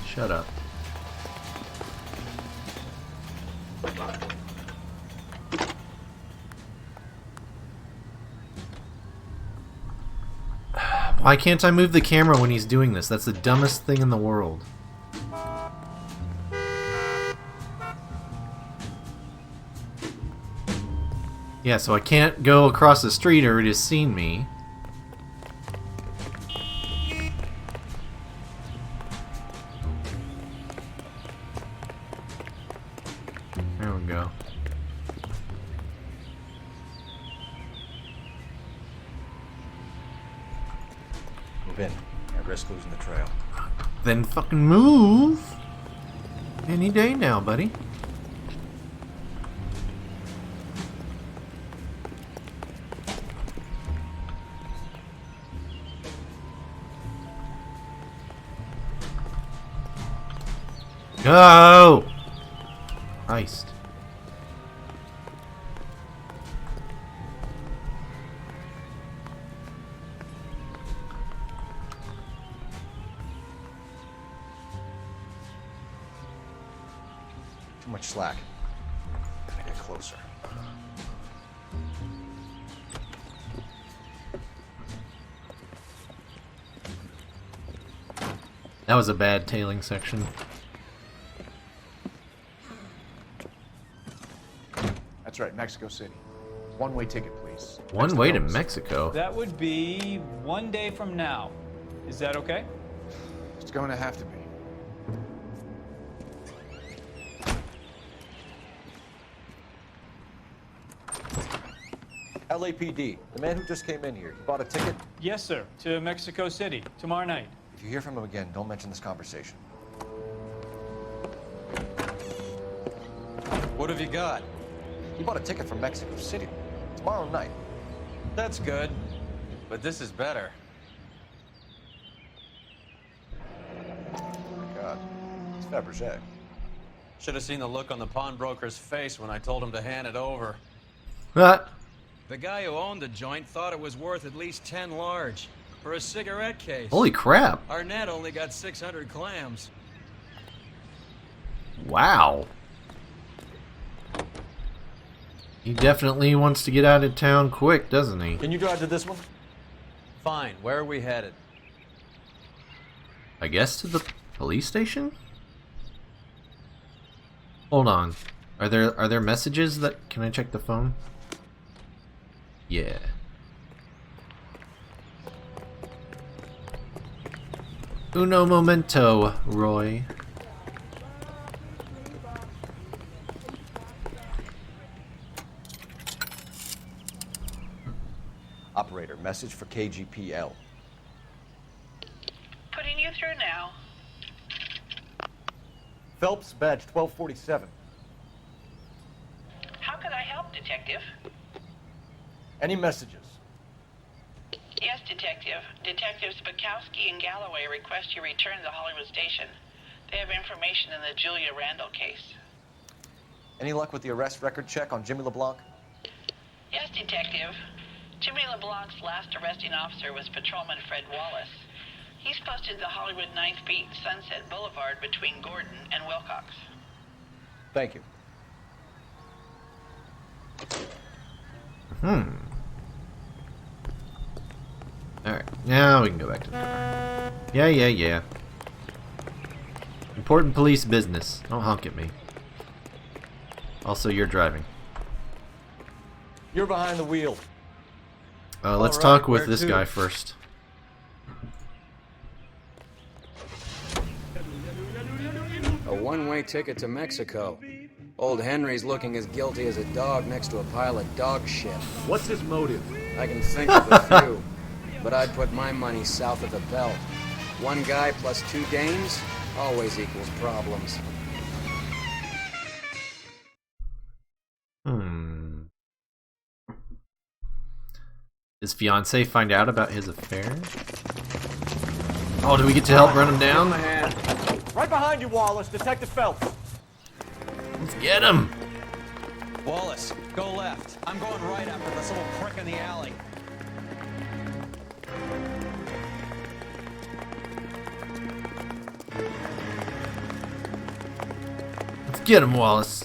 Shut up. Why can't I move the camera when he's doing this? That's the dumbest thing in the world. Yeah, so I can't go across the street or it has seen me. There we go. Move in. I risk losing the trail. Then fucking move. Any day now, buddy. Go! Christ. Too much slack. Gotta get closer. That was a bad tailing section. That's right, Mexico City. One-way ticket, please. One way to Mexico? That would be 1 day from now. Is that okay? It's going to have to be. LAPD, the man who just came in here, he bought a ticket? Yes, sir. To Mexico City, tomorrow night. If you hear from him again, don't mention this conversation. What have you got? He bought a ticket from Mexico City. Tomorrow night. That's good. But this is better. Oh my God. It's Fabergé. Should have seen the look on the pawnbroker's face when I told him to hand it over. What? The guy who owned the joint thought it was worth at least 10 large for a cigarette case. Holy crap. Arnett only got 600 clams. Wow. He definitely wants to get out of town quick, doesn't he? Can you drive to this one? Fine. Where are we headed? I guess to the police station? Hold on. Are there messages that... Can I check the phone? Yeah. Uno momento, Roy. Operator, message for KGPL. Putting you through now. Phelps, badge 1247. How could I help, Detective? Any messages? Yes, Detective. Detectives Bukowski and Galloway request you return to the Hollywood station. They have information in the Julia Randall case. Any luck with the arrest record check on Jimmy LeBlanc? Yes, Detective. Jimmy LeBlanc's last arresting officer was Patrolman Fred Wallace. He's posted the Hollywood 9th Beat Sunset Boulevard between Gordon and Wilcox. Thank you. Alright, now we can go back to the car. Yeah. Important police business. Don't honk at me. Also, you're driving. You're behind the wheel. Let's All talk right, with where this to? guy first. A one-way ticket to Mexico. Old Henry's looking as guilty as a dog next to a pile of dog shit. What's his motive? I can think of a few, but I'd put my money south of the belt. One guy plus 2 dames always equals problems. His fiance find out about his affair? Oh, do we get to help run him down? Right behind you, Wallace. Detective Phelps. Let's get him! Wallace, go left. I'm going right after this little prick in the alley. Get him, Wallace.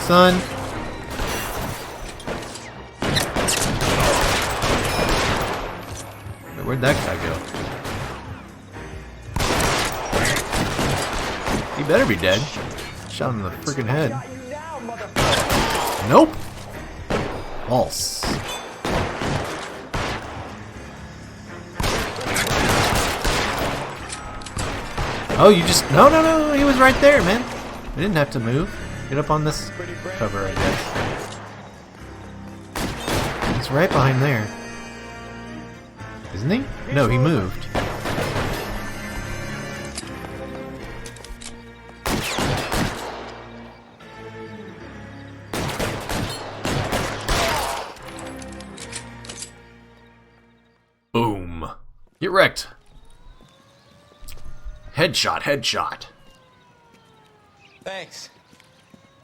Son. Where'd that guy go? He better be dead. Shot him in the freaking head. Nope. False. Oh, you just... No, he was right there, man. We didn't have to move. Get up on this cover, I guess. He's right behind there. Isn't he? No, he moved. Boom. Get wrecked. Headshot, headshot. Thanks.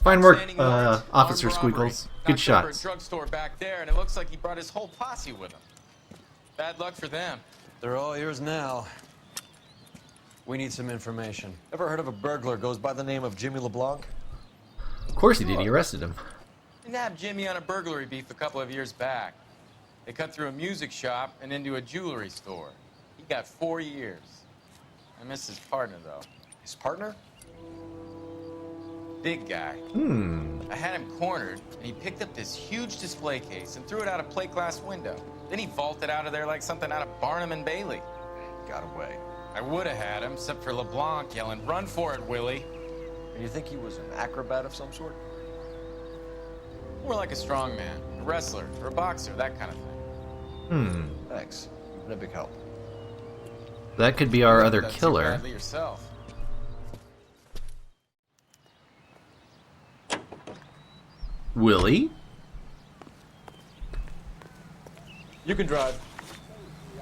Fine work, Officer Squiggles. Good shots. A drugstore back there, and it looks like he brought his whole posse with him. Bad luck for them. They're all yours now. We need some information. Ever heard of a burglar goes by the name of Jimmy LeBlanc? Of course he did. He arrested him. They nabbed Jimmy on a burglary beef a couple of years back. They cut through a music shop and into a jewelry store. He got 4 years. I miss his partner, though. His partner? Big guy. I had him cornered, and he picked up this huge display case and threw it out a plate glass window. Then he vaulted out of there like something out of Barnum and Bailey. Got away. I would have had him, except for LeBlanc yelling, "Run for it, Willie!" And you think he was an acrobat of some sort? More like a strongman, a wrestler, or a boxer, that kind of thing. Thanks. You've been a big help. That could be our other Done too killer. badly yourself. Willie? You can drive.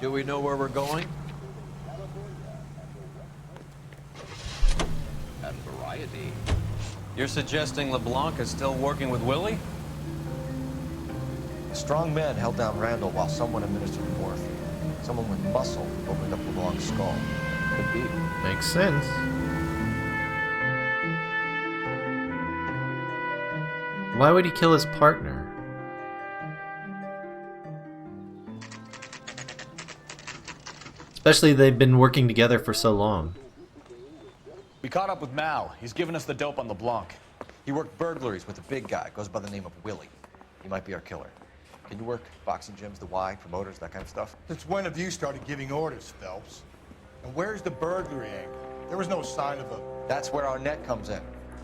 Do we know where we're going? And variety. You're suggesting LeBlanc is still working with Willie? A strong man held down Randall while someone administered morphine. Someone with muscle opened up LeBlanc's skull. Could be. Makes sense. Why would he kill his partner? Especially they've been working together for so long. We caught up with Mal. He's given us the dope on LeBlanc. He worked burglaries with a big guy. Goes by the name of Willie. He might be our killer. Can you work boxing gyms, the Y, promoters, that kind of stuff? Since when have you started giving orders, Phelps? And where's the burglary angle? There was no sign of a... That's where our net comes in.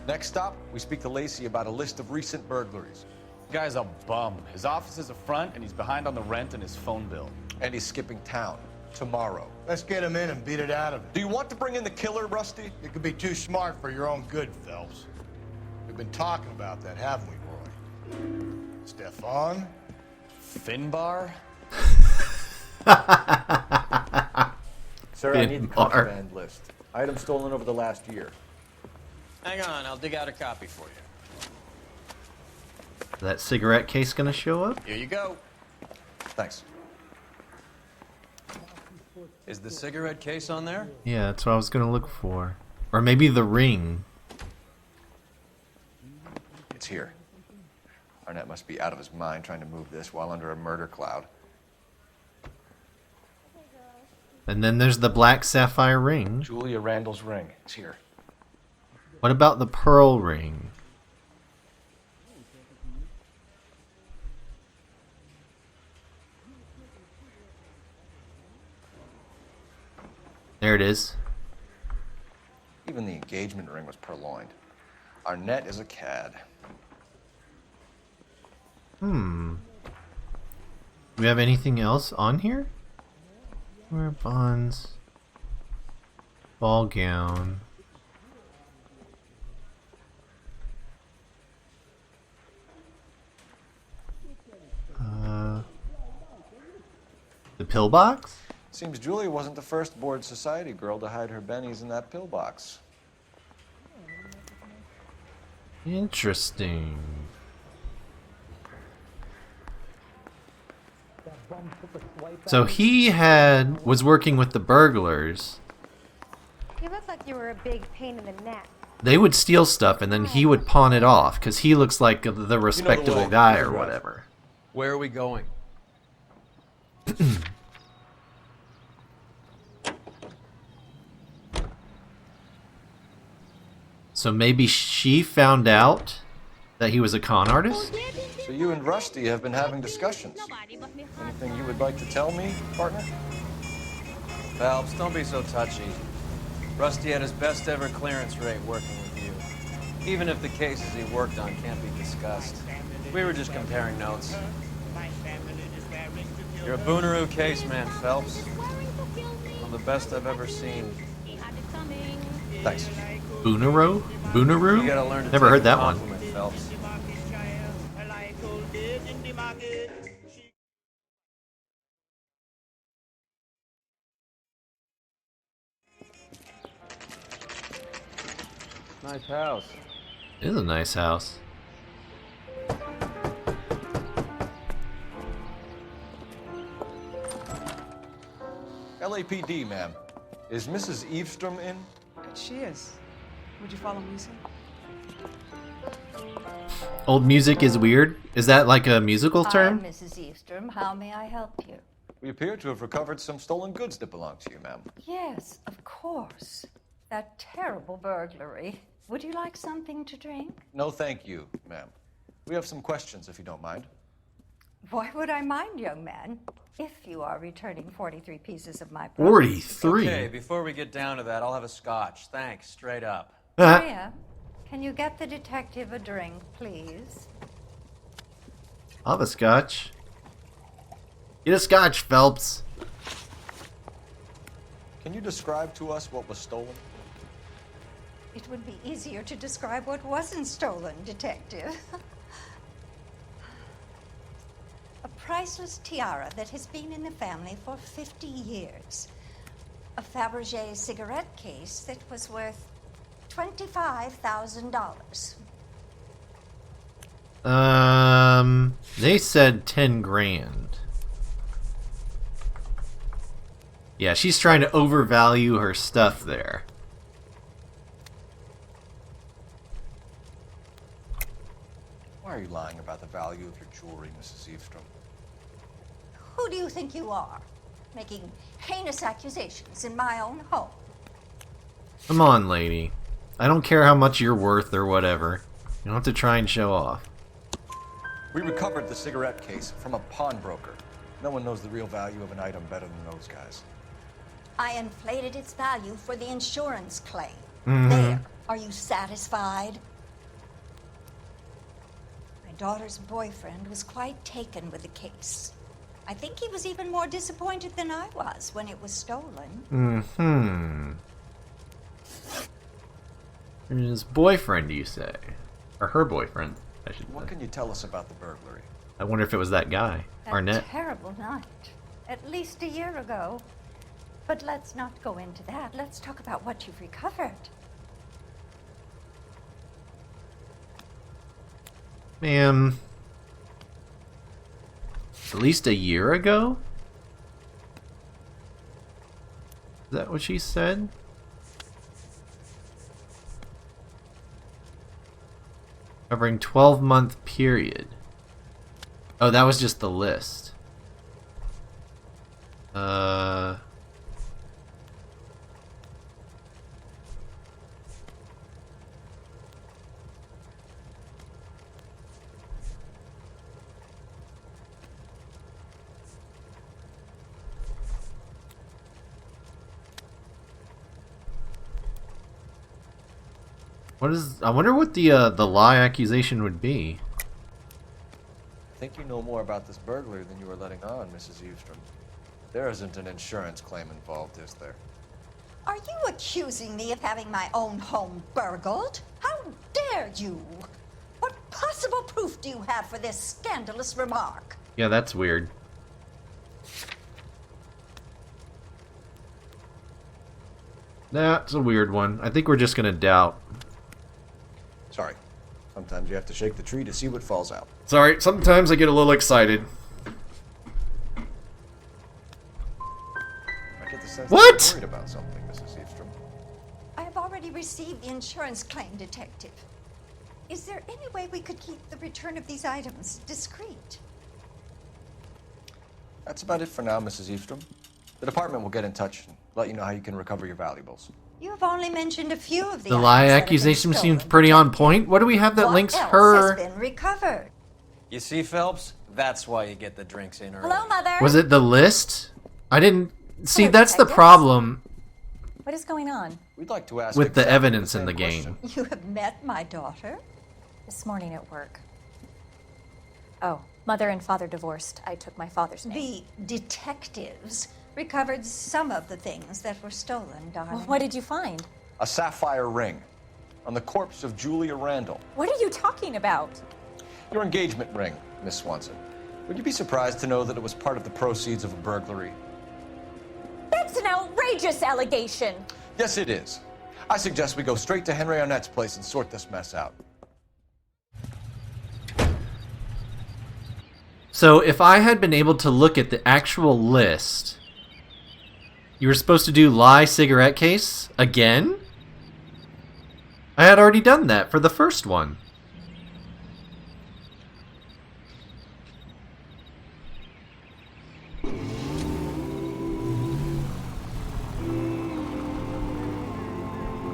Next stop, we speak to Lacey about a list of recent burglaries. Guy's a bum. His office is a front, and he's behind on the rent and his phone bill. And he's skipping town tomorrow. Let's get him in and beat it out of him. Do you want to bring in the killer, Rusty? You could be too smart for your own good, Phelps. We've been talking about that, haven't we, Roy? Stefan? Finbar? Sir, I need the contraband list. Items stolen over the last year. Hang on, I'll dig out a copy for you. Is that cigarette case gonna show up? Here you go. Thanks. Is the cigarette case on there? Yeah, that's what I was gonna look for. Or maybe the ring. It's here. Arnett must be out of his mind trying to move this while under a murder cloud. And then there's the black sapphire ring. Julia Randall's ring. It's here. What about the pearl ring? There it is. Even the engagement ring was purloined. Arnett is a cad. Do we have anything else on here? Wear bonds. Ball gown. The pillbox? Seems Julia wasn't the first bored society girl to hide her bennies in that pillbox. Interesting. So he was working with the burglars. You look like you were a big pain in the neck. They would steal stuff and then he would pawn it off because he looks like the respectable guy or whatever. Where are we going? So maybe she found out that he was a con artist? So you and Rusty have been having discussions. Anything you would like to tell me, partner? Phelps, don't be so touchy. Rusty had his best ever clearance rate working with you. Even if the cases he worked on can't be discussed. We were just comparing notes. You're a Booneroo case man, Phelps. One of the best I've ever seen. Thanks. Booneroo? Booneroo? You gotta learn to Never take heard a that one. compliment, Phelps. Nice house. It is a nice house. LAPD, ma'am. Is Mrs. Eavestrom in? She is. Would you follow me, sir? Old music is weird? Is that like a musical term? Hi, Mrs. Eavestrom. How may I help you? We appear to have recovered some stolen goods that belong to you, ma'am. Yes, of course. That terrible burglary. Would you like something to drink? No, thank you, ma'am. We have some questions, if you don't mind. Why would I mind, young man? If you are returning 43 pieces of my property. 43? Okay, before we get down to that, I'll have a scotch. Thanks, straight up. Maria, can you get the detective a drink, please? I'll have a scotch. Get a scotch, Phelps. Can you describe to us what was stolen? It would be easier to describe what wasn't stolen, detective. A priceless tiara that has been in the family for 50 years. A Fabergé cigarette case that was worth $25,000. They said 10 grand. Yeah, she's trying to overvalue her stuff there. Why are you lying about the value of your jewelry, Mrs. Eavestrom? Who do you think you are? Making heinous accusations in my own home. Come on, lady. I don't care how much you're worth or whatever. You don't have to try and show off. We recovered the cigarette case from a pawnbroker. No one knows the real value of an item better than those guys. I inflated its value for the insurance claim. Mhm. There. Are you satisfied? My daughter's boyfriend was quite taken with the case. I think he was even more disappointed than I was when it was stolen. Mm-hmm. His boyfriend, you say? Or her boyfriend, I should What say. can you tell us about the burglary? I wonder if it was that guy, That Arnett. terrible night. At least a year ago. But let's not go into that. Let's talk about what you've recovered. Ma'am. At least a year ago? Is that what she said? Covering 12-month period. Oh, that was just the list. What is? I wonder what the lie accusation would be. I think you know more about this burglary than you were letting on, Mrs. Eavestrom. There isn't an insurance claim involved, is there? Are you accusing me of having my own home burgled? How dare you? What possible proof do you have for this scandalous remark? Yeah, that's weird. That's a weird one. I think we're just gonna doubt. Sorry. Sometimes you have to shake the tree to see what falls out. Sorry, sometimes I get a little excited. get the sense What? that you're worried about something, Mrs. Eastrom. I have already received the insurance claim, Detective. Is there any way we could keep the return of these items discreet? That's about it for now, Mrs. Eastrom. The department will get in touch and let you know how you can recover your valuables. You have only mentioned a few of the The lie items that have been accusation stolen. seems pretty on point. What do we have that What links else her? has been recovered? You see, Phelps? That's why you get the drinks in early. Hello, Mother. Was it the list? I didn't see. Hello, That's the detectives. problem What is going on? We'd like to ask with the exactly evidence same in the question. game. You have met my daughter? This morning at work. Oh, Mother and Father divorced. I took my father's name. The detectives recovered some of the things that were stolen, darling. Well, what did you find? A sapphire ring on the corpse of Julia Randall. What are you talking about? Your engagement ring, Miss Swanson. Would you be surprised to know that it was part of the proceeds of a burglary? That's an outrageous allegation. Yes, it is. I suggest we go straight to Henry Arnett's place and sort this mess out. So if I had been able to look at the actual list, you were supposed to do lie cigarette case again? I had already done that for the first one.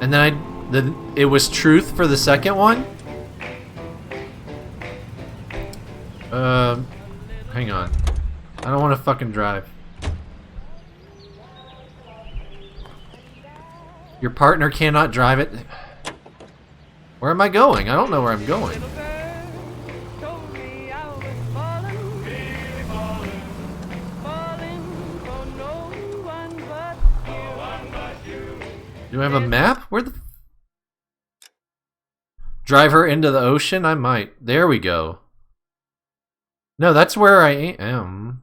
And then it was truth for the second one? Hang on. I don't want to fucking drive. Your partner cannot drive it. Where am I going? I don't know where I'm going. Do I have a map? Where the... Drive her into the ocean? I might. There we go. No, that's where I am.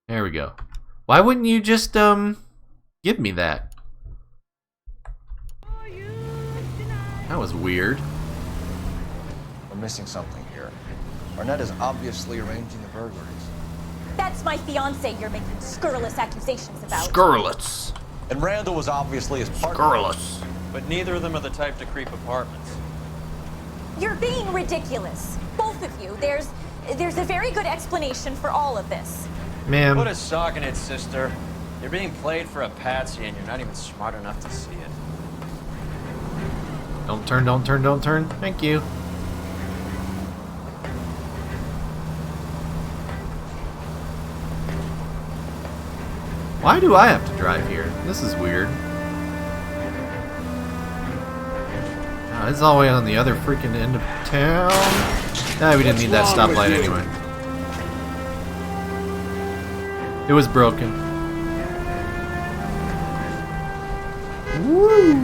There we go. Why wouldn't you just, give me that? That was weird. We're missing something here. Arnett is obviously arranging the burglaries. That's my fiance you're making scurrilous accusations about. Scurrilous. And Randall was obviously his partner. Scurrilous. But neither of them are the type to creep apartments. You're being ridiculous. Both of you. There's a very good explanation for all of this. Ma'am. Put a sock in it, sister. You're being played for a patsy and you're not even smart enough to see it. Don't turn, don't turn, don't turn. Thank you. Why do I have to drive here? This is weird. Oh, this is all the way on the other freaking end of town. Nah, we didn't need that stoplight anyway. It was broken. Woo!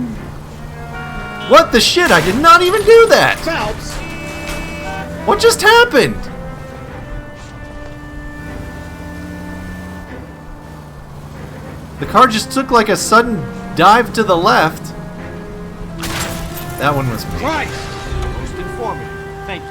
What the shit? I did not even do that! Phelps! What just happened? The car just took like a sudden dive to the left. That one was me. Christ! Most informative. Thank you.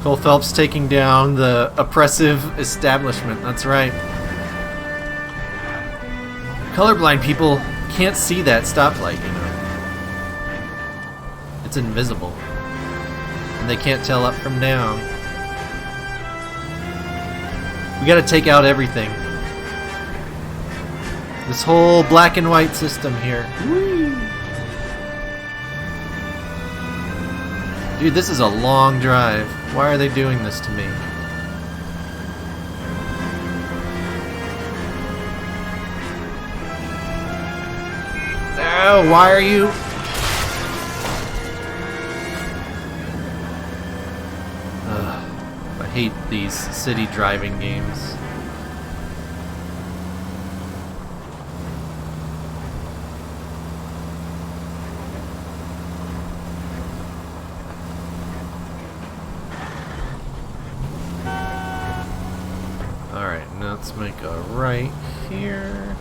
Cole Phelps taking down the oppressive establishment. That's right. Colorblind people can't see that stoplight, you know. It's invisible. And they can't tell up from down. We gotta take out everything. This whole black and white system here. Whee! Dude, this is a long drive. Why are they doing this to me? Oh, why are you... I hate these city driving games. let's make a right here.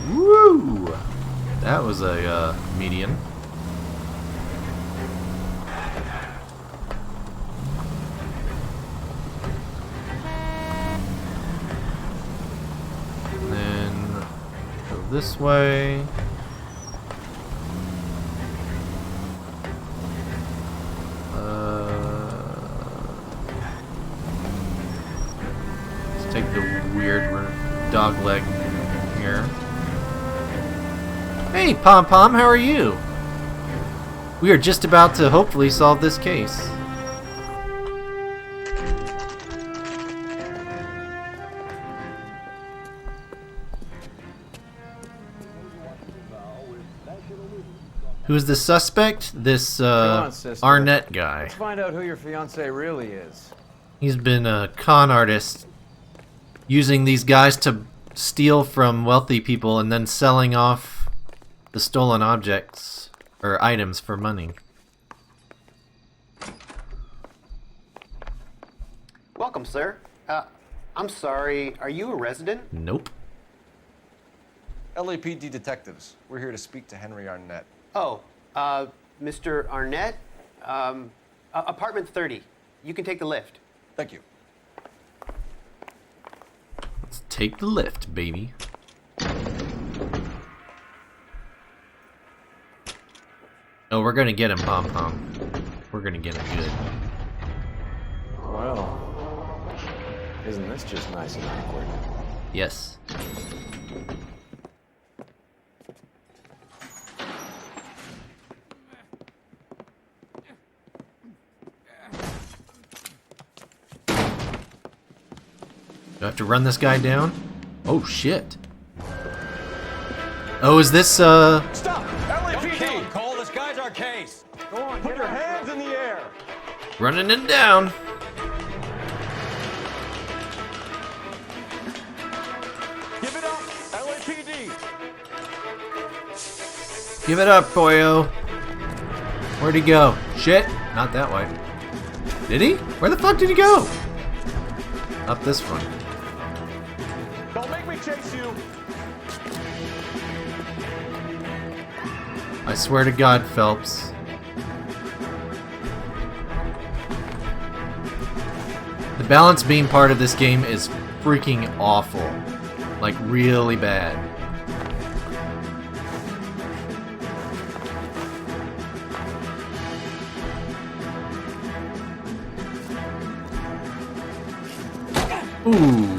Woo! That was a median. And then go this way. Let's take the weird dog leg here. Hey, Pom Pom, how are you? We are just about to hopefully solve this case. Who's the suspect? This Arnett guy. Let's find out who your fiance really is. He's been a con artist, using these guys to steal from wealthy people and then selling off the stolen objects or items for money. Welcome, sir. I'm sorry, are you a resident? Nope. LAPD detectives. We're here to speak to Henry Arnett. Oh, Mr. Arnett? Apartment 30. You can take the lift. Thank you. Let's take the lift, baby. Oh, we're gonna get him, Pom Pom. We're gonna get him good. Well, isn't this just nice and awkward? Yes. Do I have to run this guy down? Oh shit. Oh, is this Stop! LAPD! Cole, this guy's our case. Go on, put your hands in the air. running it down? Give it up, LAPD. Give it up, boyo. Where'd he go? Shit, not that way. Did he? Where the fuck did he go? Up this one. Don't make me chase you. I swear to God, Phelps. The balance beam part of this game is freaking awful. Like, really bad. Ooh.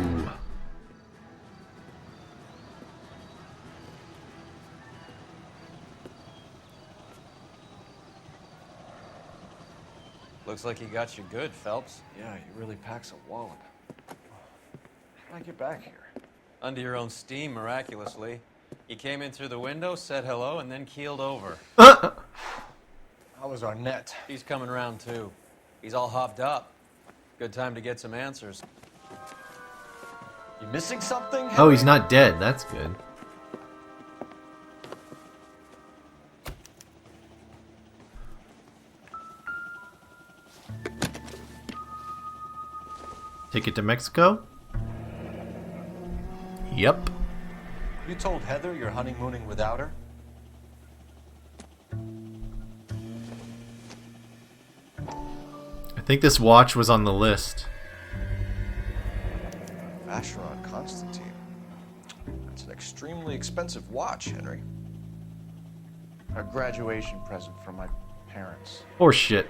Looks like he got you good, Phelps. Yeah, he really packs a wallop. How did I get back here? Under your own steam, miraculously. You came in through the window, said hello, and then keeled over. How was Arnett? He's coming around, too. He's all hopped up. Good time to get some answers. You missing something? Oh, he's not dead. That's good. Ticket to Mexico? Yep. You told Heather you're honeymooning without her? I think this watch was on the list. Vacheron Constantine. That's an extremely expensive watch, Henry. A graduation present from my parents. Or shit.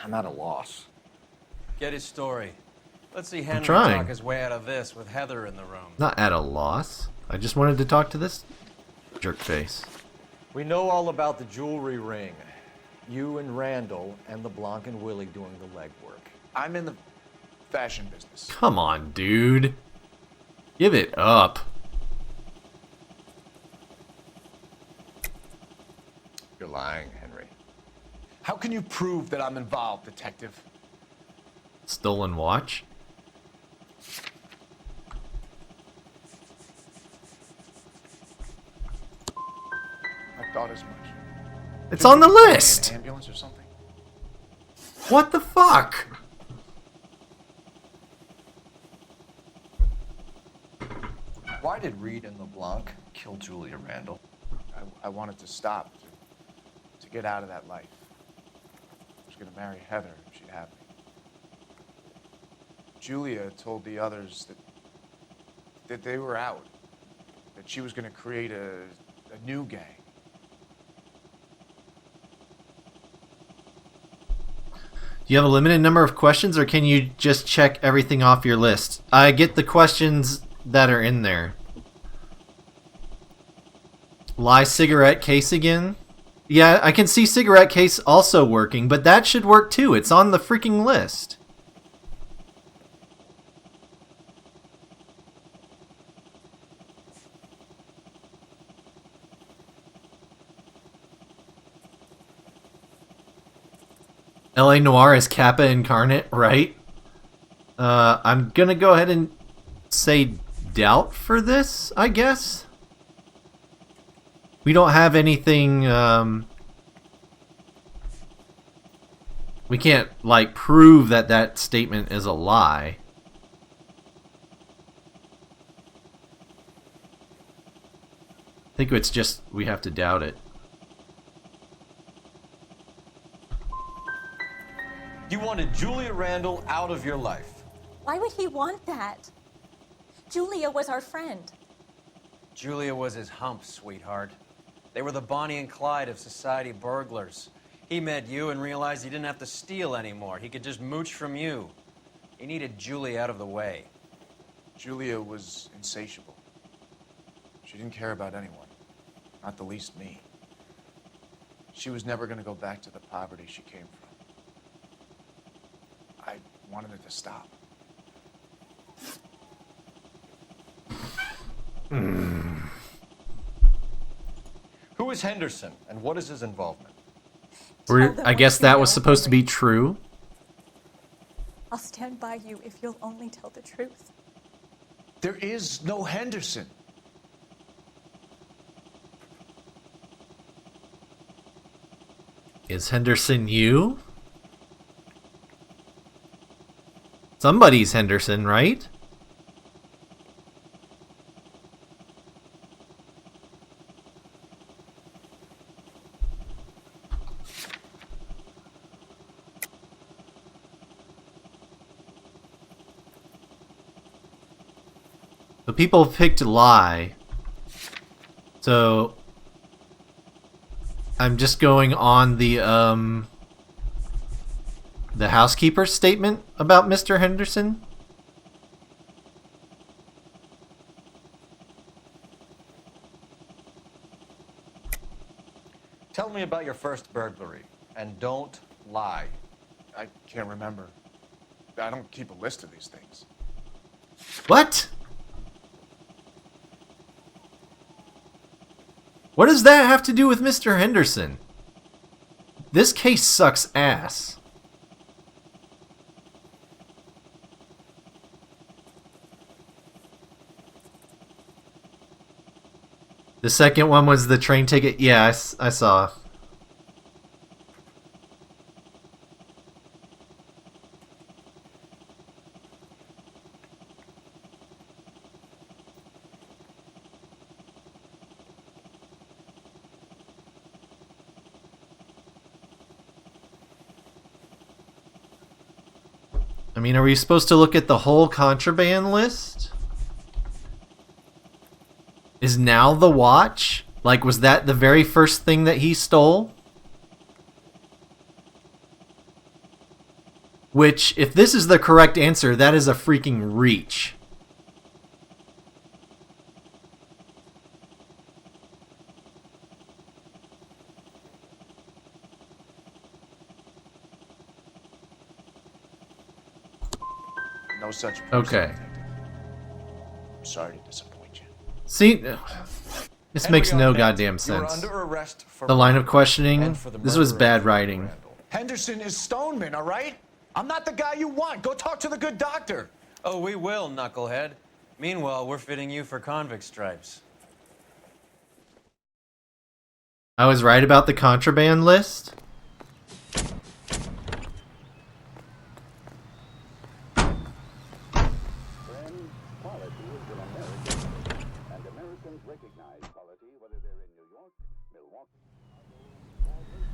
I'm at a loss. Get his story. Let's see Henry trying. talk his way out of this with Heather in the room. Not at a loss. I just wanted to talk to this jerk face. We know all about the jewelry ring. You and Randall and LeBlanc and Willie doing the legwork. I'm in the fashion business. Come on, dude. Give it up. You're lying, Henry. How can you prove that I'm involved, Detective? Stolen watch? I thought as much. It's on the list. An ambulance or something? What the fuck? Why did Reed and LeBlanc kill Julia Randall? I wanted to stop, to get out of that life. I was going to marry Heather if she'd have me. Julia told the others that they were out, that she was going to create a new gang. Do you have a limited number of questions, or can you just check everything off your list? I get the questions that are in there. Lie cigarette case again? Yeah, I can see cigarette case also working, but that should work too. It's on the freaking list. LA Noire is Kappa incarnate, right? I'm gonna go ahead and say doubt for this, I guess. We don't have anything, we can't, like, prove that that statement is a lie. I think it's just, we have to doubt it. You wanted Julia Randall out of your life. Why would he want that? Julia was our friend. Julia was his hump, sweetheart. They were the Bonnie and Clyde of society burglars. He met you and realized he didn't have to steal anymore. He could just mooch from you. He needed Julia out of the way. Julia was insatiable. She didn't care about anyone, not the least me. She was never going to go back to the poverty she came from. I wanted it to stop. Who is Henderson, and what is his involvement? I guess that was supposed to be true. I'll stand by you if you'll only tell the truth. There is no Henderson. Is Henderson you? Somebody's Henderson, right? The people picked lie. So I'm just going on the housekeeper's statement about Mr. Henderson. Tell me about your first burglary, and don't lie. I can't remember. I don't keep a list of these things. What? What does that have to do with Mr. Henderson? This case sucks ass. The second one was the train ticket. Yeah, I saw. I mean, are we supposed to look at the whole contraband list? Is now the watch? Like, was that the very first thing that he stole? Which, if this is the correct answer, that is a freaking reach. No such person, Okay. Detective. I'm sorry to disappoint you. See, this makes no goddamn sense. The line of questioning, this was bad writing. Henderson is Stoneman, all right? I'm not the guy you want. Go talk to the good doctor. Oh, we will, knucklehead. Meanwhile, we're fitting you for convict stripes. I was right about the contraband list.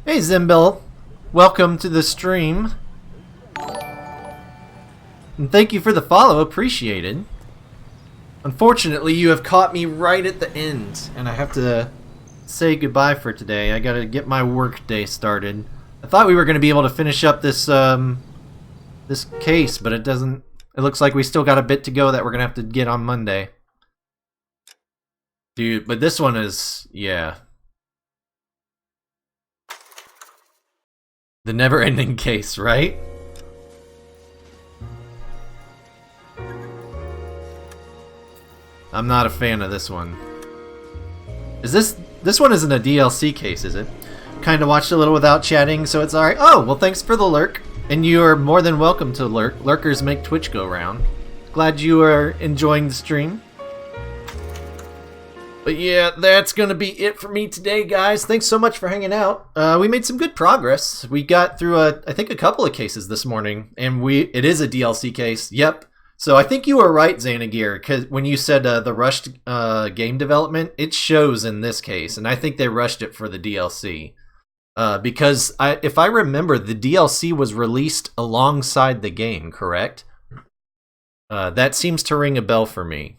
Hey Zimbil, welcome to the stream. And thank you for the follow, appreciated. Unfortunately, you have caught me right at the end, and I have to say goodbye for today. I gotta get my work day started. I thought we were gonna be able to finish up this this case, but it doesn't. It looks like we still got a bit to go that we're gonna have to get on Monday. Dude, but this one is, yeah. The never-ending case, right? I'm not a fan of this one. Is this one isn't a DLC case, is it? Kinda watched a little without chatting, so it's alright. Oh, well thanks for the lurk. And you are more than welcome to lurk. Lurkers make Twitch go round. Glad you are enjoying the stream. But yeah, that's gonna be it for me today, guys. Thanks so much for hanging out. We made some good progress. We got through I think a couple of cases this morning, and it is a DLC case. Yep. So I think you were right, Xanagir, because when you said the rushed game development, it shows in this case, and I think they rushed it for the DLC. Because if I remember, the DLC was released alongside the game, correct? That seems to ring a bell for me.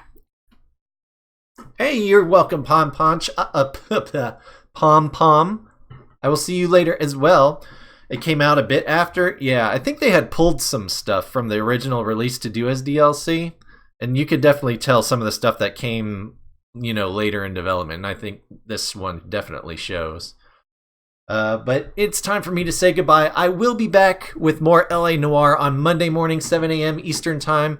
Hey, you're welcome, Pom Ponch. Pom Pom. I will see you later as well. It came out a bit after. Yeah, I think they had pulled some stuff from the original release to do as DLC. And you could definitely tell some of the stuff that came, you know, later in development. And I think this one definitely shows. But it's time for me to say goodbye. I will be back with more LA Noire on Monday morning, 7 a.m. Eastern Time.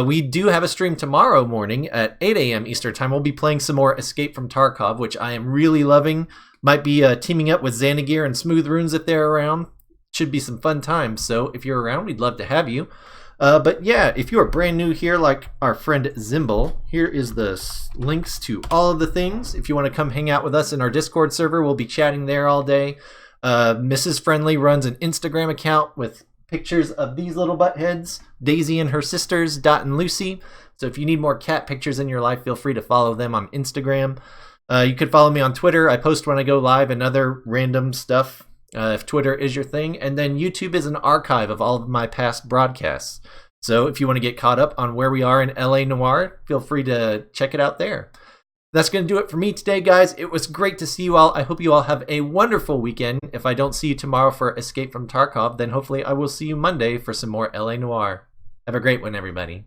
We do have a stream tomorrow morning at 8 a.m. Eastern Time. We'll be playing some more Escape from Tarkov, which I am really loving. Might be teaming up with Xanagir and Smooth Runes if they're around. Should be some fun times, so if you're around, we'd love to have you. But yeah, if you are brand new here, like our friend Zimble, here is the links to all of the things. If you want to come hang out with us in our Discord server, we'll be chatting there all day. Mrs. Friendly runs an Instagram account with pictures of these little buttheads, Daisy and her sisters, Dot and Lucy. So if you need more cat pictures in your life, feel free to follow them on Instagram. You could follow me on Twitter. I post when I go live and other random stuff, if Twitter is your thing. And then YouTube is an archive of all of my past broadcasts. So if you want to get caught up on where we are in LA Noire, feel free to check it out there. That's going to do it for me today, guys. It was great to see you all. I hope you all have a wonderful weekend. If I don't see you tomorrow for Escape from Tarkov, then hopefully I will see you Monday for some more LA Noire. Have a great one, everybody.